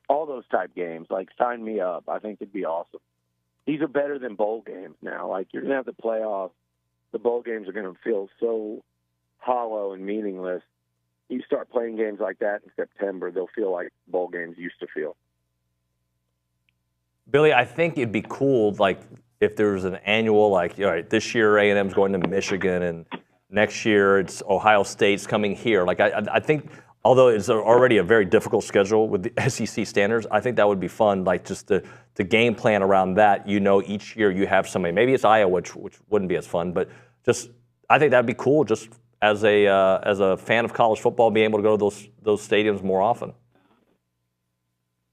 all those type games, like, sign me up. I think it'd be awesome. These are better than bowl games now. Like, you're going to have the playoffs. The bowl games are going to feel so hollow and meaningless. You start playing games like that in September, they'll feel like bowl games used to feel. Billy, I think it'd be cool, like, if there was an annual, like, all right, this year A&M's going to Michigan, and next year it's Ohio State's coming here. Like, I think, although it's already a very difficult schedule with the SEC standards, I think that would be fun, like, just to game plan around that. Each year you have somebody. Maybe it's Iowa, which wouldn't be as fun, but just I think that'd be cool. Just as a fan of college football, being able to go to those stadiums more often.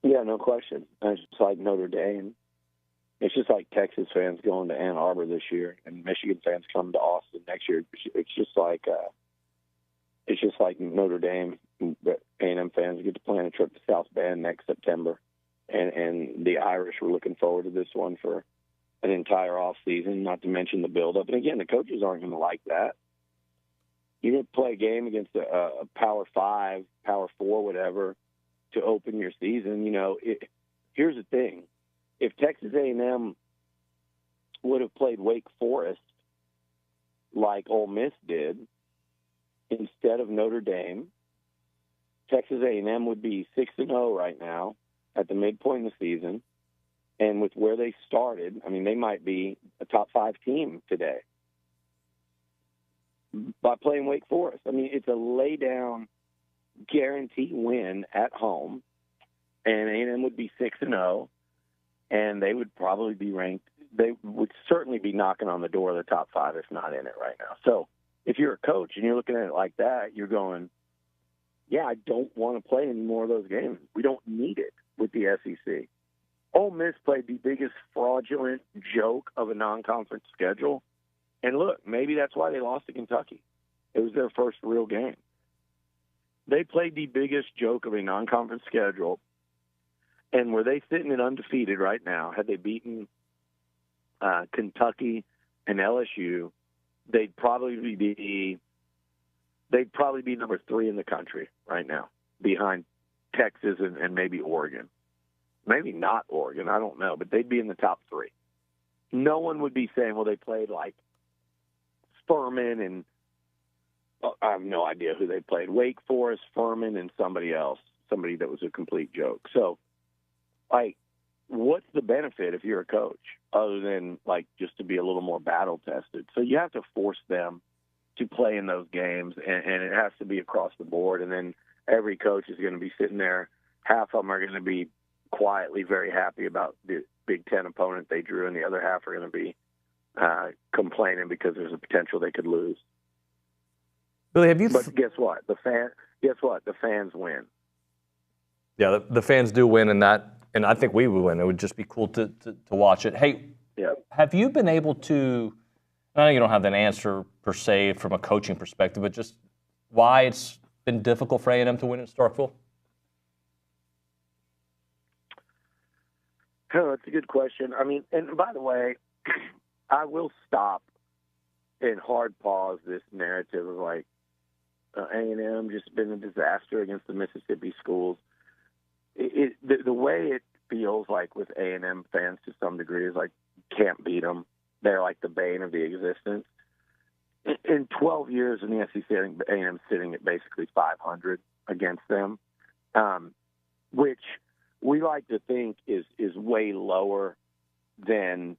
Yeah, no question. It's just like Notre Dame. It's just like Texas fans going to Ann Arbor this year, and Michigan fans come to Austin next year. It's just like Notre Dame. A&M fans get to plan a trip to South Bend next September, and the Irish were looking forward to this one for an entire off season. Not to mention the buildup. And again, the coaches aren't going to like that. You're going to play a game against a Power 5, Power 4, whatever, to open your season. Here's the thing. If Texas A&M would have played Wake Forest like Ole Miss did instead of Notre Dame, Texas A&M would be 6-0 right now at the midpoint of the season. And with where they started, I mean, they might be a top 5 team today by playing Wake Forest. I mean, it's a lay-down guarantee win at home, and A&M would be 6-0. And they would probably be ranked. They would certainly be knocking on the door of the top 5, if not in it right now. So if you're a coach and you're looking at it like that, you're going, yeah, I don't want to play any more of those games. We don't need it with the SEC. Ole Miss played the biggest fraudulent joke of a non-conference schedule. And look, maybe that's why they lost to Kentucky. It was their first real game. They played the biggest joke of a non-conference schedule. And were they sitting at undefeated right now, had they beaten Kentucky and LSU, they'd probably be number 3 in the country right now, behind Texas and maybe Oregon. Maybe not Oregon, I don't know, but they'd be in the top 3. No one would be saying, well, they played like Furman and I have no idea who they played. Wake Forest, Furman, and somebody else. somebody that was a complete joke. So, like, what's the benefit if you're a coach other than, like, just to be a little more battle tested? So you have to force them to play in those games, and it has to be across the board. And then every coach is going to be sitting there. Half of them are going to be quietly very happy about the Big Ten opponent they drew, and the other half are going to be complaining because there's a potential they could lose. Billy, have you? But guess what? The fans win. Yeah, the fans do win, and I think we would win. It would just be cool to watch it. Hey, have you been able to? I know you don't have an answer per se from a coaching perspective, but just why it's been difficult for A&M to win in Starkville? Oh, that's a good question. I mean, and by the way, I will stop and hard pause this narrative of like A&M just been a disaster against the Mississippi schools. The way it feels like with A&M fans to some degree is like can't beat them. They're like the bane of the existence. In 12 years in the SEC, I think A&M's sitting at basically 500 against them, which we like to think is way lower than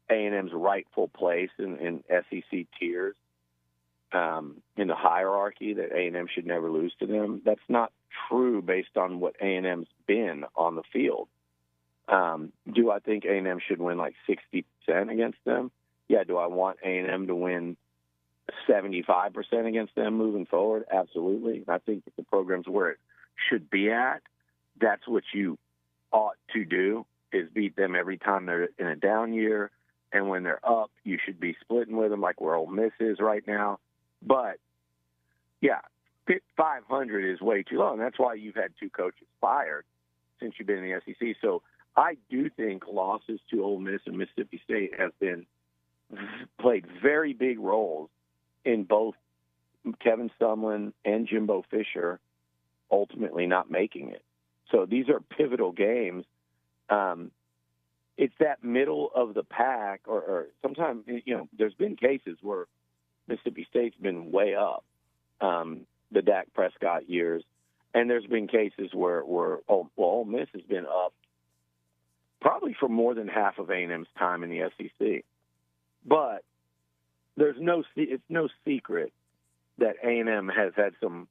A&M's rightful place in SEC tiers in the hierarchy, that A&M should never lose to them. That's not true based on what A&M's been on the field. Do I think A&M should win like 60% against them? Yeah. Do I want A&M to win 75% against them moving forward? Absolutely. I think if the program's where it should be at, that's what you ought to do, is beat them every time they're in a down year. And when they're up, you should be splitting with them like where Ole Miss is right now. But, yeah, 500 is way too low, and that's why you've had 2 coaches fired since you've been in the SEC. So I do think losses to Ole Miss and Mississippi State have played very big roles in both Kevin Sumlin and Jimbo Fisher ultimately not making it. So these are pivotal games. It's that middle of the pack, or sometimes, there's been cases where Mississippi State's been way up the Dak Prescott years, and there's been cases where Ole Miss has been up probably for more than half of A&M's time in the SEC. But it's no secret that A&M has had some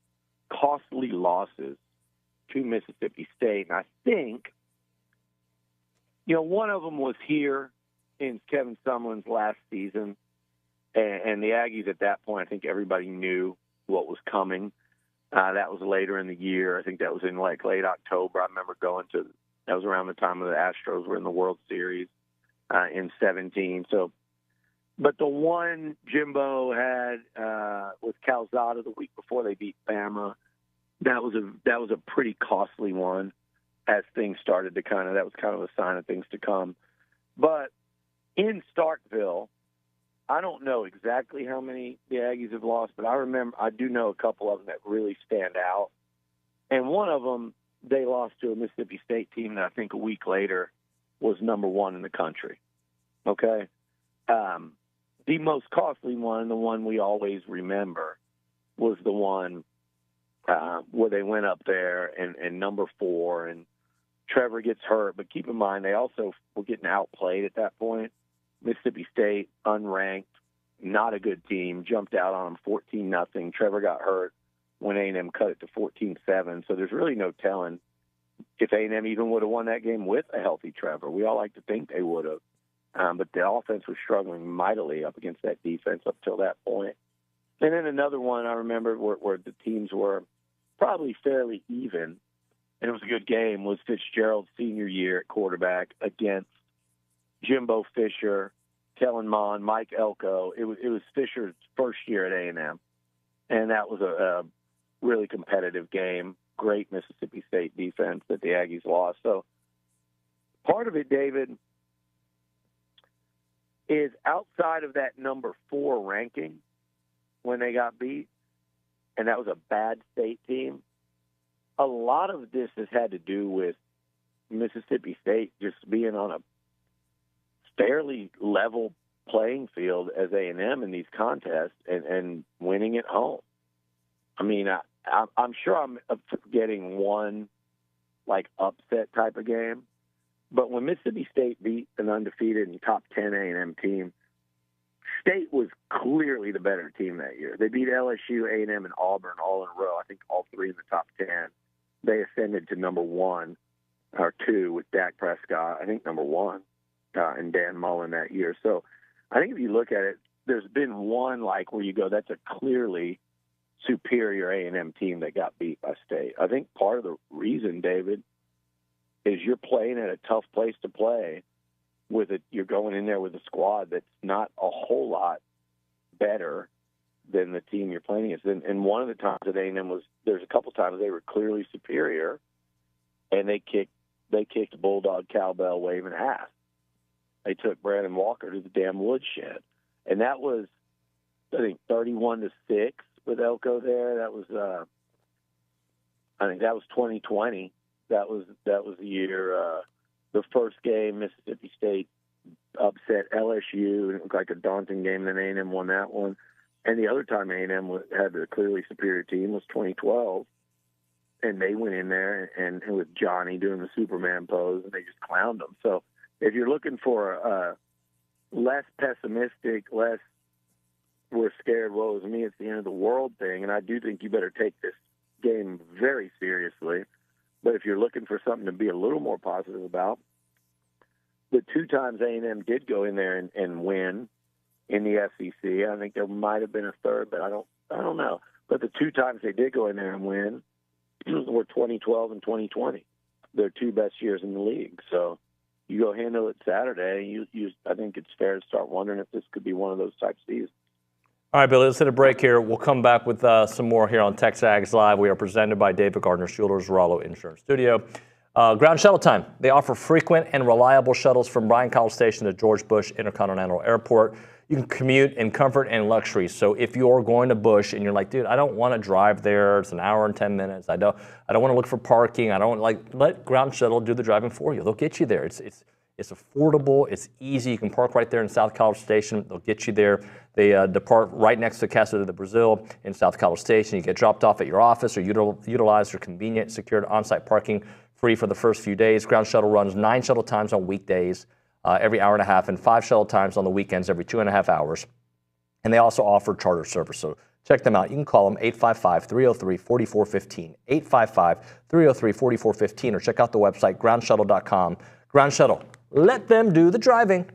costly losses to Mississippi State, and I think one of them was here in Kevin Sumlin's last season, and the Aggies at that point, I think everybody knew what was coming. That was later in the year. I think that was in like late October. I remember that was around the time of the Astros were in the World Series in 2017. So, but the one Jimbo had with Calzada the week before they beat Bama, that was a pretty costly one. As things started to that was kind of a sign of things to come. But in Starkville, I don't know exactly how many the Aggies have lost, but I do know a couple of them that really stand out. And one of them, they lost to a Mississippi State team that I think a week later was number 1 in the country. Okay? The most costly one, the one we always remember, was the one where they went up there and number 4, and Trevor gets hurt. But keep in mind, they also were getting outplayed at that point. Mississippi State, unranked, not a good team, jumped out on them 14-0. Trevor got hurt when A&M cut it to 14-7. So there's really no telling if A&M even would have won that game with a healthy Trevor. We all like to think they would have. But the offense was struggling mightily up against that defense up till that point. And then another one I remember where the teams were probably fairly even, and it was a good game, was Fitzgerald's senior year at quarterback against Jimbo Fisher, Kellen Mond, Mike Elko. It was Fisher's first year at A&M, and that was a really competitive game. Great Mississippi State defense that the Aggies lost. So part of it, David, is outside of that number 4 ranking when they got beat, and that was a bad State team. A lot of this has had to do with Mississippi State just being on a fairly level playing field as A&M in these contests and winning at home. I mean, I'm sure I'm getting one like upset type of game, but when Mississippi State beat an undefeated and top 10 A&M team, State was clearly the better team that year. They beat LSU, A&M, and Auburn all in a row. I think all three in the top 10. They ascended to number 1 or 2 with Dak Prescott. I think number 1 and Dan Mullen that year. So I think if you look at it, there's been one like where you go, that's a clearly superior A&M team that got beat by State. I think part of the reason, David, is you're playing at a tough place to play with it. You're going in there with a squad that's not a whole lot better than the team you're playing against. And one of the times that A&M was, there's a couple times they were clearly superior, and they kicked Bulldog cowbell waving ass. They took Brandon Walker to the damn woodshed, and that was, I think, 31-6 with Elko there. That was, I think that was 2020. That was the year. The first game, Mississippi State upset LSU, and it looked like a daunting game. Then A&M won that one. And the other time A&M had a clearly superior team was 2012, and they went in there and with Johnny doing the Superman pose, and they just clowned them. So if you're looking for a less pessimistic, less we're scared, woe is me, it's the end of the world thing, and I do think you better take this game very seriously. But if you're looking for something to be a little more positive about, the 2 times A&M did go in there and win in the SEC. I think there might have been a third, but I don't know. But the 2 times they did go in there and win were 2012 and 2020. They're 2 best years in the league. So you go handle it Saturday, I think it's fair to start wondering if this could be one of those type seasons. All right, Billy, let's hit a break here. We'll come back with some more here on TexAgs Live. We are presented by David Gardner Schuler's Rollo Insurance Studio. Ground shuttle time. They offer frequent and reliable shuttles from Bryan College Station to George Bush Intercontinental Airport. You can commute in comfort and luxury. So if you're going to Bush and you're like, dude, I don't want to drive there. It's an hour and 10 minutes. I don't want to look for parking. I don't let Ground Shuttle do the driving for you. They'll get you there. It's affordable. It's easy. You can park right there in South College Station. They'll get you there. They depart right next to Casa de Brazil in South College Station. You get dropped off at your office or utilize their convenient, secured on-site parking free for the first few days. Ground Shuttle runs 9 shuttle times on weekdays every hour and a half and 5 shuttle times on the weekends every 2.5 hours. And they also offer charter service. So check them out. You can call them 855-303-4415, 855-303-4415, or check out the website, groundshuttle.com. Ground Shuttle. Let them do the driving.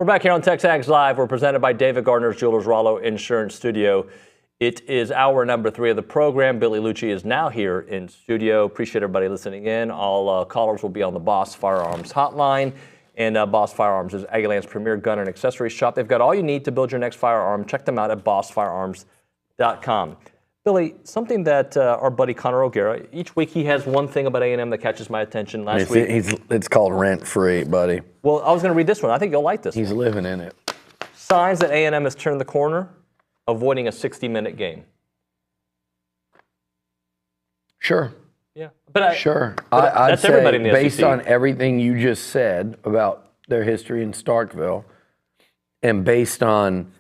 We're back here on TexAgs Live. We're presented by David Gardner's Jewelers Rollo Insurance Studio. It is hour number 3 of the program. Billy Liucci is now here in studio. Appreciate everybody listening in. All callers will be on the Boss Firearms hotline. And Boss Firearms is Aggieland's premier gun and accessory shop. They've got all you need to build your next firearm. Check them out at bossfirearms.com. Billy, something that our buddy Connor O'Gara, each week he has one thing about A&M that catches my attention. Last week, it's called rent-free, buddy. Well, I was going to read this one. I think you'll like this. He's living in it. Signs that A&M has turned the corner, avoiding a 60-minute game. Sure. Yeah, but sure. But I'd that's say everybody in the based SEC. on everything you just said about their history in Starkville, and based on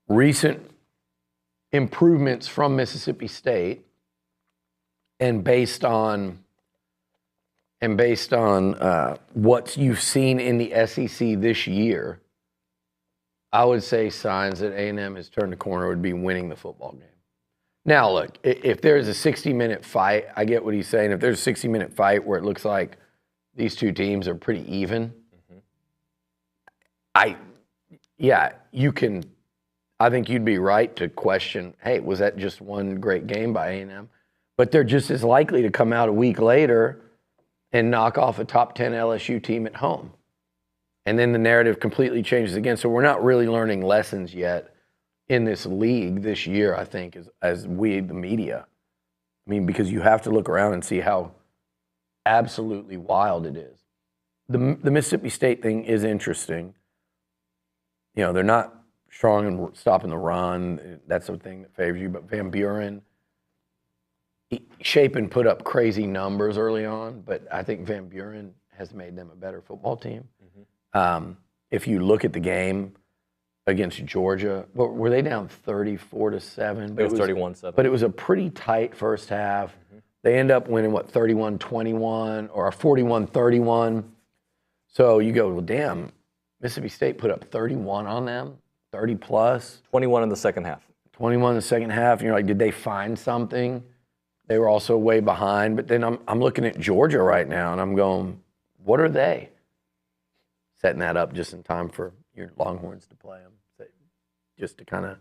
recent improvements from Mississippi State, and based on what you've seen in the SEC this year, I would say signs that A&M has turned the corner would be winning the football game. Now, look, if there's a 60-minute fight, I get what he's saying. If there's a 60-minute fight where it looks like these two teams are pretty even, I think you'd be right to question, hey, was that just one great game by A&M? But they're just as likely to come out a week later and knock off a top 10 LSU team at home. And then the narrative completely changes again. So we're not really learning lessons yet in this league this year, I think, as we, the media. I mean, because you have to look around and see how absolutely wild it is. The Mississippi State thing is interesting. You know, they're not strong in stopping the run. That's the thing that favors you. But Van Buren, Shapen put up crazy numbers early on, but I think Van Buren has made them a better football team. If you look at the game against Georgia, were they down 34-7? It was 31-7. But it was a pretty tight first half. They end up winning, 31-21 or 41-31. So you go, well, damn, Mississippi State put up 31 on them, 30 plus. 21 in the second half. 21 in the second half. And you're like, did they find something? They were also way behind. But then I'm looking at Georgia right now, and I'm going, what are they? Setting that up just in time for your Longhorns to play them, just to kind of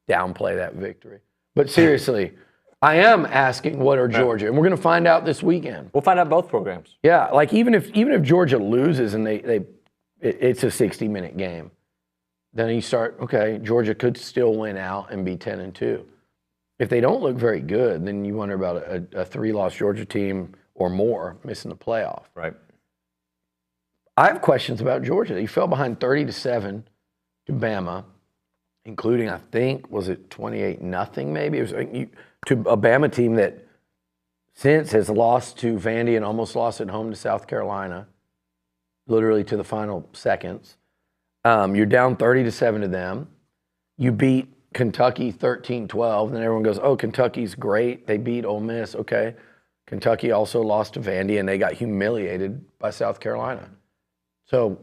downplay that victory. But seriously, I am asking, what are Georgia? And we're going to find out this weekend. We'll find out both programs. Yeah, like even if Georgia loses and it's a 60-minute game, then you start, okay, Georgia could still win out and be 10-2. If they don't look very good, then you wonder about a 3-loss Georgia team or more missing the playoff. Right. I have questions about Georgia. They fell behind 30-7 to Bama, including, I think, was it 28-0 maybe? It was to a Bama team that since has lost to Vandy and almost lost at home to South Carolina, literally to the final seconds. You're down 30-7 to them. You beat Kentucky 13-12, and then everyone goes, oh, Kentucky's great. They beat Ole Miss. Okay. Kentucky also lost to Vandy, and they got humiliated by South Carolina. So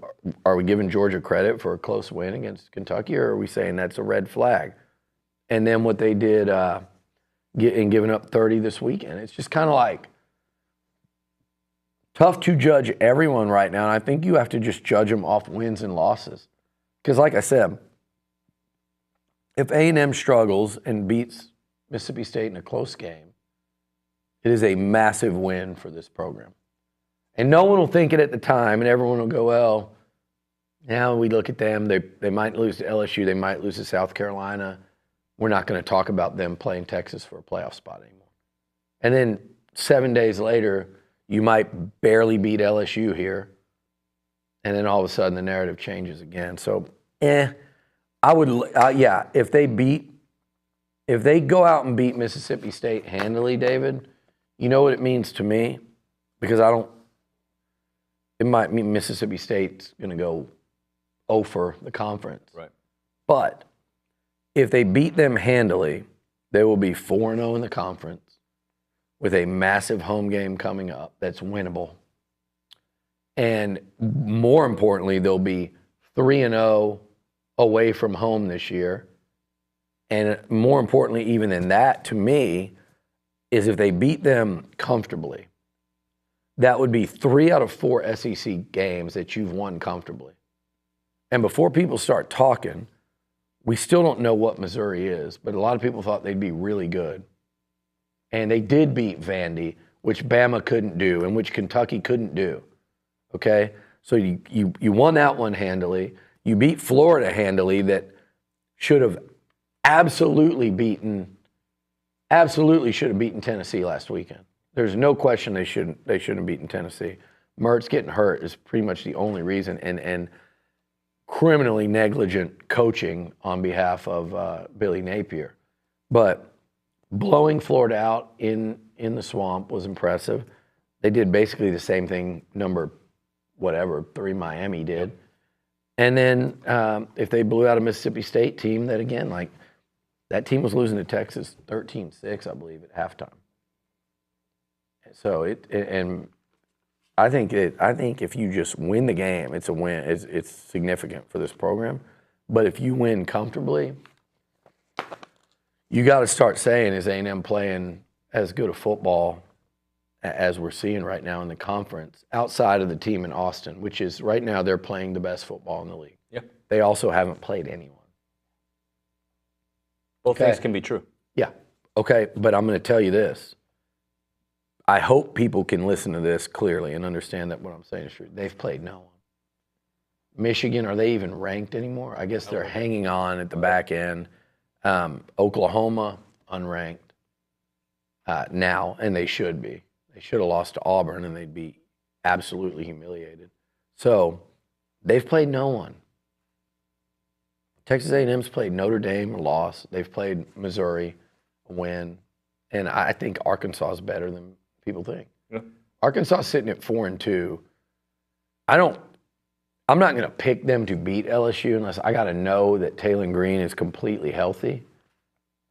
are we giving Georgia credit for a close win against Kentucky, or are we saying that's a red flag? And then what they did in giving up 30 this weekend, it's just kind of like tough to judge everyone right now. And I think you have to just judge them off wins and losses. Because like I said, if A&M struggles and beats Mississippi State in a close game, it is a massive win for this program. And no one will think it at the time, and everyone will go, well, now we look at them, they might lose to LSU, they might lose to South Carolina. We're not going to talk about them playing Texas for a playoff spot anymore. And then 7 days later, you might barely beat LSU here, and then all of a sudden the narrative changes again. So, I would, if they go out and beat Mississippi State handily, David, you know what it means to me? Because it might mean Mississippi State's going to go 0 for the conference. Right. But if they beat them handily, they will be 4-0 in the conference with a massive home game coming up that's winnable. And more importantly, they'll be 3-0 away from home this year. And more importantly, even than that, to me, is if they beat them comfortably, that would be 3 out of 4 SEC games that you've won comfortably. And before people start talking, we still don't know what Missouri is, but a lot of people thought they'd be really good. And they did beat Vandy, which Bama couldn't do and which Kentucky couldn't do. Okay? So you won that one handily. You beat Florida handily, that should have absolutely should have beaten Tennessee last weekend. There's no question they shouldn't have beaten Tennessee. Mertz getting hurt is pretty much the only reason, and criminally negligent coaching on behalf of Billy Napier. But blowing Florida out in the swamp was impressive. They did basically the same thing number 3 Miami did. And then if they blew out a Mississippi State team, that again, like that team was losing to Texas 13-6, I believe, at halftime. So I think if you just win the game, it's a win. It's significant for this program. But if you win comfortably, you got to start saying, is A&M playing as good a football as we're seeing right now in the conference, outside of the team in Austin, which is right now they're playing the best football in the league. Yeah. They also haven't played anyone. Both things can be true. Yeah. Okay, but I'm going to tell you this. I hope people can listen to this clearly and understand that what I'm saying is true. They've played no one. Michigan, are they even ranked anymore? I guess they're hanging on at the back end. Oklahoma, unranked now, and they should be. They should have lost to Auburn, and they'd be absolutely humiliated. So they've played no one. Texas A&M's played Notre Dame, a loss. They've played Missouri, a win. And I think Arkansas is better than people think. Yeah. Arkansas is sitting at 4-2. I'm not going to pick them to beat LSU unless I got to know that Taylor Green is completely healthy.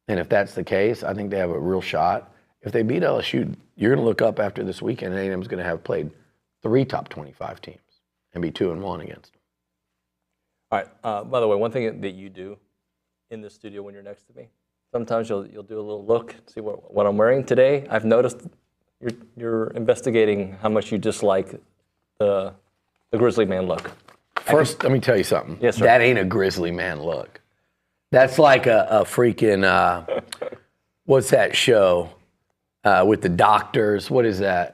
And if that's the case, I think they have a real shot. If they beat LSU, you're going to look up after this weekend, and A&M's going to have played 3 top 25 teams and be 2-1 against them. All right. By the way, one thing that you do in the studio when you're next to me, sometimes you'll do a little look, see what I'm wearing. Today, I've noticed you're investigating how much you dislike the Grizzly Man look. First, let me tell you something. Yes, sir. That ain't a Grizzly Man look. That's like a freaking, what's that show with the doctors? What is that?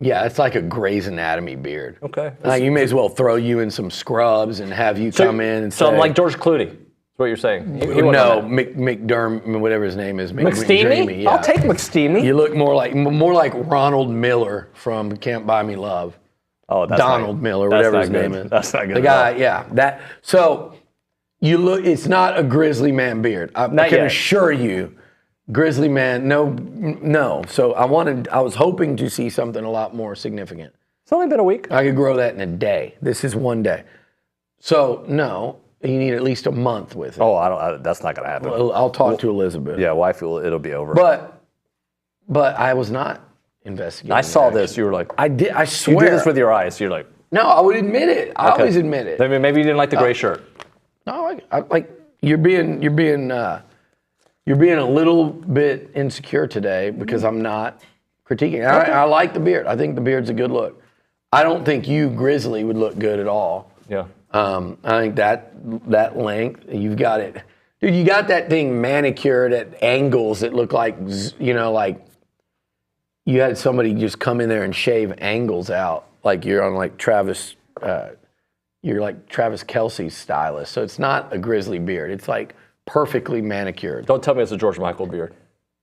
Yeah, it's like a Grey's Anatomy beard. Okay. You may as well throw you in some scrubs and have you come in and say. So I'm like George Clooney. That's what you're saying. No, McDermott, whatever his name is. McSteamy? Yeah. I'll take McSteamy. You look more like Ronald Miller from Can't Buy Me Love. Oh, that's Donald Miller, whatever his name is. That's not good. The guy, yeah. That. So you look. It's not a Grizzly Man beard. I can assure you, Grizzly Man. No. So I was hoping to see something a lot more significant. It's only been a week. I could grow that in a day. This is one day. So no. You need at least a month with it. Oh, that's not going to happen. Well, I'll talk to Elizabeth. Yeah, wife, it'll be over. But I was not investigating. I saw this. You were like, I did. I swear. You did this with your eyes. You're like, no, I would admit it. I always admit it. Maybe you didn't like the gray shirt. No, I like you're being a little bit insecure today because I'm not critiquing. I like the beard. I think the beard's a good look. I don't think you Grizzly would look good at all. Yeah. I think that length, you've got it. Dude, you got that thing manicured at angles that look like, like you had somebody just come in there and shave angles out. Like you're on like Travis, you're like Travis Kelce's stylist. So it's not a Grizzly beard. It's like perfectly manicured. Don't tell me it's a George Michael beard.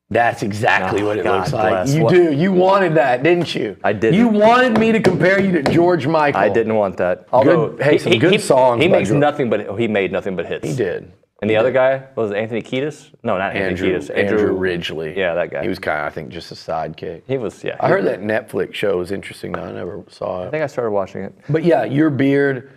That's exactly what it looks like. Bless. You do. You wanted that, didn't you? I did. You wanted me to compare you to George Michael. I didn't want that. Although some good songs. He made nothing but hits. He did. And the other guy was it Anthony Kiedis? No, not Anthony Kiedis. Andrew Ridgely. Yeah, that guy. He was kind of, I think, just a sidekick. He was. Yeah. I heard that Netflix show was interesting. Though I never saw it. I think I started watching it. But yeah, your beard.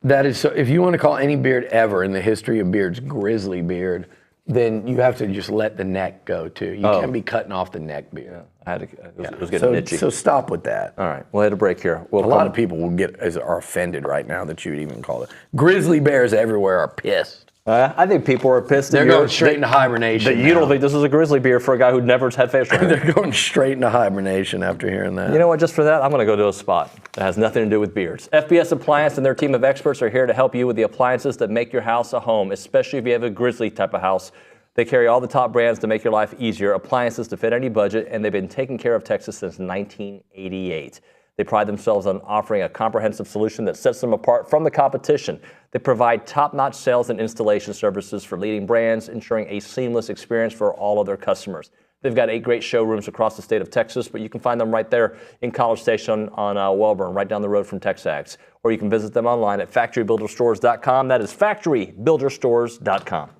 That is so. If you want to call any beard ever in the history of beards Grizzly beard, then you have to just let the neck go too. You can't be cutting off the neck beard. Yeah, I had to. It was getting itchy. So stop with that. All right, we'll hit a break here. A lot of people are offended right now that you would even call it. Grizzly bears everywhere are pissed. I think people are pissed. They're going straight into hibernation. You don't think this is a grizzly beer for a guy who never had facial hair? They're going straight into hibernation after hearing that. You know what? Just for that, I'm going to go to a spot that has nothing to do with beards. FBS Appliance and their team of experts are here to help you with the appliances that make your house a home, especially if you have a grizzly type of house. They carry all the top brands to make your life easier, appliances to fit any budget, and they've been taking care of Texas since 1988. They pride themselves on offering a comprehensive solution that sets them apart from the competition. They provide top-notch sales and installation services for leading brands, ensuring a seamless experience for all of their customers. They've got 8 great showrooms across the state of Texas, but you can find them right there in College Station on Welborn, right down the road from TexAgs. Or you can visit them online at factorybuilderstores.com. That is factorybuilderstores.com.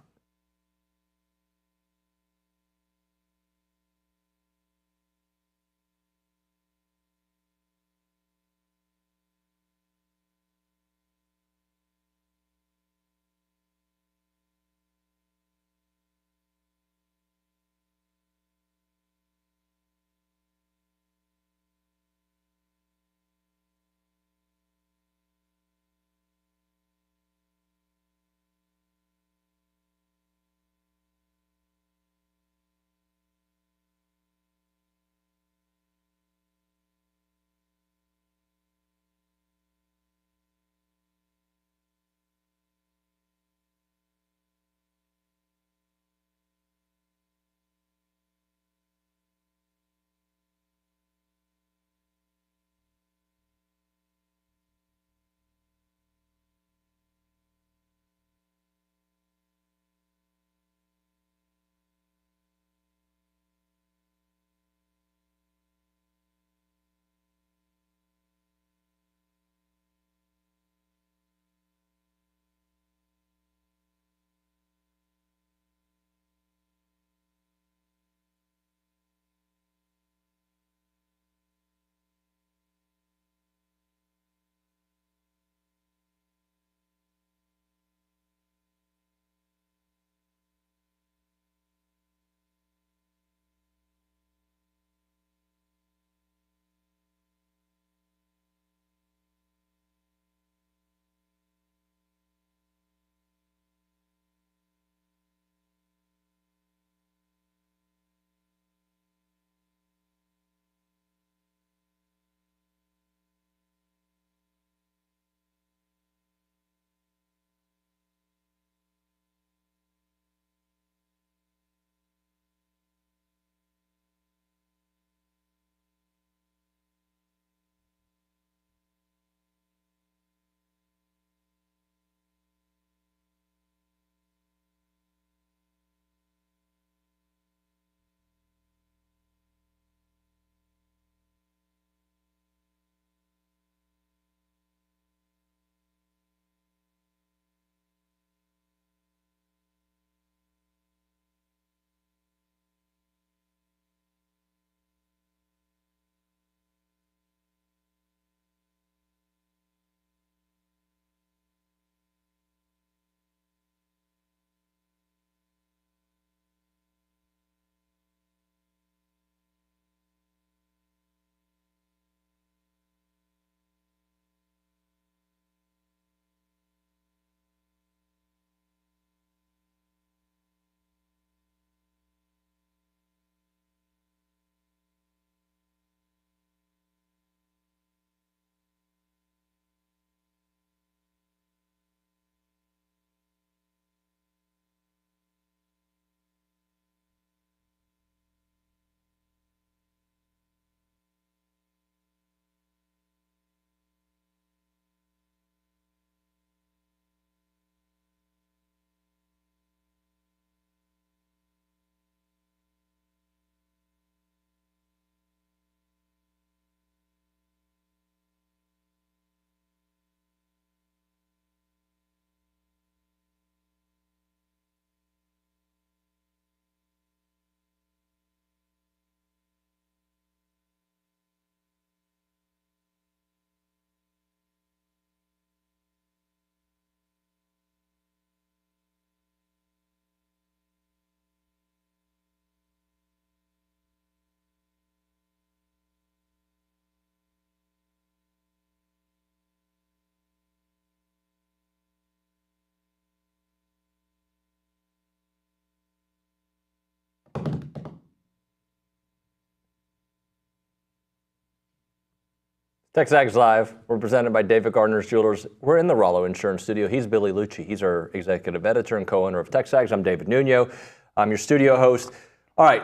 TexAgs Live. We're presented by David Gardner's Jewelers. We're in the Rollo Insurance Studio. He's Billy Liucci. He's our executive editor and co-owner of TexAgs. I'm David Nuño. I'm your studio host. All right,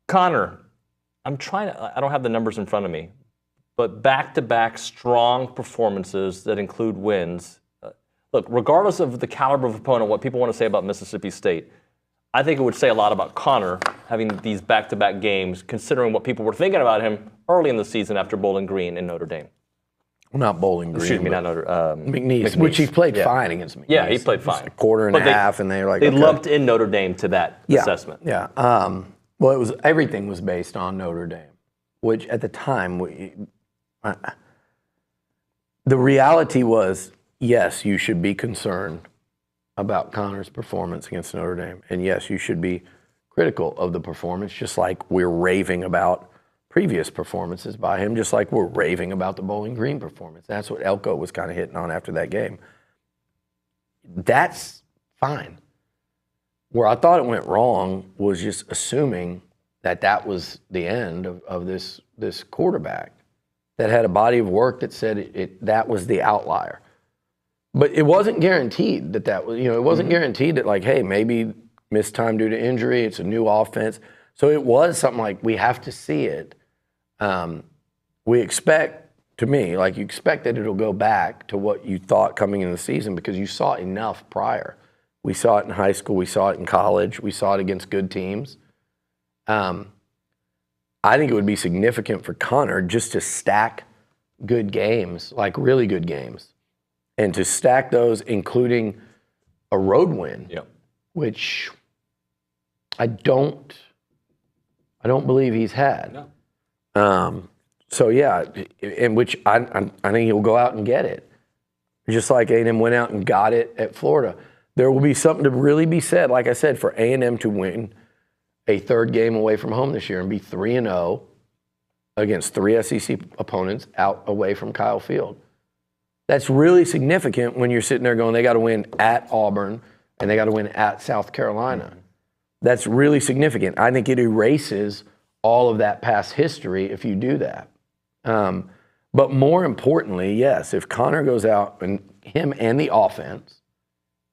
Connor, I don't have the numbers in front of me, but back-to-back strong performances that include wins. Look, regardless of the caliber of opponent, what people want to say about Mississippi State, I think it would say a lot about Connor having these back-to-back games, considering what people were thinking about him early in the season after Bowling Green in Notre Dame. Well, not Bowling Green. Excuse me, not Notre McNeese, which he played fine against McNeese. Yeah, he played fine. A quarter and a half, and they were like, they okay. lumped in Notre Dame to that assessment. Yeah. Well, everything was based on Notre Dame, which at the time, the reality was, yes, you should be concerned about Connor's performance against Notre Dame. And yes, you should be critical of the performance, just like we're raving about previous performances by him, just like we're raving about the Bowling Green performance. That's what Elko was kind of hitting on after that game. That's fine. Where I thought it went wrong was just assuming that was the end of this quarterback that had a body of work that said that was the outlier. But it wasn't guaranteed that was, it wasn't guaranteed that, like, hey, maybe missed time due to injury, it's a new offense. So it was something like, we have to see it. We expect, to me, like, you expect that it'll go back to what you thought coming into the season because you saw enough prior. We saw it in high school, we saw it in college, we saw it against good teams. I think it would be significant for Connor just to stack good games, like really good games. And to stack those, including a road win, which I don't believe he's had. No. So yeah, in which I think he'll go out and get it, just like A&M went out and got it at Florida. There will be something to really be said, like I said, for A&M to win a third game away from home this year and be 3-0 against 3 SEC opponents out away from Kyle Field. That's really significant when you're sitting there going, they got to win at Auburn and they got to win at South Carolina. That's really significant. I think it erases all of that past history if you do that. But more importantly, yes, if Connor goes out and him and the offense,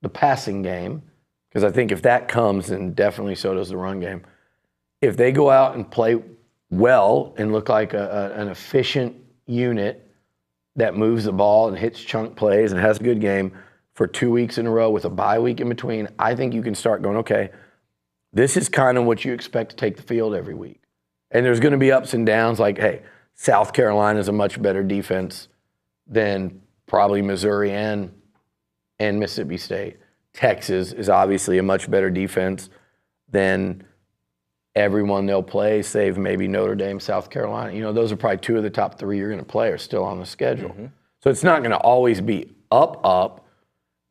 the passing game, because I think if that comes, then definitely so does the run game. If they go out and play well and look like an efficient unit that moves the ball and hits chunk plays and has a good game for 2 weeks in a row with a bye week in between, I think you can start going, okay, this is kind of what you expect to take the field every week. And there's going to be ups and downs like, hey, South Carolina is a much better defense than probably Missouri and Mississippi State. Texas is obviously a much better defense than everyone they'll play, save maybe Notre Dame, South Carolina. Those are probably two of the top three you're going to play are still on the schedule. So it's not going to always be up.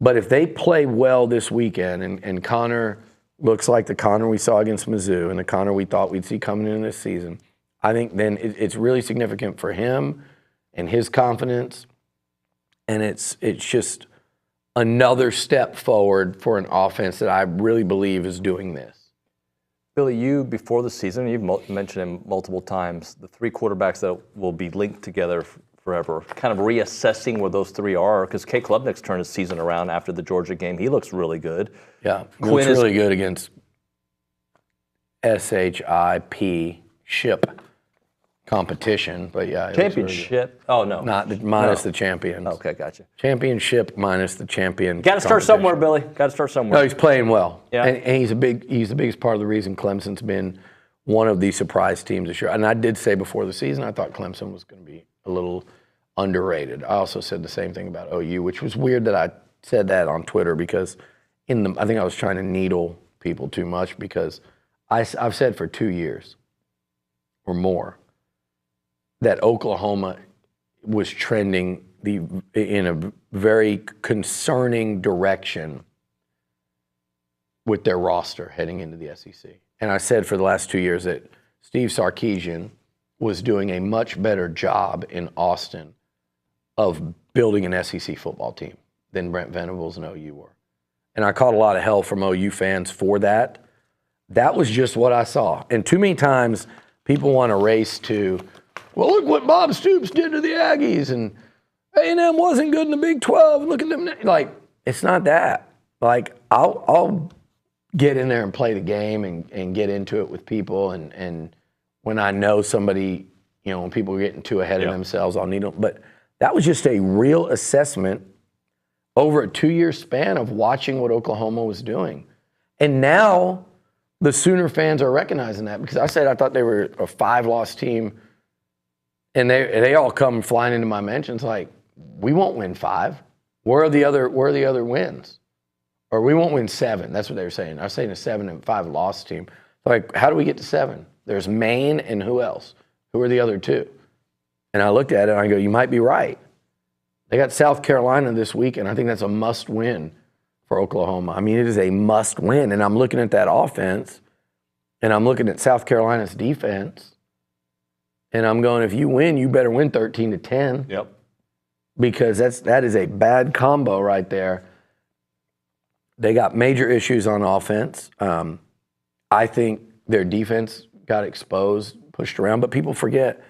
But if they play well this weekend and Connor looks like the Connor we saw against Mizzou and the Connor we thought we'd see coming in this season, I think then it's really significant for him and his confidence. And it's just another step forward for an offense that I really believe is doing this. Billy, you, before the season, you've mentioned him multiple times, the three quarterbacks that will be linked together forever, kind of reassessing where those three are, because Kay Klubnik's turned his season around after the Georgia game. He looks really good. Yeah, he looks really good against ship competition, but yeah. Championship? Oh, no. Minus the champions. Okay, gotcha. Championship minus the champion. Got to start somewhere, Billy. Got to start somewhere. No, he's playing well. Yeah. And he's the biggest part of the reason Clemson's been one of the surprise teams this year. And I did say before the season, I thought Clemson was going to be a little underrated. I also said the same thing about OU, which was weird that I said that on Twitter because I think I was trying to needle people too much because I've said for 2 years or more that Oklahoma was trending in a very concerning direction with their roster heading into the SEC. And I said for the last 2 years that Steve Sarkisian was doing a much better job in Austin of building an SEC football team than Brent Venables and OU were. And I caught a lot of hell from OU fans for that. That was just what I saw. And too many times people want to race to, well, look what Bob Stoops did to the Aggies, and A&M wasn't good in the Big 12. Look at them. Like, it's not that. Like, I'll get in there and play the game and get into it with people. And when I know somebody, you know, when people are getting too ahead of themselves, I'll need them. But that was just a real assessment over a 2-year span of watching what Oklahoma was doing. And now the Sooner fans are recognizing that, because I said I thought they were a 5-loss team, and they all come flying into my mentions like, we won't win 5. Where are the other wins? Or we won't win 7. That's what they were saying. I was saying a 7 and 5 loss team. Like, how do we get to 7? There's Maine and who else? Who are the other 2? And I looked at it and I go, you might be right. They got South Carolina this week, and I think that's a must win for Oklahoma. I mean, it is a must win. And I'm looking at that offense, and I'm looking at South Carolina's defense, and I'm going, if you win, you better win 13-10. Yep. Because that is a bad combo right there. They got major issues on offense. I think their defense got exposed, pushed around, but people forget.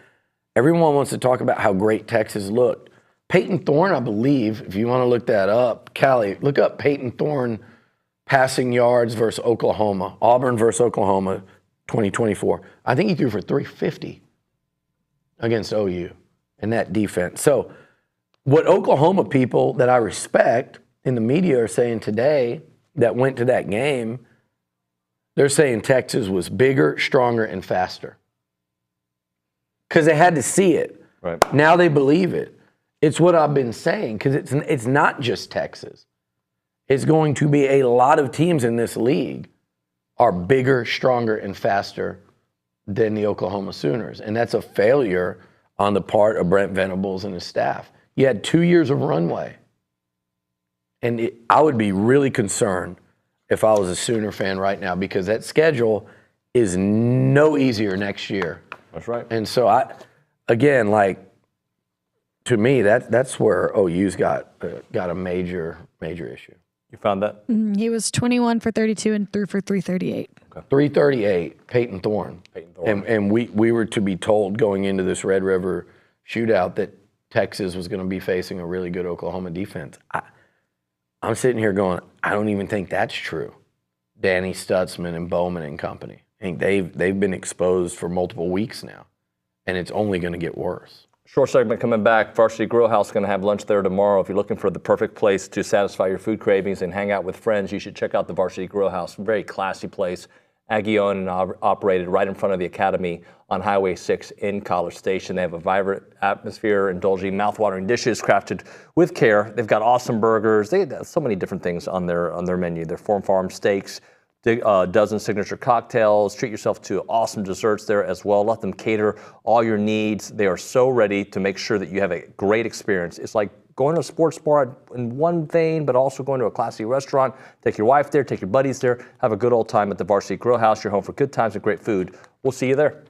Everyone wants to talk about how great Texas looked. Peyton Thorne, I believe, if you want to look that up, Callie, look up Peyton Thorne passing yards versus Oklahoma, Auburn versus Oklahoma 2024. I think he threw for 350 against OU and that defense. So what Oklahoma people that I respect in the media are saying today that went to that game, they're saying Texas was bigger, stronger, and faster. Because they had to see it. Right. Now they believe it. It's what I've been saying, because it's not just Texas. It's going to be a lot of teams in this league are bigger, stronger, and faster than the Oklahoma Sooners. And that's a failure on the part of Brent Venables and his staff. You had 2 years of runway. And I would be really concerned if I was a Sooner fan right now, because that schedule is no easier next year. That's right. And so to me, that's where OU's got a major issue. You found that? He was 21 for 32 and threw for 338. Okay. 338, Peyton Thorne. And we were to be told going into this Red River shootout that Texas was going to be facing a really good Oklahoma defense. I'm sitting here going, I don't even think that's true. Danny Stutzman and Bowman and company. I think they've been exposed for multiple weeks now, and it's only going to get worse. Short segment coming back. Varsity Grill House is going to have lunch there tomorrow. If you're looking for the perfect place to satisfy your food cravings and hang out with friends, you should check out the Varsity Grill House. Very classy place. Aggie owned and operated right in front of the Academy on Highway 6 in College Station. They have a vibrant atmosphere, indulging mouth-watering dishes crafted with care. They've got awesome burgers. They have so many different things on their menu. Their farm steaks, a dozen signature cocktails. Treat yourself to awesome desserts there as well. Let them cater all your needs. They are so ready to make sure that you have a great experience. It's like going to a sports bar in one vein, but also going to a classy restaurant. Take your wife there, take your buddies there. Have a good old time at the Varsity Grill House. You're home for good times and great food. We'll see you there.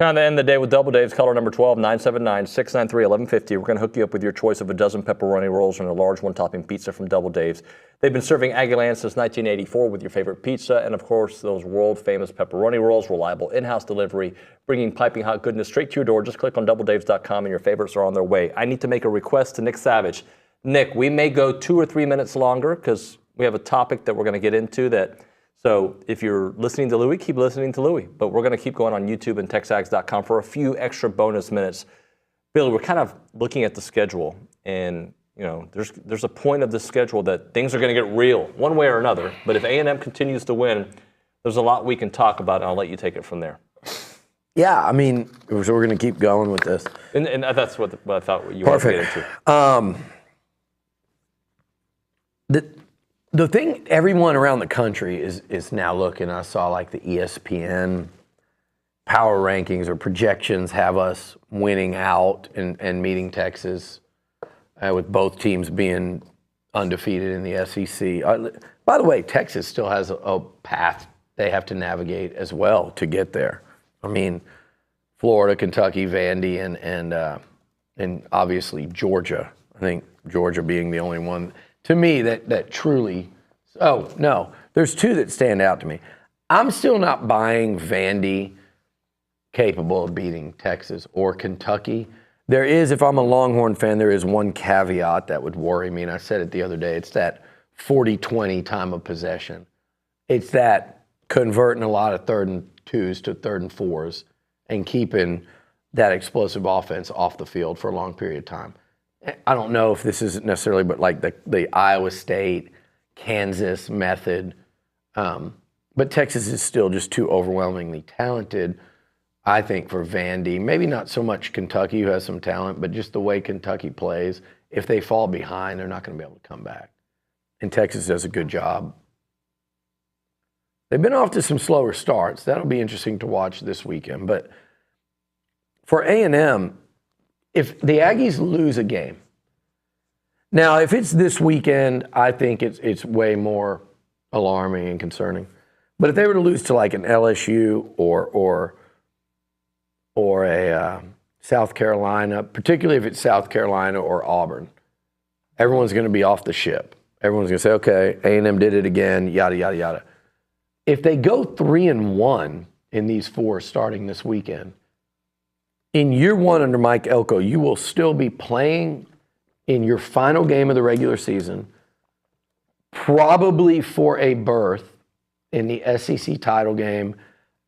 Time to end the day with Double Dave's caller number 12, 979-693-1150. We're going to hook you up with your choice of a dozen pepperoni rolls and a large one-topping pizza from Double Dave's. They've been serving Aggie land since 1984 with your favorite pizza and, of course, those world-famous pepperoni rolls, reliable in-house delivery, bringing piping hot goodness straight to your door. Just click on doubledaves.com and your favorites are on their way. I need to make a request to Nick Savage. Nick, we may go 2 or 3 minutes longer because we have a topic that we're going to get into that. So if you're listening to Louie, keep listening to Louie. But we're going to keep going on YouTube and TexAgs.com for a few extra bonus minutes. Billy, we're kind of looking at the schedule, and there's a point of the schedule that things are going to get real one way or another. But if A&M continues to win, there's a lot we can talk about, and I'll let you take it from there. Yeah, I mean, so we're going to keep going with this. And that's what I thought you wanted to get into. The thing everyone around the country is now looking, I saw like the ESPN power rankings or projections have us winning out and meeting Texas with both teams being undefeated in the SEC. By the way, Texas still has a path they have to navigate as well to get there. I mean, Florida, Kentucky, Vandy, and obviously Georgia. I think Georgia being the only one to me that truly, there's 2 that stand out to me. I'm still not buying Vandy capable of beating Texas or Kentucky. There is, if I'm a Longhorn fan, there is one caveat that would worry me, and I said it the other day. It's that 40-20 time of possession. It's that converting a lot of 3rd and 2s to 3rd and 4s and keeping that explosive offense off the field for a long period of time. I don't know if this is necessarily, but like the Iowa State, Kansas method. But Texas is still just too overwhelmingly talented, I think, for Vandy. Maybe not so much Kentucky, who has some talent, but just the way Kentucky plays. If they fall behind, they're not going to be able to come back. And Texas does a good job. They've been off to some slower starts. That'll be interesting to watch this weekend. But for A&M, if the Aggies lose a game, now if it's this weekend, I think it's way more alarming and concerning. But if they were to lose to like an LSU or a South Carolina, particularly if it's South Carolina or Auburn, everyone's going to be off the ship. Everyone's going to say, okay, A&M did it again, yada, yada, yada. If they go 3-1 in these 4 starting this weekend, in year 1 under Mike Elko, you will still be playing in your final game of the regular season, probably for a berth in the SEC title game,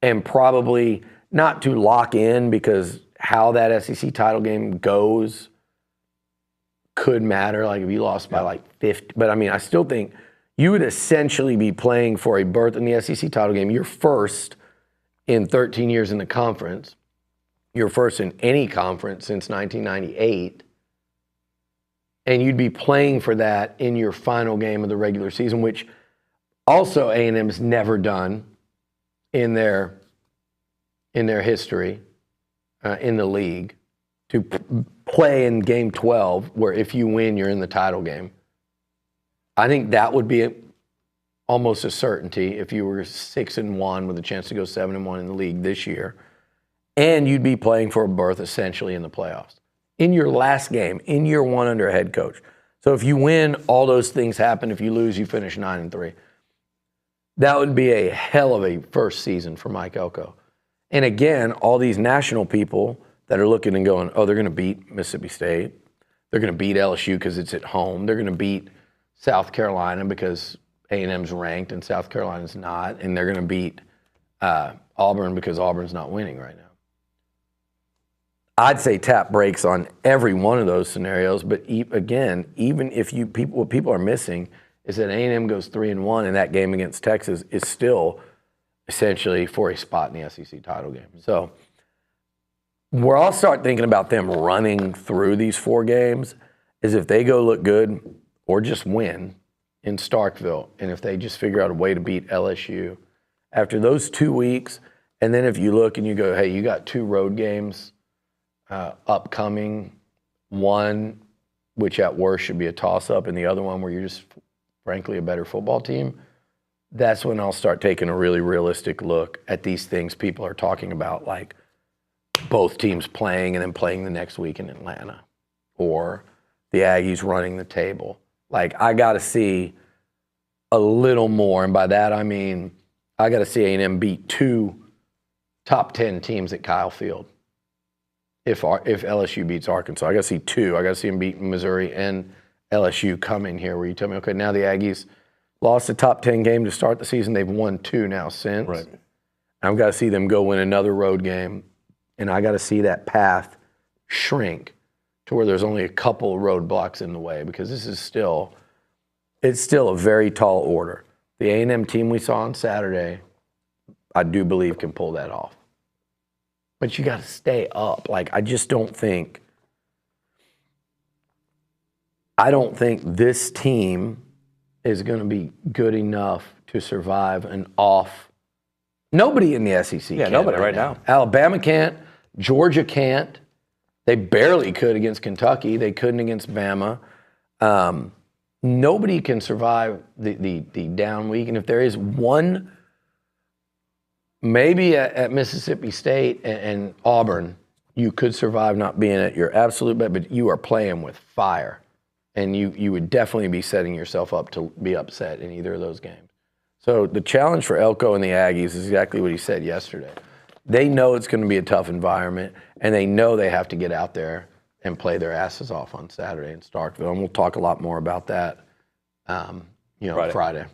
and probably not to lock in because how that SEC title game goes could matter. Like if you lost by like 50, but I mean, I still think you would essentially be playing for a berth in the SEC title game. You're first in 13 years in the conference. You're first in any conference since 1998. And you'd be playing for that in your final game of the regular season, which also A&M's never done in their history in the league, to play in game 12, where if you win, you're in the title game. I think that would be almost a certainty if you were 6-1 with a chance to go 7-1 in the league this year. And you'd be playing for a berth essentially in the playoffs. In your last game, in year 1 under a head coach. So if you win, all those things happen. If you lose, you finish 9-3. That would be a hell of a first season for Mike Elko. And again, all these national people that are looking and going, oh, they're going to beat Mississippi State. They're going to beat LSU because it's at home. They're going to beat South Carolina because A&M's ranked and South Carolina's not. And they're going to beat Auburn because Auburn's not winning right now. I'd say tap brakes on every one of those scenarios, but again, even if what people are missing is that A&M goes 3-1 and that game against Texas is still essentially for a spot in the SEC title game. So where I'll start thinking about them running through these 4 games is if they go look good or just win in Starkville, and if they just figure out a way to beat LSU after those 2 weeks, and then if you look and you go, hey, you got 2 road games upcoming, one which at worst should be a toss-up, and the other one where you're just, frankly, a better football team, that's when I'll start taking a really realistic look at these things people are talking about, like both teams playing and then playing the next week in Atlanta, or the Aggies running the table. Like, I got to see a little more, and by that I mean I got to see A&M beat 2 top 10 teams at Kyle Field. If LSU beats Arkansas, I got to see 2. I got to see them beat Missouri and LSU come in here where you tell me, okay, now the Aggies lost a top 10 game to start the season. They've won 2 now since. Right. I've got to see them go win another road game, and I got to see that path shrink to where there's only a couple roadblocks in the way, because this is still a very tall order. The A&M team we saw on Saturday, I do believe can pull that off. But you got to stay up. Like, I don't think this team is going to be good enough to survive an off. Nobody in the SEC can nobody right now. Alabama can't. Georgia can't. They barely could against Kentucky. They couldn't against Bama. Nobody can survive the down week. And if there is one, maybe at Mississippi State and Auburn, you could survive not being at your absolute best, but you are playing with fire. And you would definitely be setting yourself up to be upset in either of those games. So the challenge for Elko and the Aggies is exactly what he said yesterday. They know it's going to be a tough environment, and they know they have to get out there and play their asses off on Saturday in Starkville. And we'll talk a lot more about that, Friday.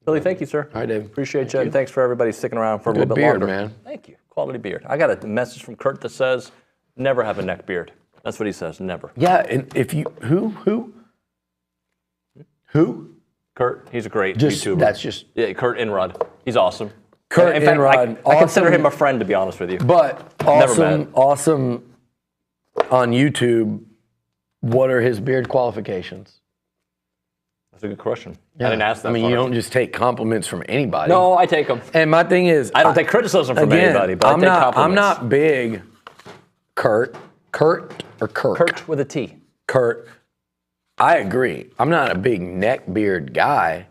Billy, thank you, sir. All right, Dave. Appreciate you. And thanks for everybody sticking around for a little bit beard, longer. man. Thank you. Quality beard. I got a message from Kurt that says, never have a neck beard. That's what he says, never. Yeah, and if you, who? Kurt, he's a great Just- YouTuber. that's just- Yeah, Kurt Inrod. He's awesome. Kurt In fact, Inrod, I consider awesome. him a friend, to be honest with you. But Never met. awesome on YouTube. What are his beard qualifications? That's a good question. Yeah. I didn't ask that. I mean, part. you don't just take compliments from anybody. No, I take them. And my thing is, I don't take criticism from again, anybody, but I'm I take not. compliments. I'm not big. Kurt or Kirk. Kurt with a T. Kurt. I agree. I'm not a big neck beard guy,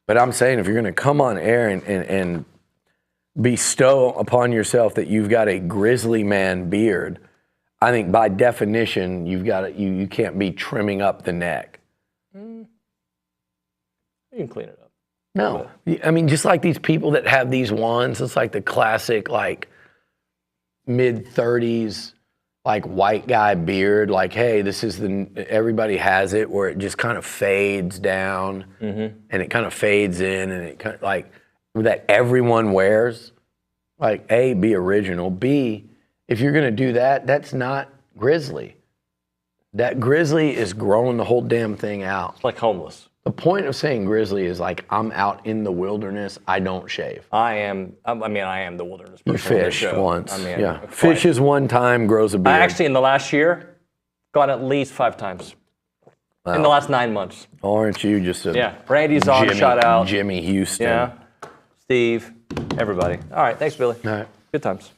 but I'm saying if you're going to come on air and bestow upon yourself that you've got a grizzly man beard, I think by definition you can't be trimming up the neck. You can clean it up. No, I mean, just like these people that have these ones, it's like the classic, like mid-30s, like white guy beard. Like, hey, this is everybody has it, where it just kind of fades down and it kind of fades in, and it kind of like that everyone wears. Like, A, be original. B, if you're gonna do that, that's not grizzly. That grizzly is growing the whole damn thing out. It's like homeless. The point of saying grizzly is like, I'm out in the wilderness, I don't shave. I am the wilderness person. You on this fished show. once. I mean, yeah. quite. Fishes one time, grows a beard. I actually, in the last year, gone at least 5 times. In the last 9 months. Aren't you just a Yeah. Randy's on, shout out. Jimmy Houston. Yeah. Steve, everybody. All right, thanks, Billy. All right. Good times.